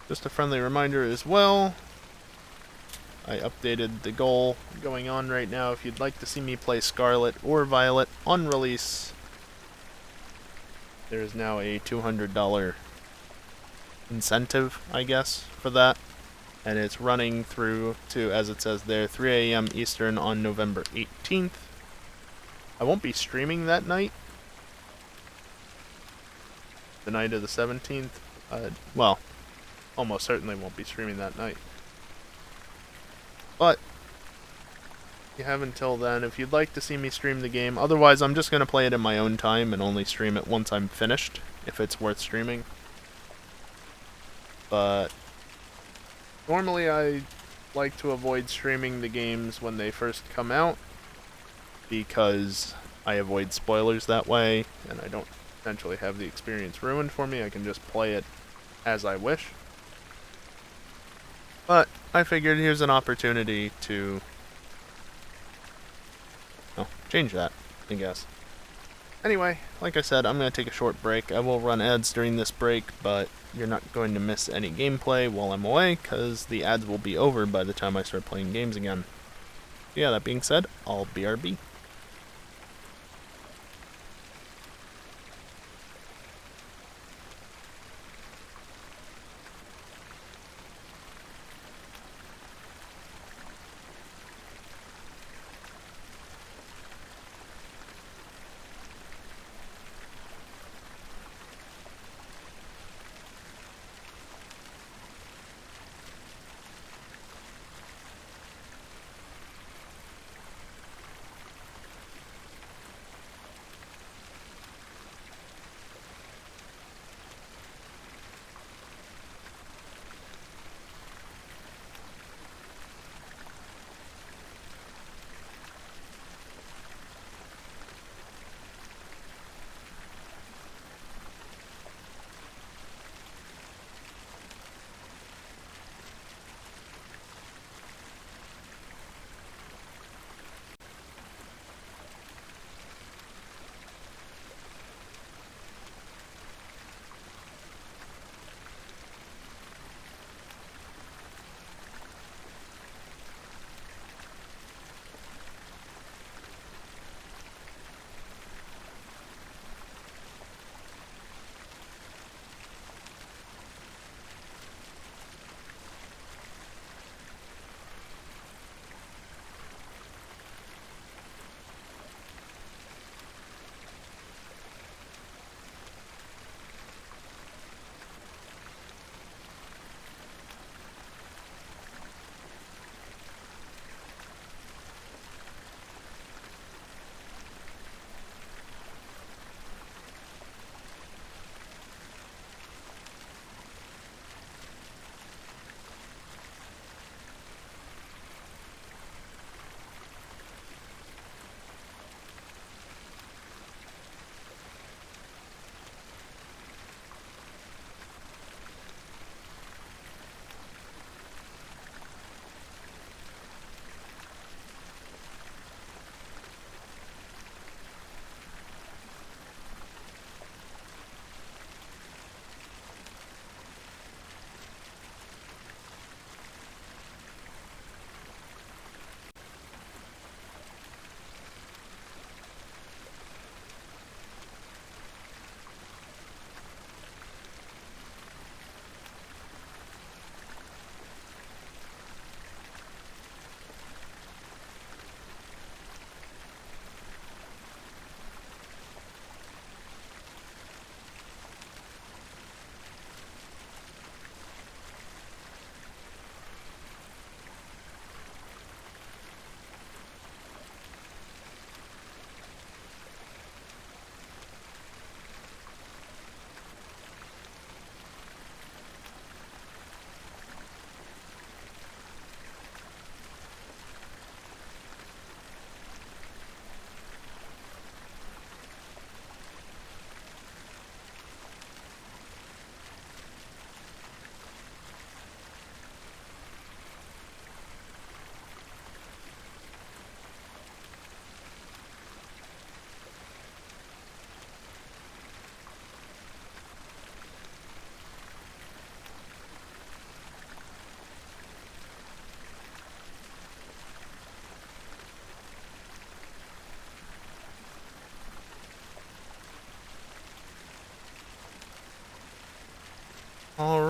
Just a friendly reminder as well. I updated the goal going on right now. If you'd like to see me play Scarlet or Violet on release, there is now a $200 incentive, I guess, for that. And it's running through to, as it says there, 3 a.m. Eastern on November 18th. I won't be streaming that night. The night of the 17th. Well, almost certainly won't be streaming that night. But you have until then if you'd like to see me stream the game. Otherwise, I'm just going to play it in my own time and only stream it once I'm finished, if it's worth streaming. But normally I like to avoid streaming the games when they first come out, because I avoid spoilers that way, and I don't potentially have the experience ruined for me. I can just play it as I wish. But I figured here's an opportunity to change that, I guess. Anyway, like I said, I'm going to take a short break. I will run ads during this break, but you're not going to miss any gameplay while I'm away, because the ads will be over by the time I start playing games again. Yeah, that being said, I'll BRB.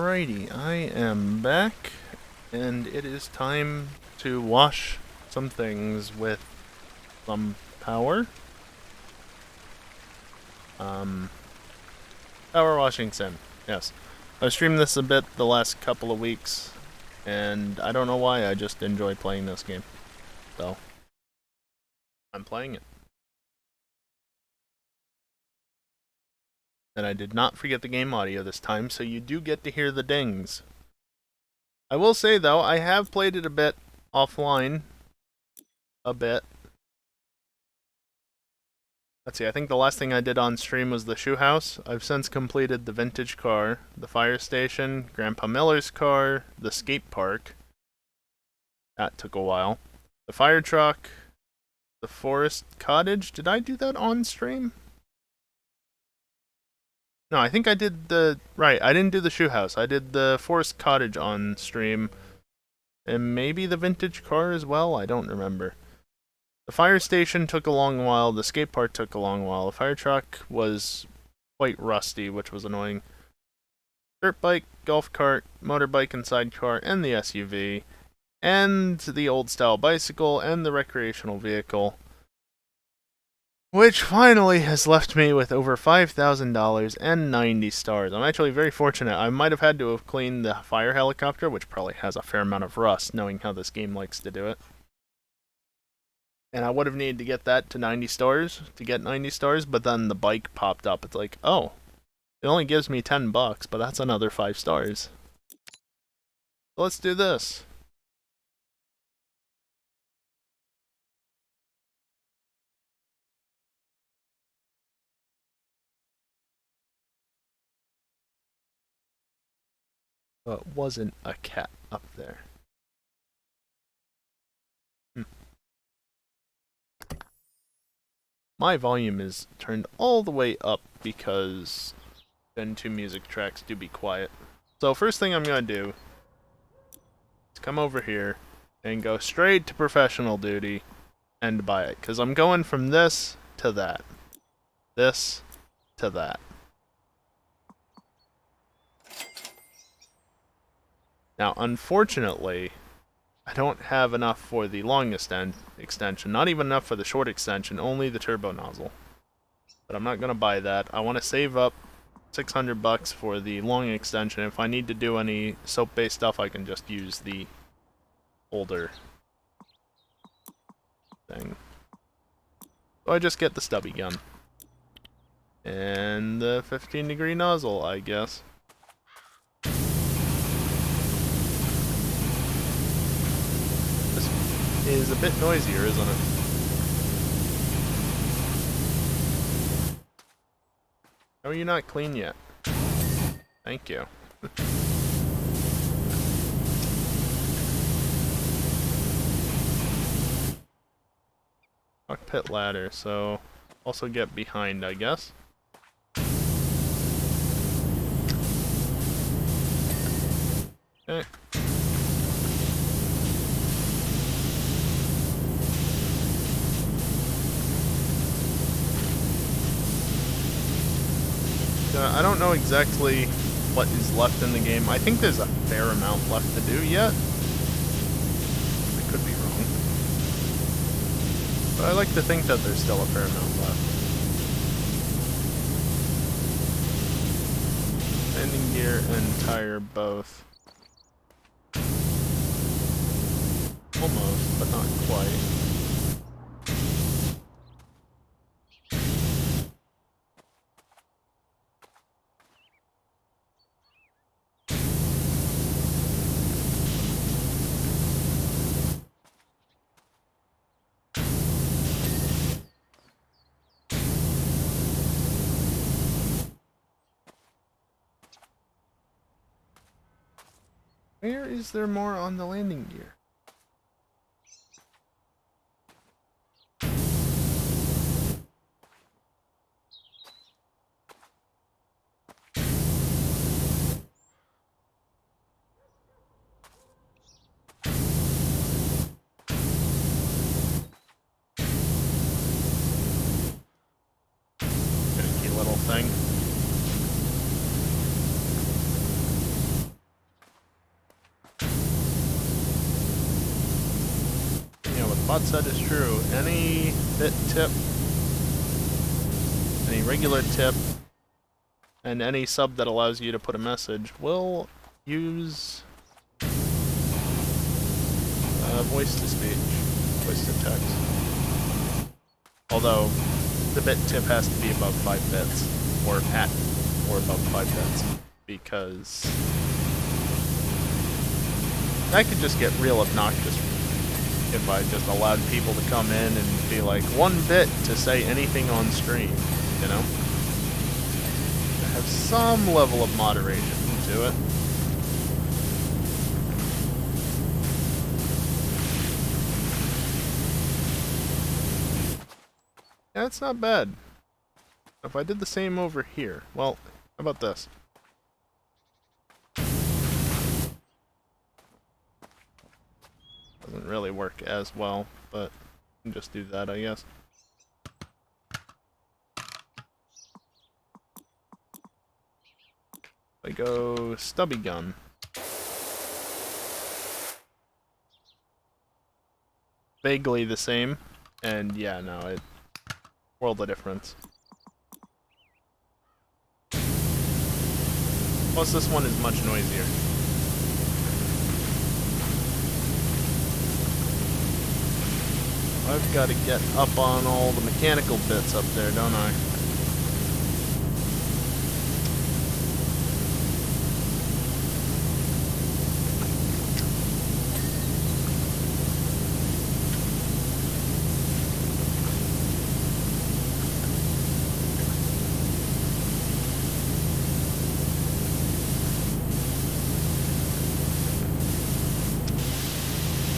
Alrighty, I am back, and it is time to wash some things with some power. Power washing sim, yes. I've streamed this a bit the last couple of weeks, and I don't know why, I just enjoy playing this game. So, I'm playing it. And I did not forget the game audio this time, so you do get to hear the dings. I will say, though, I have played it a bit offline. A bit. Let's see, I think the last thing I did on stream was the shoe house. I've since completed the vintage car, the fire station, Grandpa Miller's car, the skate park. That took a while. The fire truck, the forest cottage. Did I do that on stream? No, I think I did the... Right, I didn't do the shoe house. I did the forest cottage on stream. And maybe the vintage car as well? I don't remember. The fire station took a long while. The skate park took a long while. The fire truck was quite rusty, which was annoying. Dirt bike, golf cart, motorbike and sidecar, and the SUV. And the old style bicycle, and the recreational vehicle. Which finally has left me with over $5,000 and 90 stars. I'm actually very fortunate. I might have had to have cleaned the fire helicopter, which probably has a fair amount of rust, knowing how this game likes to do it. And I would have needed to get that to 90 stars, but then the bike popped up. It's like, oh, it only gives me $10, but that's another 5 stars. So let's do this. But it wasn't a cat up there. My volume is turned all the way up because Gen 2 music tracks do be quiet. So first thing I'm going to do is come over here and go straight to professional duty and buy it. Because I'm going from this to that. This to that. Now, unfortunately, I don't have enough for the long extension. Not even enough for the short extension, only the turbo nozzle. But I'm not going to buy that. I want to save up $600 for the long extension. If I need to do any soap-based stuff, I can just use the older thing. So I just get the stubby gun. And the 15-degree nozzle, I guess. This is a bit noisier, isn't it? How are you not clean yet? Thank you. Cockpit ladder, so also get behind, I guess. Okay. I don't know exactly what is left in the game. I think there's a fair amount left to do yet. I could be wrong. But I like to think that there's still a fair amount left. Landing gear and tire both. Almost, but not quite. Where is there more on the landing gear? Little thing. Bot said is true. Any bit tip, any regular tip, and any sub that allows you to put a message will use voice to speech, voice to text. Although the bit tip has to be above 5 bits, or at or above 5 bits, because that could just get real obnoxious if I just allowed people to come in and be like, 1 bit to say anything on stream, you know? Have some level of moderation to it. Yeah, that's not bad. If I did the same over here, well, how about this? Doesn't really work as well, but I can just do that, I guess. I go stubby gun. Vaguely the same, and yeah, no, it world of difference. Plus, this one is much noisier. I've got to get up on all the mechanical bits up there, don't I?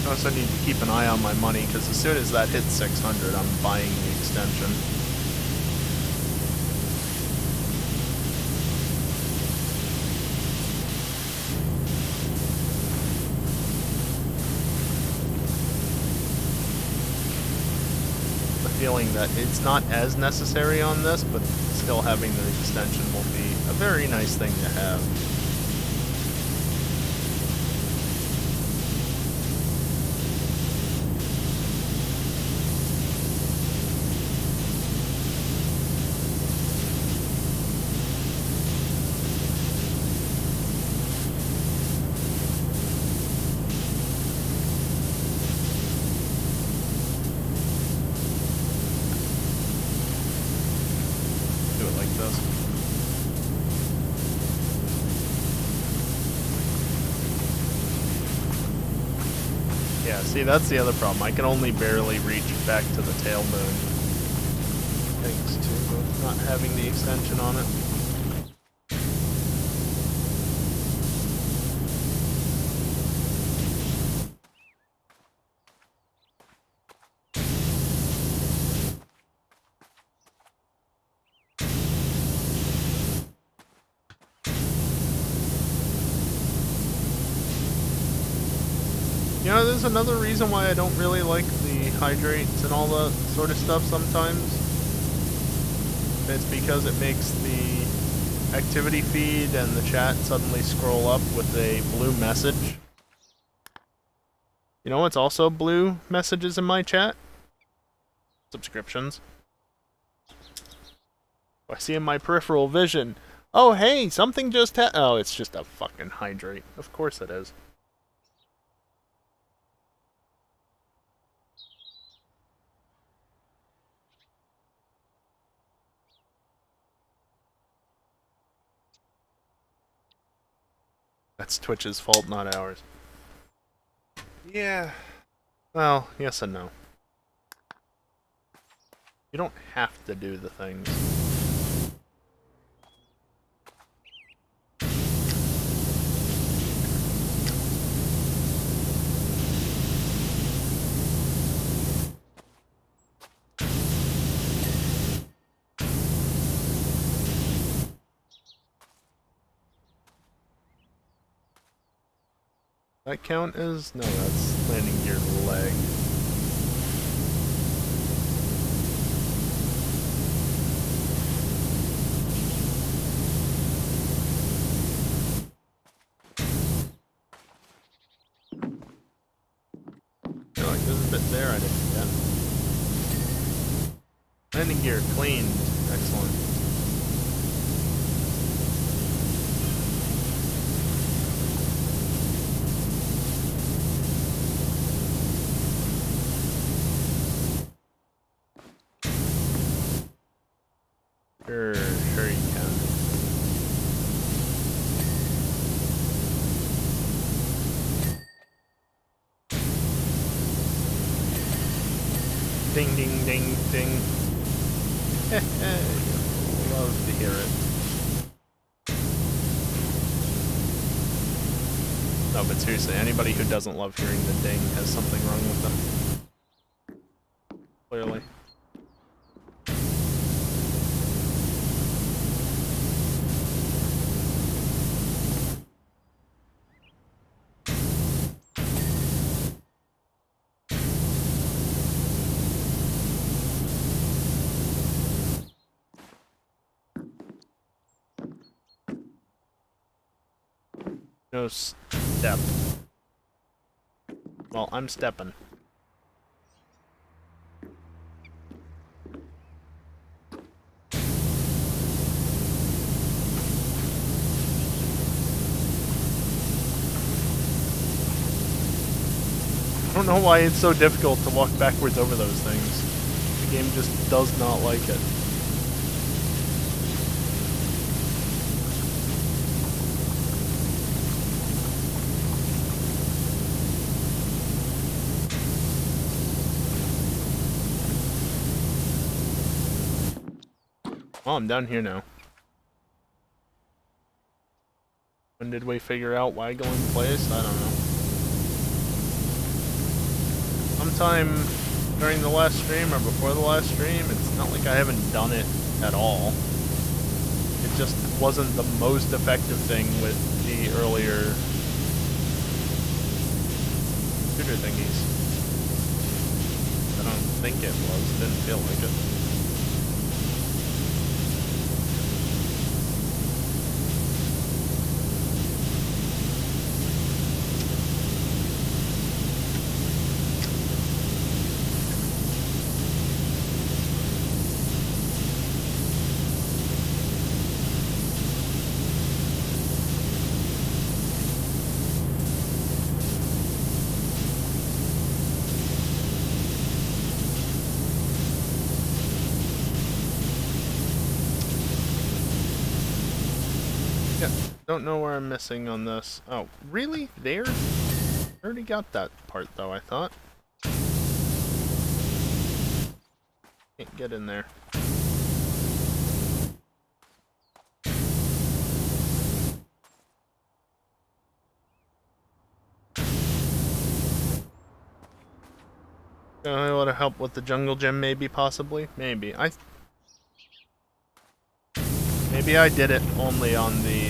I also need to keep an eye on my money, because as soon as that hits 600, I'm buying the extension. The feeling that it's not as necessary on this, but still having the extension will be a very nice thing to have. Yeah, see, that's the other problem. I can only barely reach back to the tail moon, thanks to not having the extension on it. You know, there's another reason why I don't really like the hydrates and all that sort of stuff sometimes. It's because it makes the activity feed and the chat suddenly scroll up with a blue message. You know what's also blue messages in my chat? Subscriptions. I see in my peripheral vision. Oh, hey, something just oh, it's just a fucking hydrate. Of course it is. That's Twitch's fault, not ours. Yeah. Well, yes and no. You don't have to do the things. That count as? No, that's landing gear leg. I feel like this is a bit there, I didn't forget. Landing gear cleaned. Excellent. Sure you can. Ding, ding, ding, ding. Love to hear it. No, but seriously, anybody who doesn't love hearing the ding has something wrong with them. Clearly. No step. Well, I'm stepping. I don't know why it's so difficult to walk backwards over those things. The game just does not like it. Oh, I'm down here now. When did we figure out why go in place? I don't know. Sometime during the last stream or before the last stream. It's not like I haven't done it at all. It just wasn't the most effective thing with the earlier shooter thingies. I don't think it was. It didn't feel like it. Don't know where I'm missing on this. Oh, really? There? I already got that part though, I thought. Can't get in there. I want to help with the jungle gym, maybe, possibly? Maybe. Maybe I did it only on the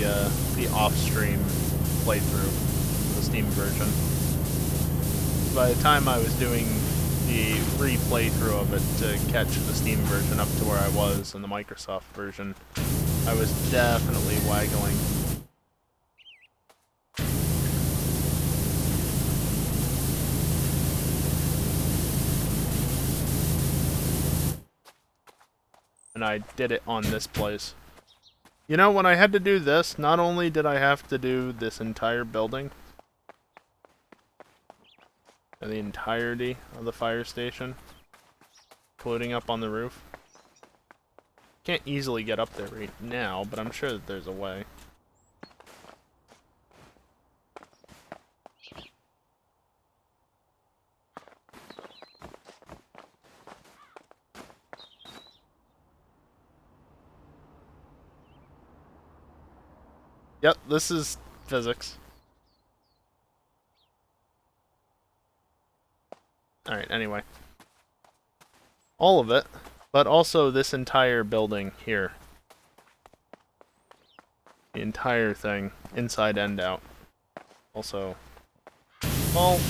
off-stream playthrough, the Steam version. By the time I was doing the re-playthrough of it to catch the Steam version up to where I was in the Microsoft version, I was definitely waggling. And I did it on this place. You know, when I had to do this, not only did I have to do this entire building, and the entirety of the fire station, including up on the roof. Can't easily get up there right now, but I'm sure that there's a way. Yep, this is physics. Alright, anyway. All of it, but also this entire building here. The entire thing, inside and out. Also, well,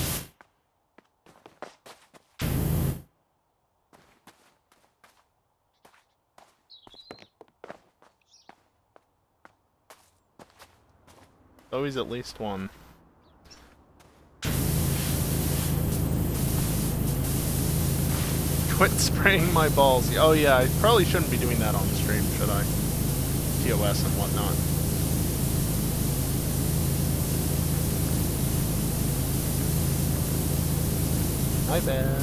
always at least one. Quit spraying my balls. Oh yeah, I probably shouldn't be doing that on stream, should I? TOS and whatnot. My bad.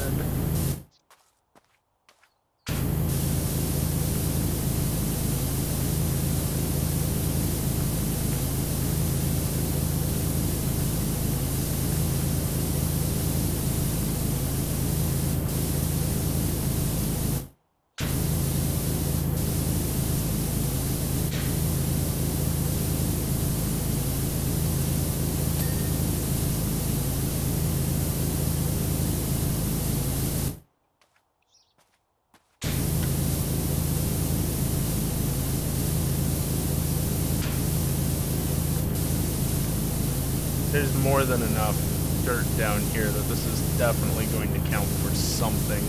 There's more than enough dirt down here that this is definitely going to count for something.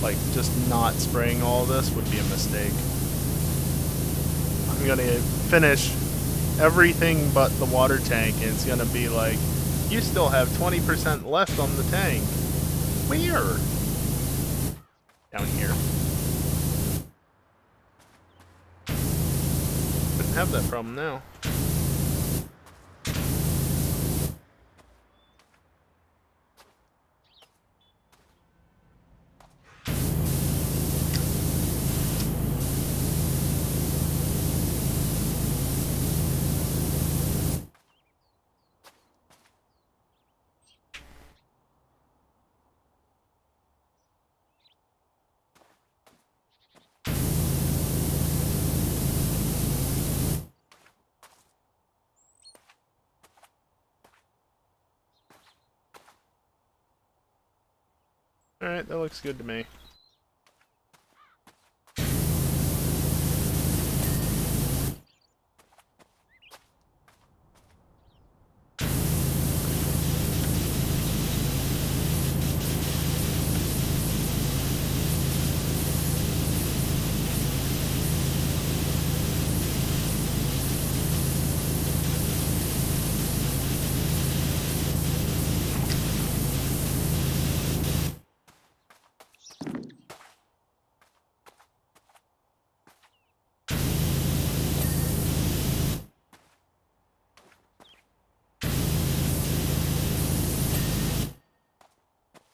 Like, just not spraying all this would be a mistake. I'm gonna finish everything but the water tank, and it's gonna be like, you still have 20% left on the tank. Where? Down here. Wouldn't have that problem now. Alright, that looks good to me.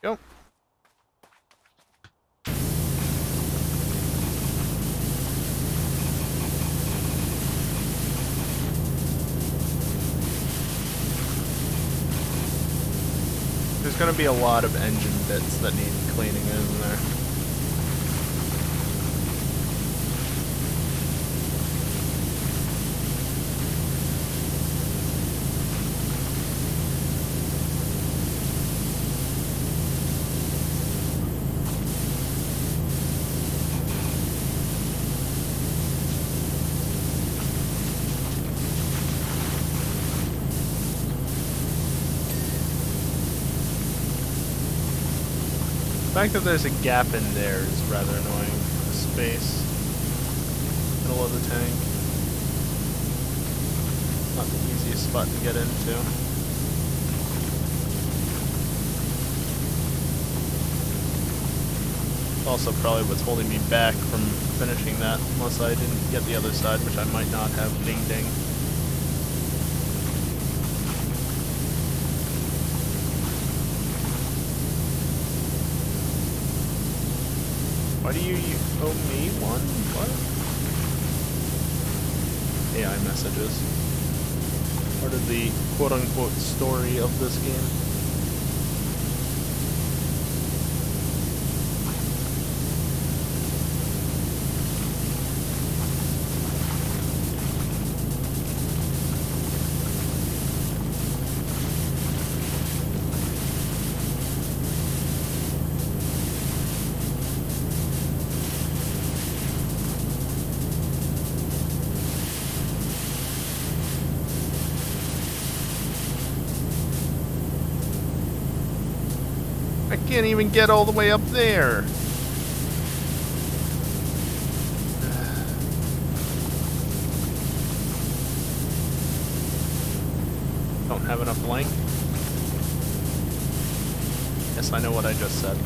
Go. There's gonna be a lot of engine bits that need cleaning in there. The fact that there's a gap in there is rather annoying. The space, middle of the tank, not the easiest spot to get into. Also probably what's holding me back from finishing that, unless I didn't get the other side, which I might not have. Ding ding. Why do you owe me one? What? AI messages. Part of the quote-unquote story of this game. I can't even get all the way up there. Don't don't have enough length. Yes, I know what I just said.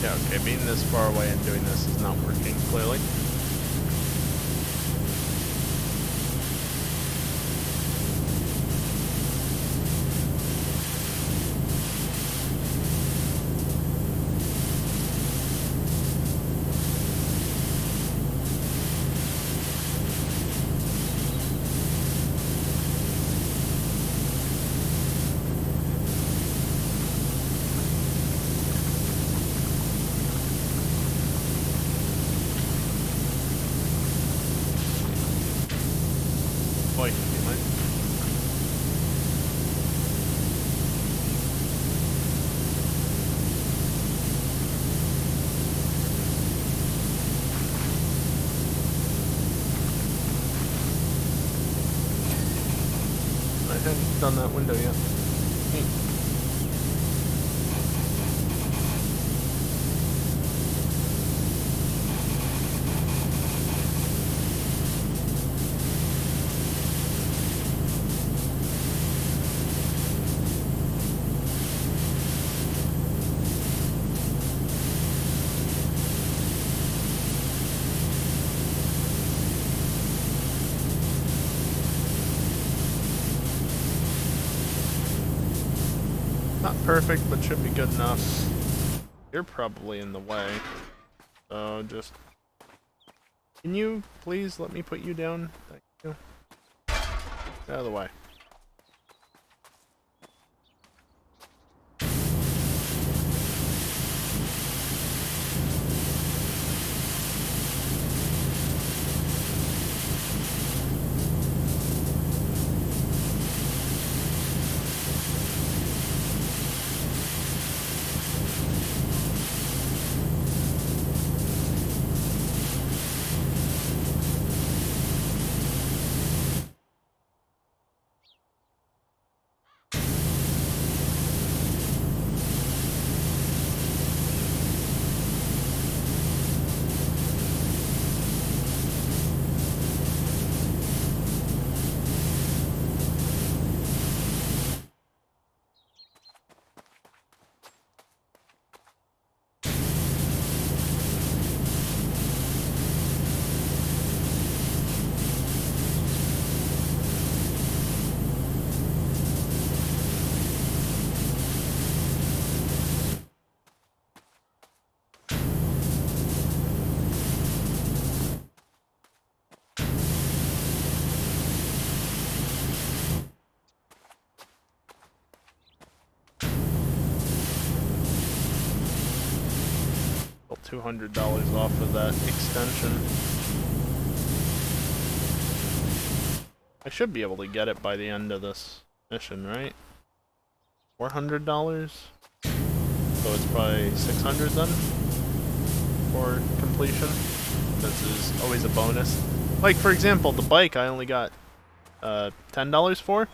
Yeah, okay, being this far away and doing this is not working, clearly. Boy, you mind? I haven't done that window yet. Not perfect, but should be good enough. You're probably in the way. So just... Can you please let me put you down? Thank you. Get out of the way. $200 off of that extension. I should be able to get it by the end of this mission, right? $400? So it's probably $600 then? For completion? This is always a bonus. Like, for example, the bike I only got $10 for.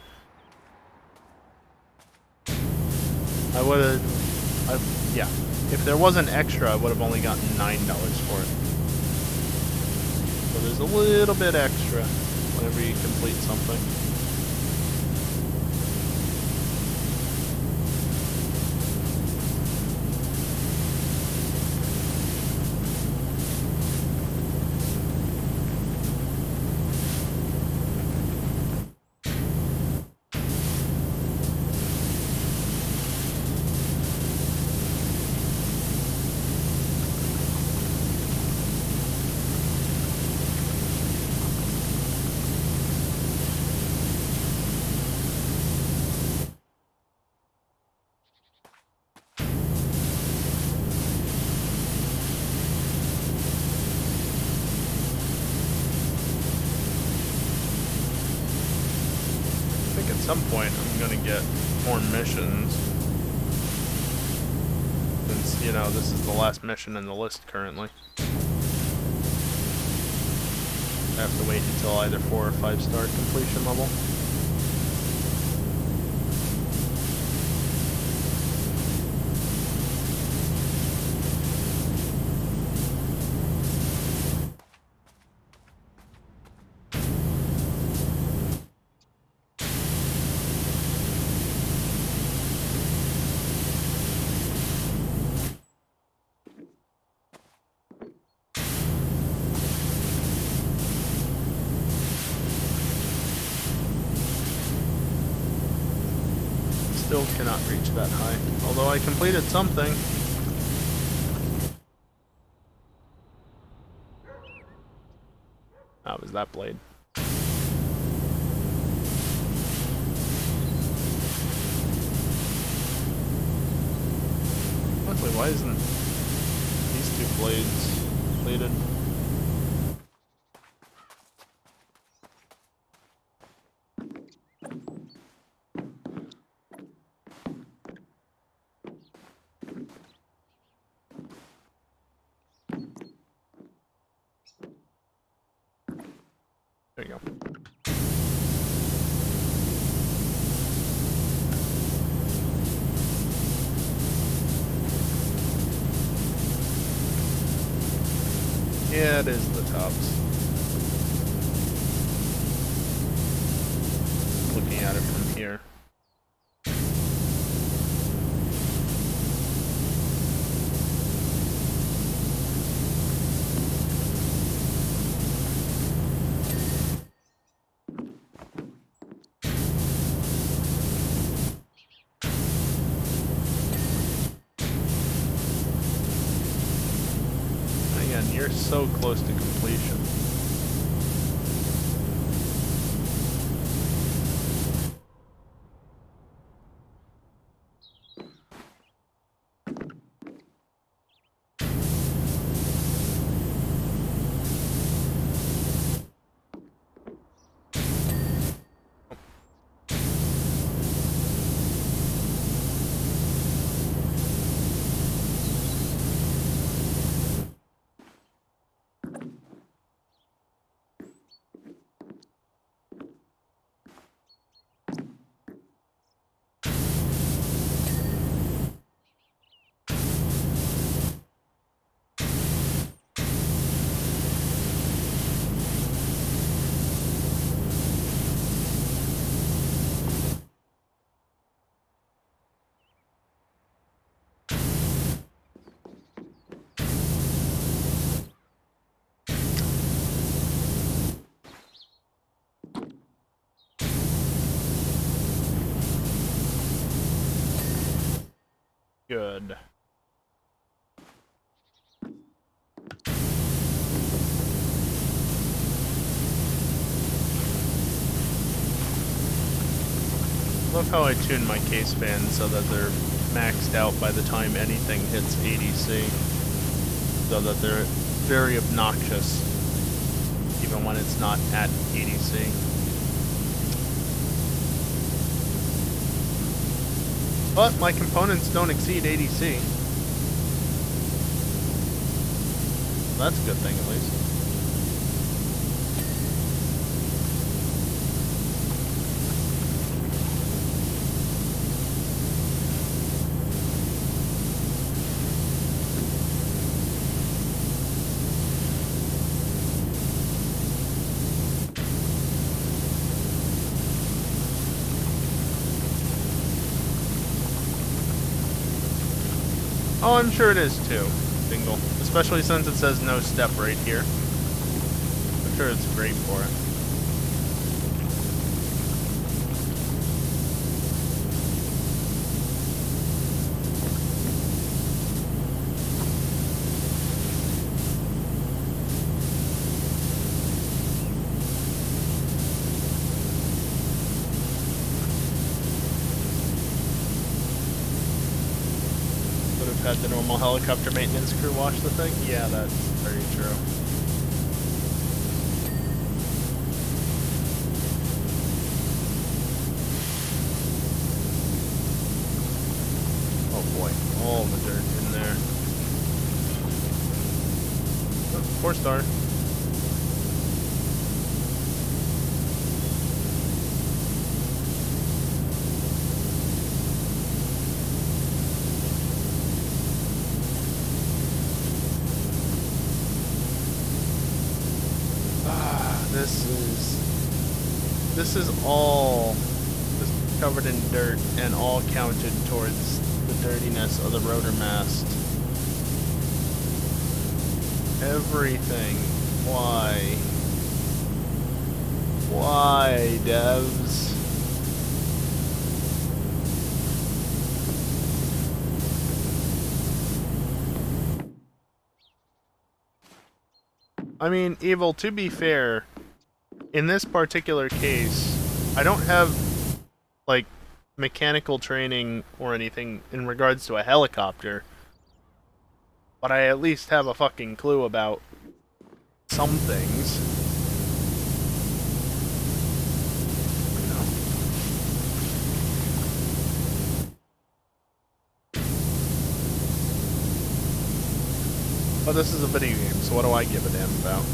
I would've... yeah. If there wasn't extra, I would have only gotten $9 for it. So there's a little bit extra whenever you complete something. some point I'm gonna get more missions. Since, you know, this is the last mission in the list currently. I have to wait until either 4 or 5 star completion level. Still cannot reach that high, although I completed something. That was that blade. Luckily, why isn't these 2 blades completed? There you go. Yeah, it is the tops. Looking at it from here. Again, you're so close to completion. Good. Love how I tune my case fans so that they're maxed out by the time anything hits ADC. So that they're very obnoxious, even when it's not at ADC. But my components don't exceed ADC. That's a good thing, at least. Oh, I'm sure it is too, Dingle. Especially since it says no step right here. I'm sure it's great for it. Had the normal helicopter maintenance crew wash the thing? Yeah, that's very true. all the dirt in there. Oh, 4-star. This is all just covered in dirt and all counted towards the dirtiness of the rotor mast. Everything. Why? Why, devs? I mean, Evil, to be fair, in this particular case, I don't have, like, mechanical training or anything in regards to a helicopter, but I at least have a fucking clue about some things. You know. But this is a video game, so what do I give a damn about?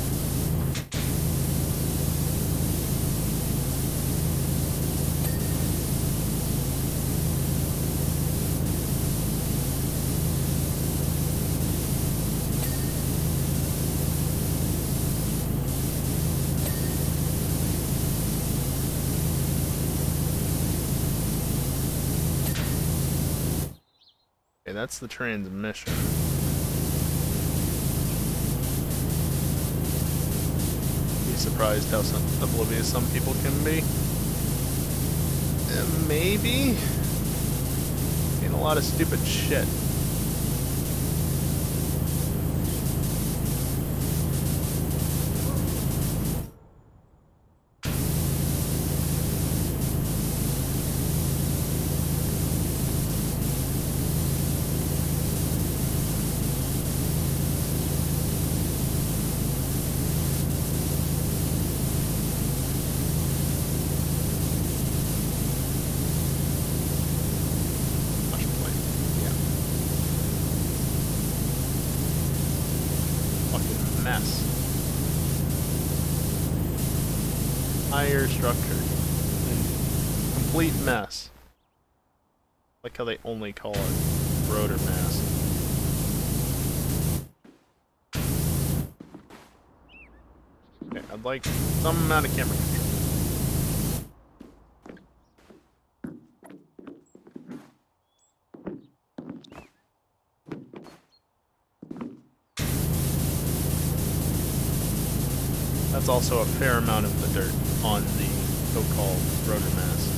Okay, that's the transmission. Be surprised how oblivious some people can be. Maybe. Ain't a lot of stupid shit. Higher structure. Complete mess. Like how they only call it rotor mast. Okay, I'd like some amount of camera control. That's also a fair amount of the dirt on the so-called rotor mast.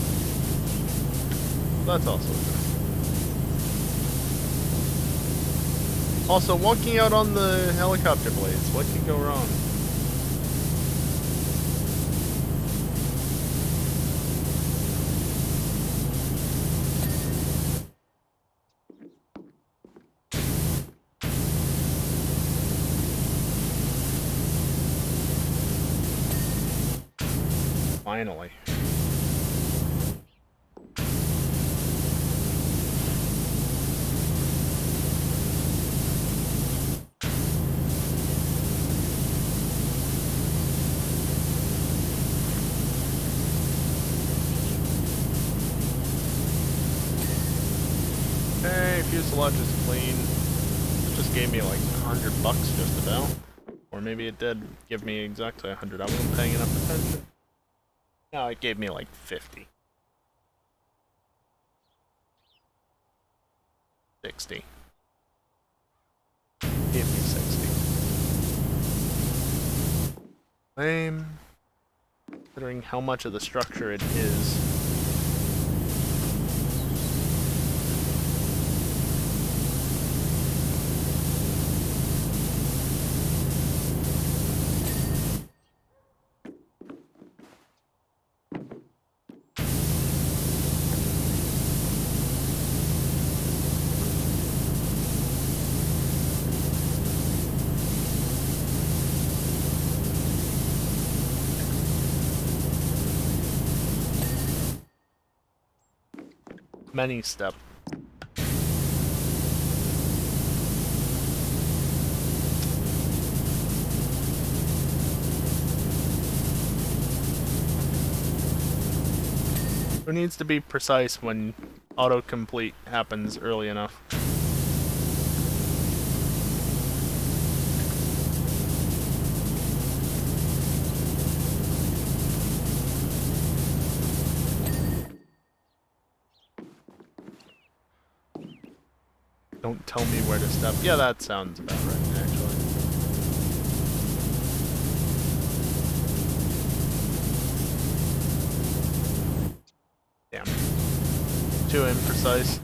That's also good. Also, walking out on the helicopter blades, what could go wrong? Finally. Hey, fuselage is clean. It just gave me like $100 just about. Or maybe it did give me exactly 100. I wasn't paying enough attention. No, it gave me like 50. 60. Gave me 60. Lame. Considering how much of the structure it is. Many step. Who needs to be precise when autocomplete happens early enough? Don't tell me where to step. Yeah, that sounds about right, actually. Damn. Too imprecise.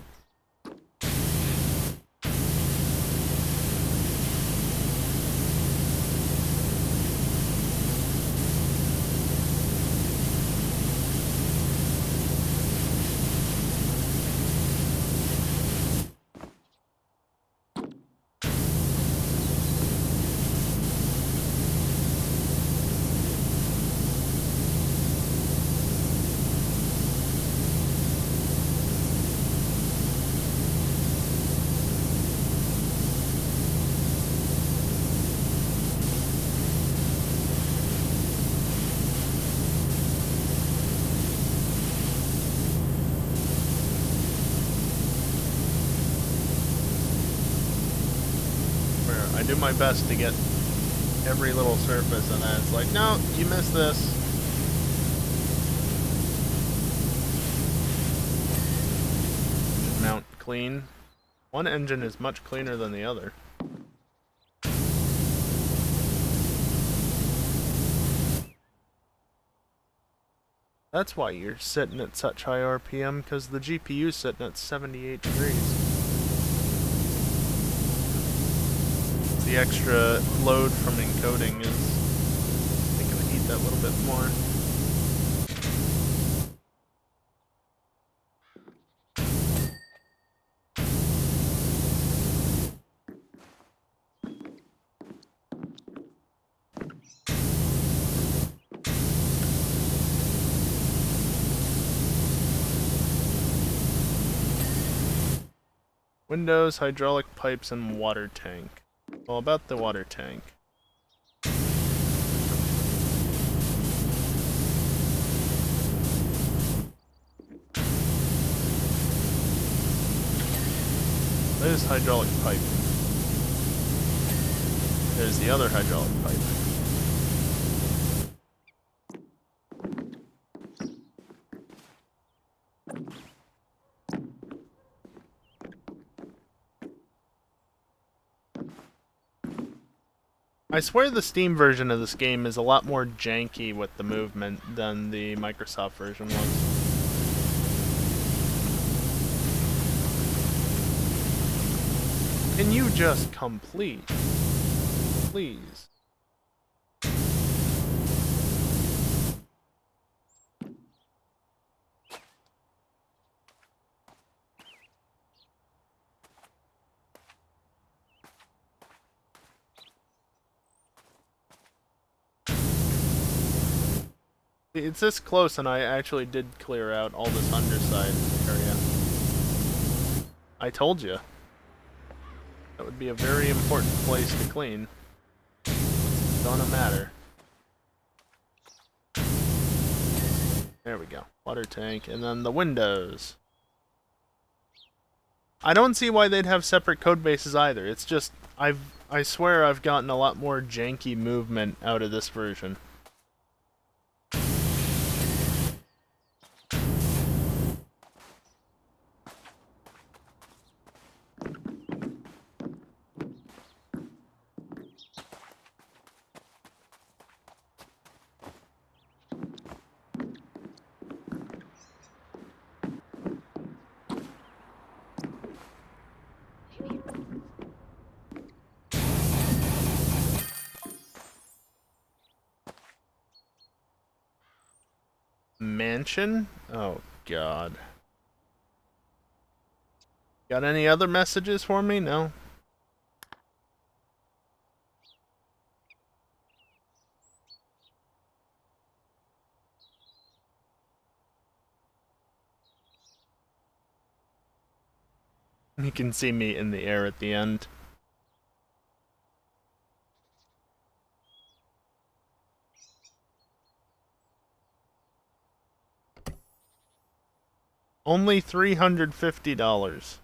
I do my best to get every little surface, and then it's like, no, you missed this. Mount clean. One engine is much cleaner than the other. That's why you're sitting at such high RPM, because the GPU's sitting at 78 degrees. The extra load from encoding is making it heat that little bit more. Windows, hydraulic pipes, and water tank. Well, about the water tank. There's hydraulic pipe. There's the other hydraulic pipe. I swear the Steam version of this game is a lot more janky with the movement than the Microsoft version was. Can you just complete? Please. It's this close, and I actually did clear out all this underside area. I told you. That would be a very important place to clean. It's gonna matter. There we go. Water tank, and then the windows. I don't see why they'd have separate code bases either. It's just, I swear I've gotten a lot more janky movement out of this version. Mansion? Oh, God. Got any other messages for me? No? You can see me in the air at the end. Only $350.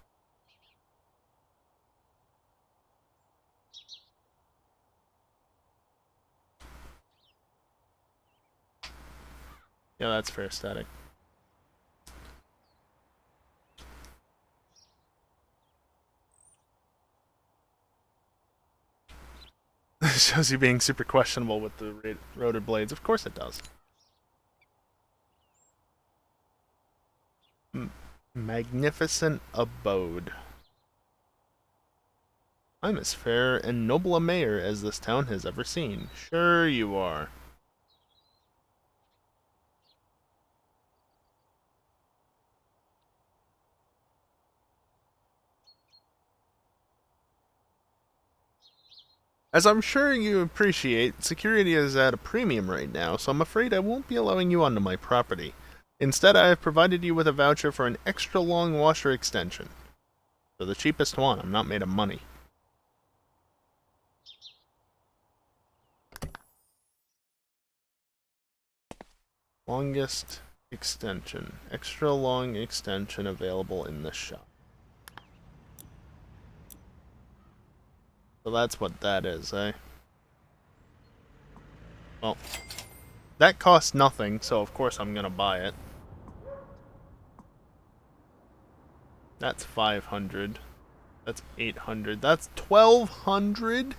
Yeah, that's fair static. Shows you being super questionable with the rotor blades. Of course it does. Magnificent abode. I'm as fair and noble a mayor as this town has ever seen. Sure you are. As I'm sure you appreciate, security is at a premium right now, so I'm afraid I won't be allowing you onto my property. Instead, I have provided you with a voucher for an extra long washer extension. So the cheapest one, I'm not made of money. Longest extension. Extra long extension available in the shop. So that's what that is, eh? Well, that costs nothing, so of course I'm gonna buy it. That's 500. That's 800. That's 1200?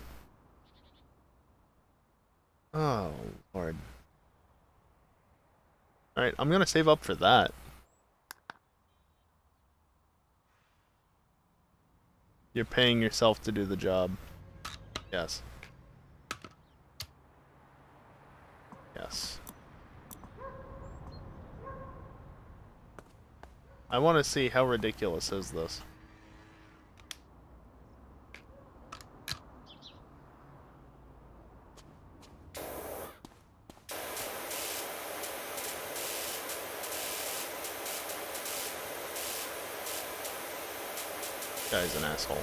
Oh, Lord. Alright, I'm gonna save up for that. You're paying yourself to do the job. Yes. Yes. I want to see how ridiculous is this. Guy's an asshole.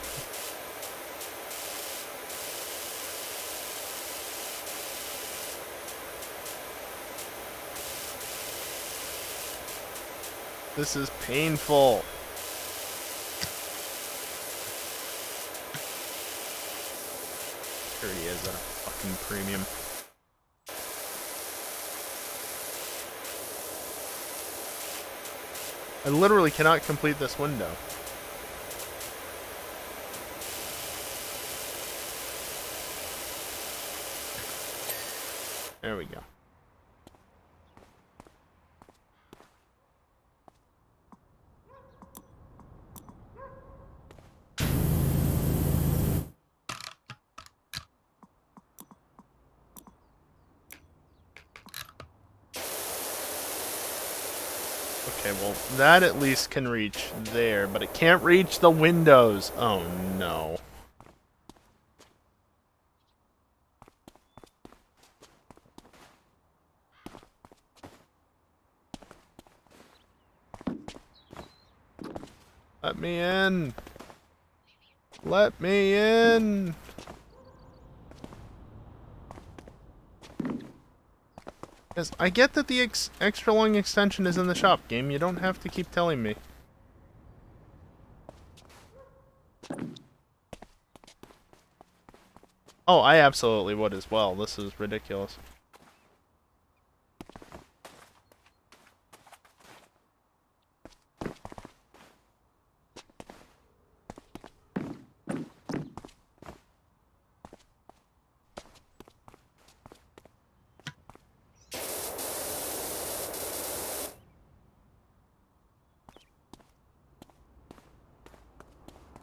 This is painful. Here he is at a fucking premium. I literally cannot complete this window. There we go. Okay, well, that at least can reach there, but it can't reach the windows. Oh, no. Let me in. Let me in. Yes, I get that the extra long extension is in the shop, game. You don't have to keep telling me. Oh, I absolutely would as well. This is ridiculous.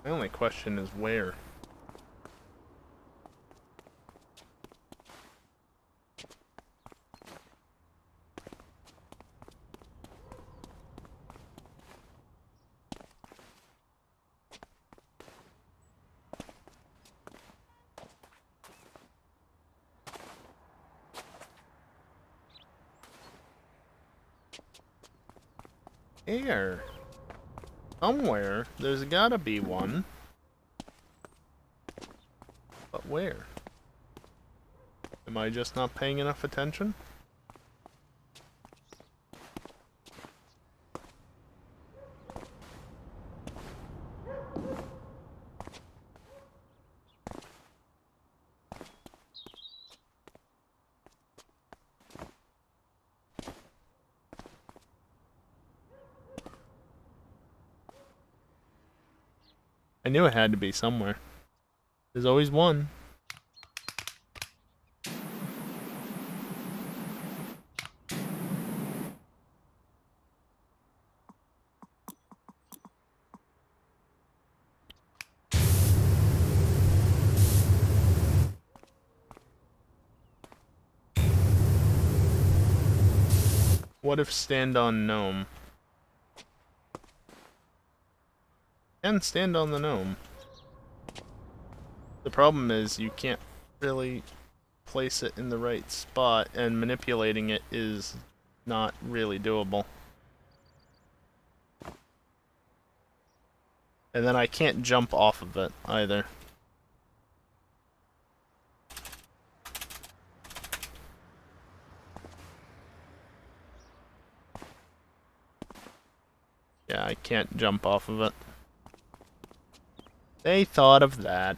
My only question is where. Air. Somewhere. There's gotta be one. But where? Am I just not paying enough attention? I knew it had to be somewhere. There's always one. What if stand on gnome? Can stand on the gnome. The problem is you can't really place it in the right spot, and manipulating it is not really doable. And then I can't jump off of it either. Yeah, I can't jump off of it. They thought of that.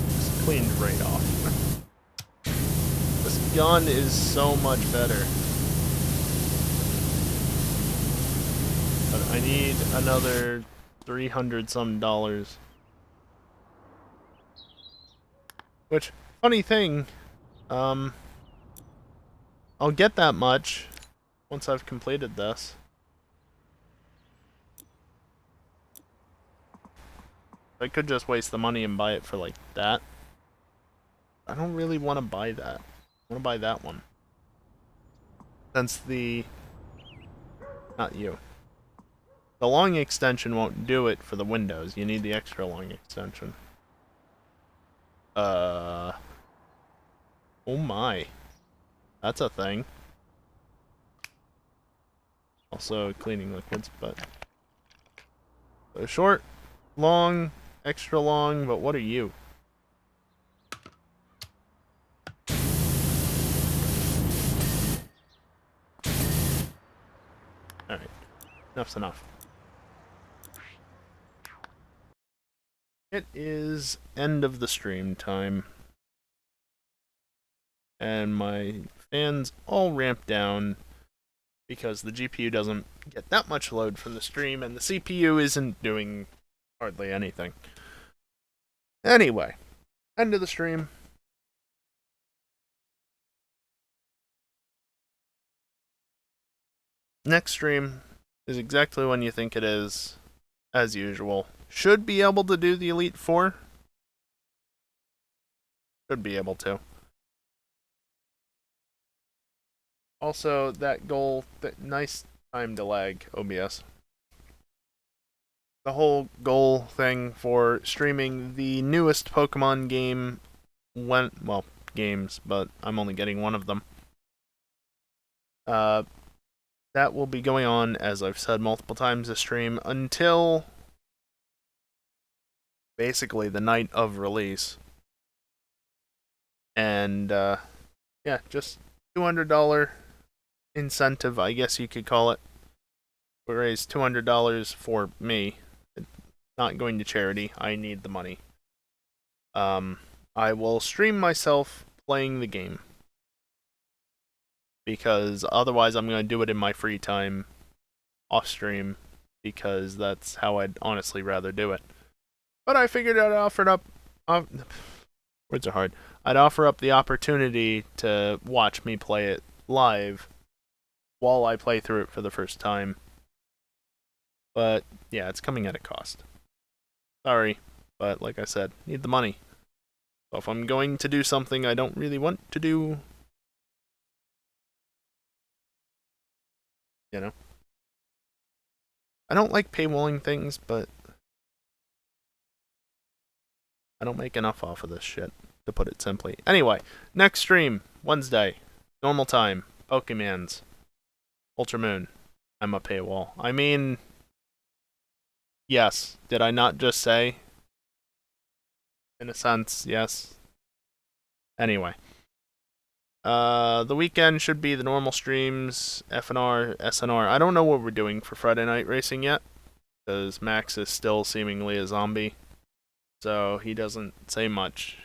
Just cleaned right off. This gun is so much better. But I need another 300 some dollars. Which, funny thing, I'll get that much once I've completed this. I could just waste the money and buy it for like that. I don't really want to buy that. I want to buy that one. Since the... Not you. The long extension won't do it for the windows. You need the extra long extension. Oh my. That's a thing. Also cleaning liquids, but... So short, long, extra long, but what are you? Alright. Enough's enough. It is end of the stream time. And my fans all ramped down because the GPU doesn't get that much load from the stream and the CPU isn't doing hardly anything. Anyway, end of the stream. Next stream is exactly when you think it is, as usual. Should be able to do the Elite Four. Should be able to. Also, that goal, that nice time to lag, OBS. The whole goal thing for streaming the newest Pokemon game went, well, games, but I'm only getting one of them. That will be going on, as I've said multiple times this stream, until basically the night of release. And, yeah, just $200 incentive, I guess you could call it. We raise $200 for me. Not going to charity. I need the money. I will stream myself playing the game. Because otherwise I'm going to do it in my free time off stream. Because that's how I'd honestly rather do it. But I figured I'd offer it up. Words are hard. I'd offer up the opportunity to watch me play it live while I play through it for the first time. But yeah, it's coming at a cost. Sorry, but like I said, need the money. So if I'm going to do something I don't really want to do, you know. I don't like paywalling things, but I don't make enough off of this shit, to put it simply. Anyway, next stream, Wednesday, normal time, Pokemans, Ultra Moon. I'm a paywall. I mean, yes. Did I not just say? In a sense, yes. Anyway. The weekend should be the normal streams, FNR, SNR. I don't know what we're doing for Friday Night Racing yet, because Max is still seemingly a zombie, so he doesn't say much.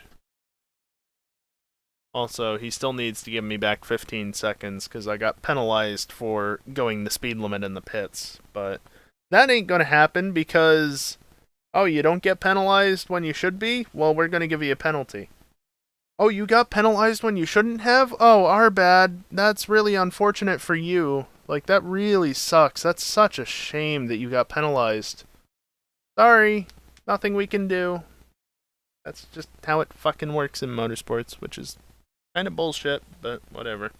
Also, he still needs to give me back 15 seconds because I got penalized for going the speed limit in the pits. But that ain't gonna happen because, oh, you don't get penalized when you should be? Well, we're gonna give you a penalty. Oh, you got penalized when you shouldn't have? Oh, our bad. That's really unfortunate for you. Like, that really sucks. That's such a shame that you got penalized. Sorry. Nothing we can do. That's just how it fucking works in motorsports, which is kind of bullshit, but whatever.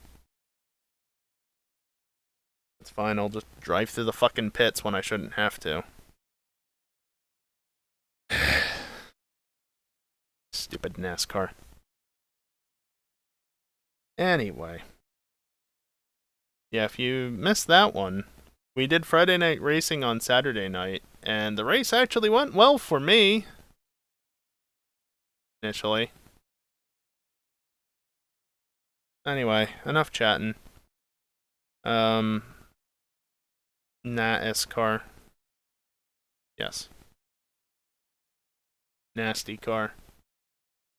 It's fine, I'll just drive through the fucking pits when I shouldn't have to. Stupid NASCAR. Anyway. Yeah, if you missed that one, we did Friday night racing on Saturday night, and the race actually went well for me. Initially. Anyway, enough chatting. NASCAR. Yes. Nasty car.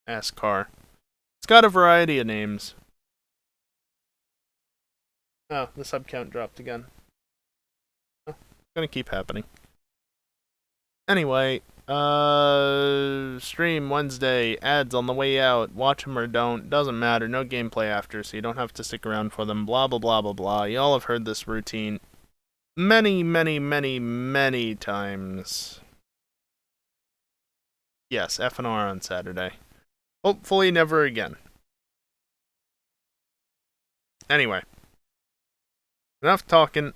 Ass car. It's got a variety of names. Oh, the sub count dropped again. Oh, it's gonna keep happening. Anyway, stream Wednesday, ads on the way out, watch them or don't, doesn't matter, no gameplay after, so you don't have to stick around for them, blah blah blah blah blah. Y'all have heard this routine many, many, many, many times. Yes, F&R on Saturday. Hopefully never again. Anyway, enough talking.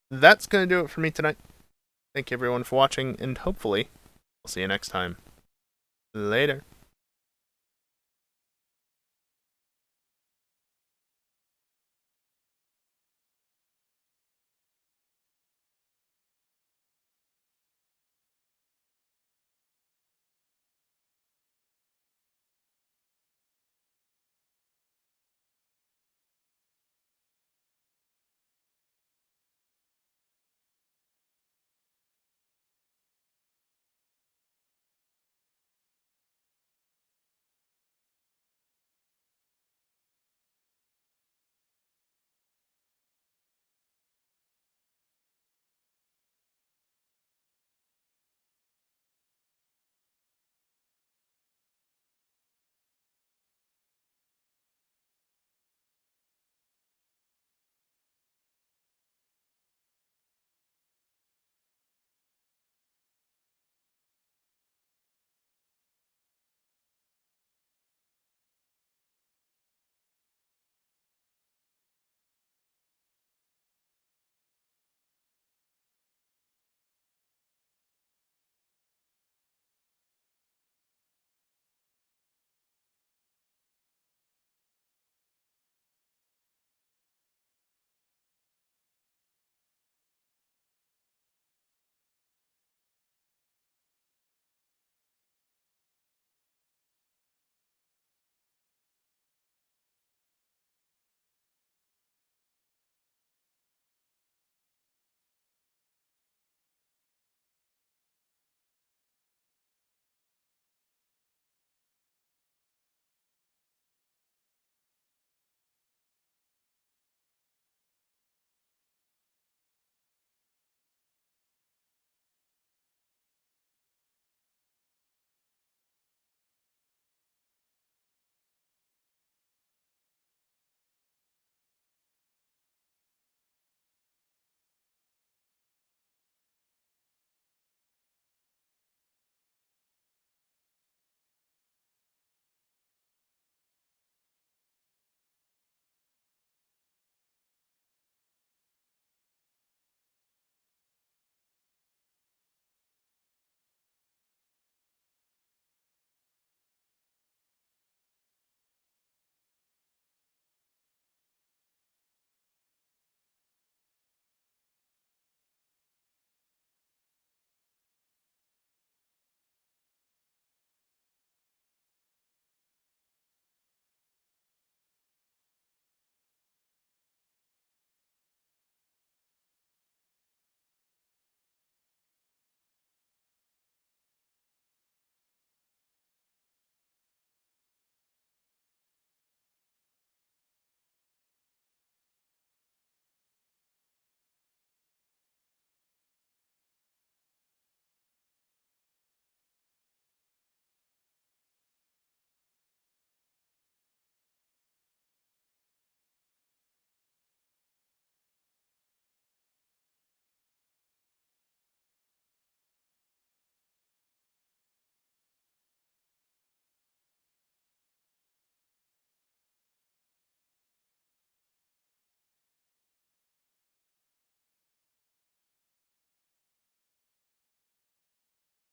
That's gonna do it for me tonight. Thank you everyone for watching, and hopefully, I'll see you next time. Later.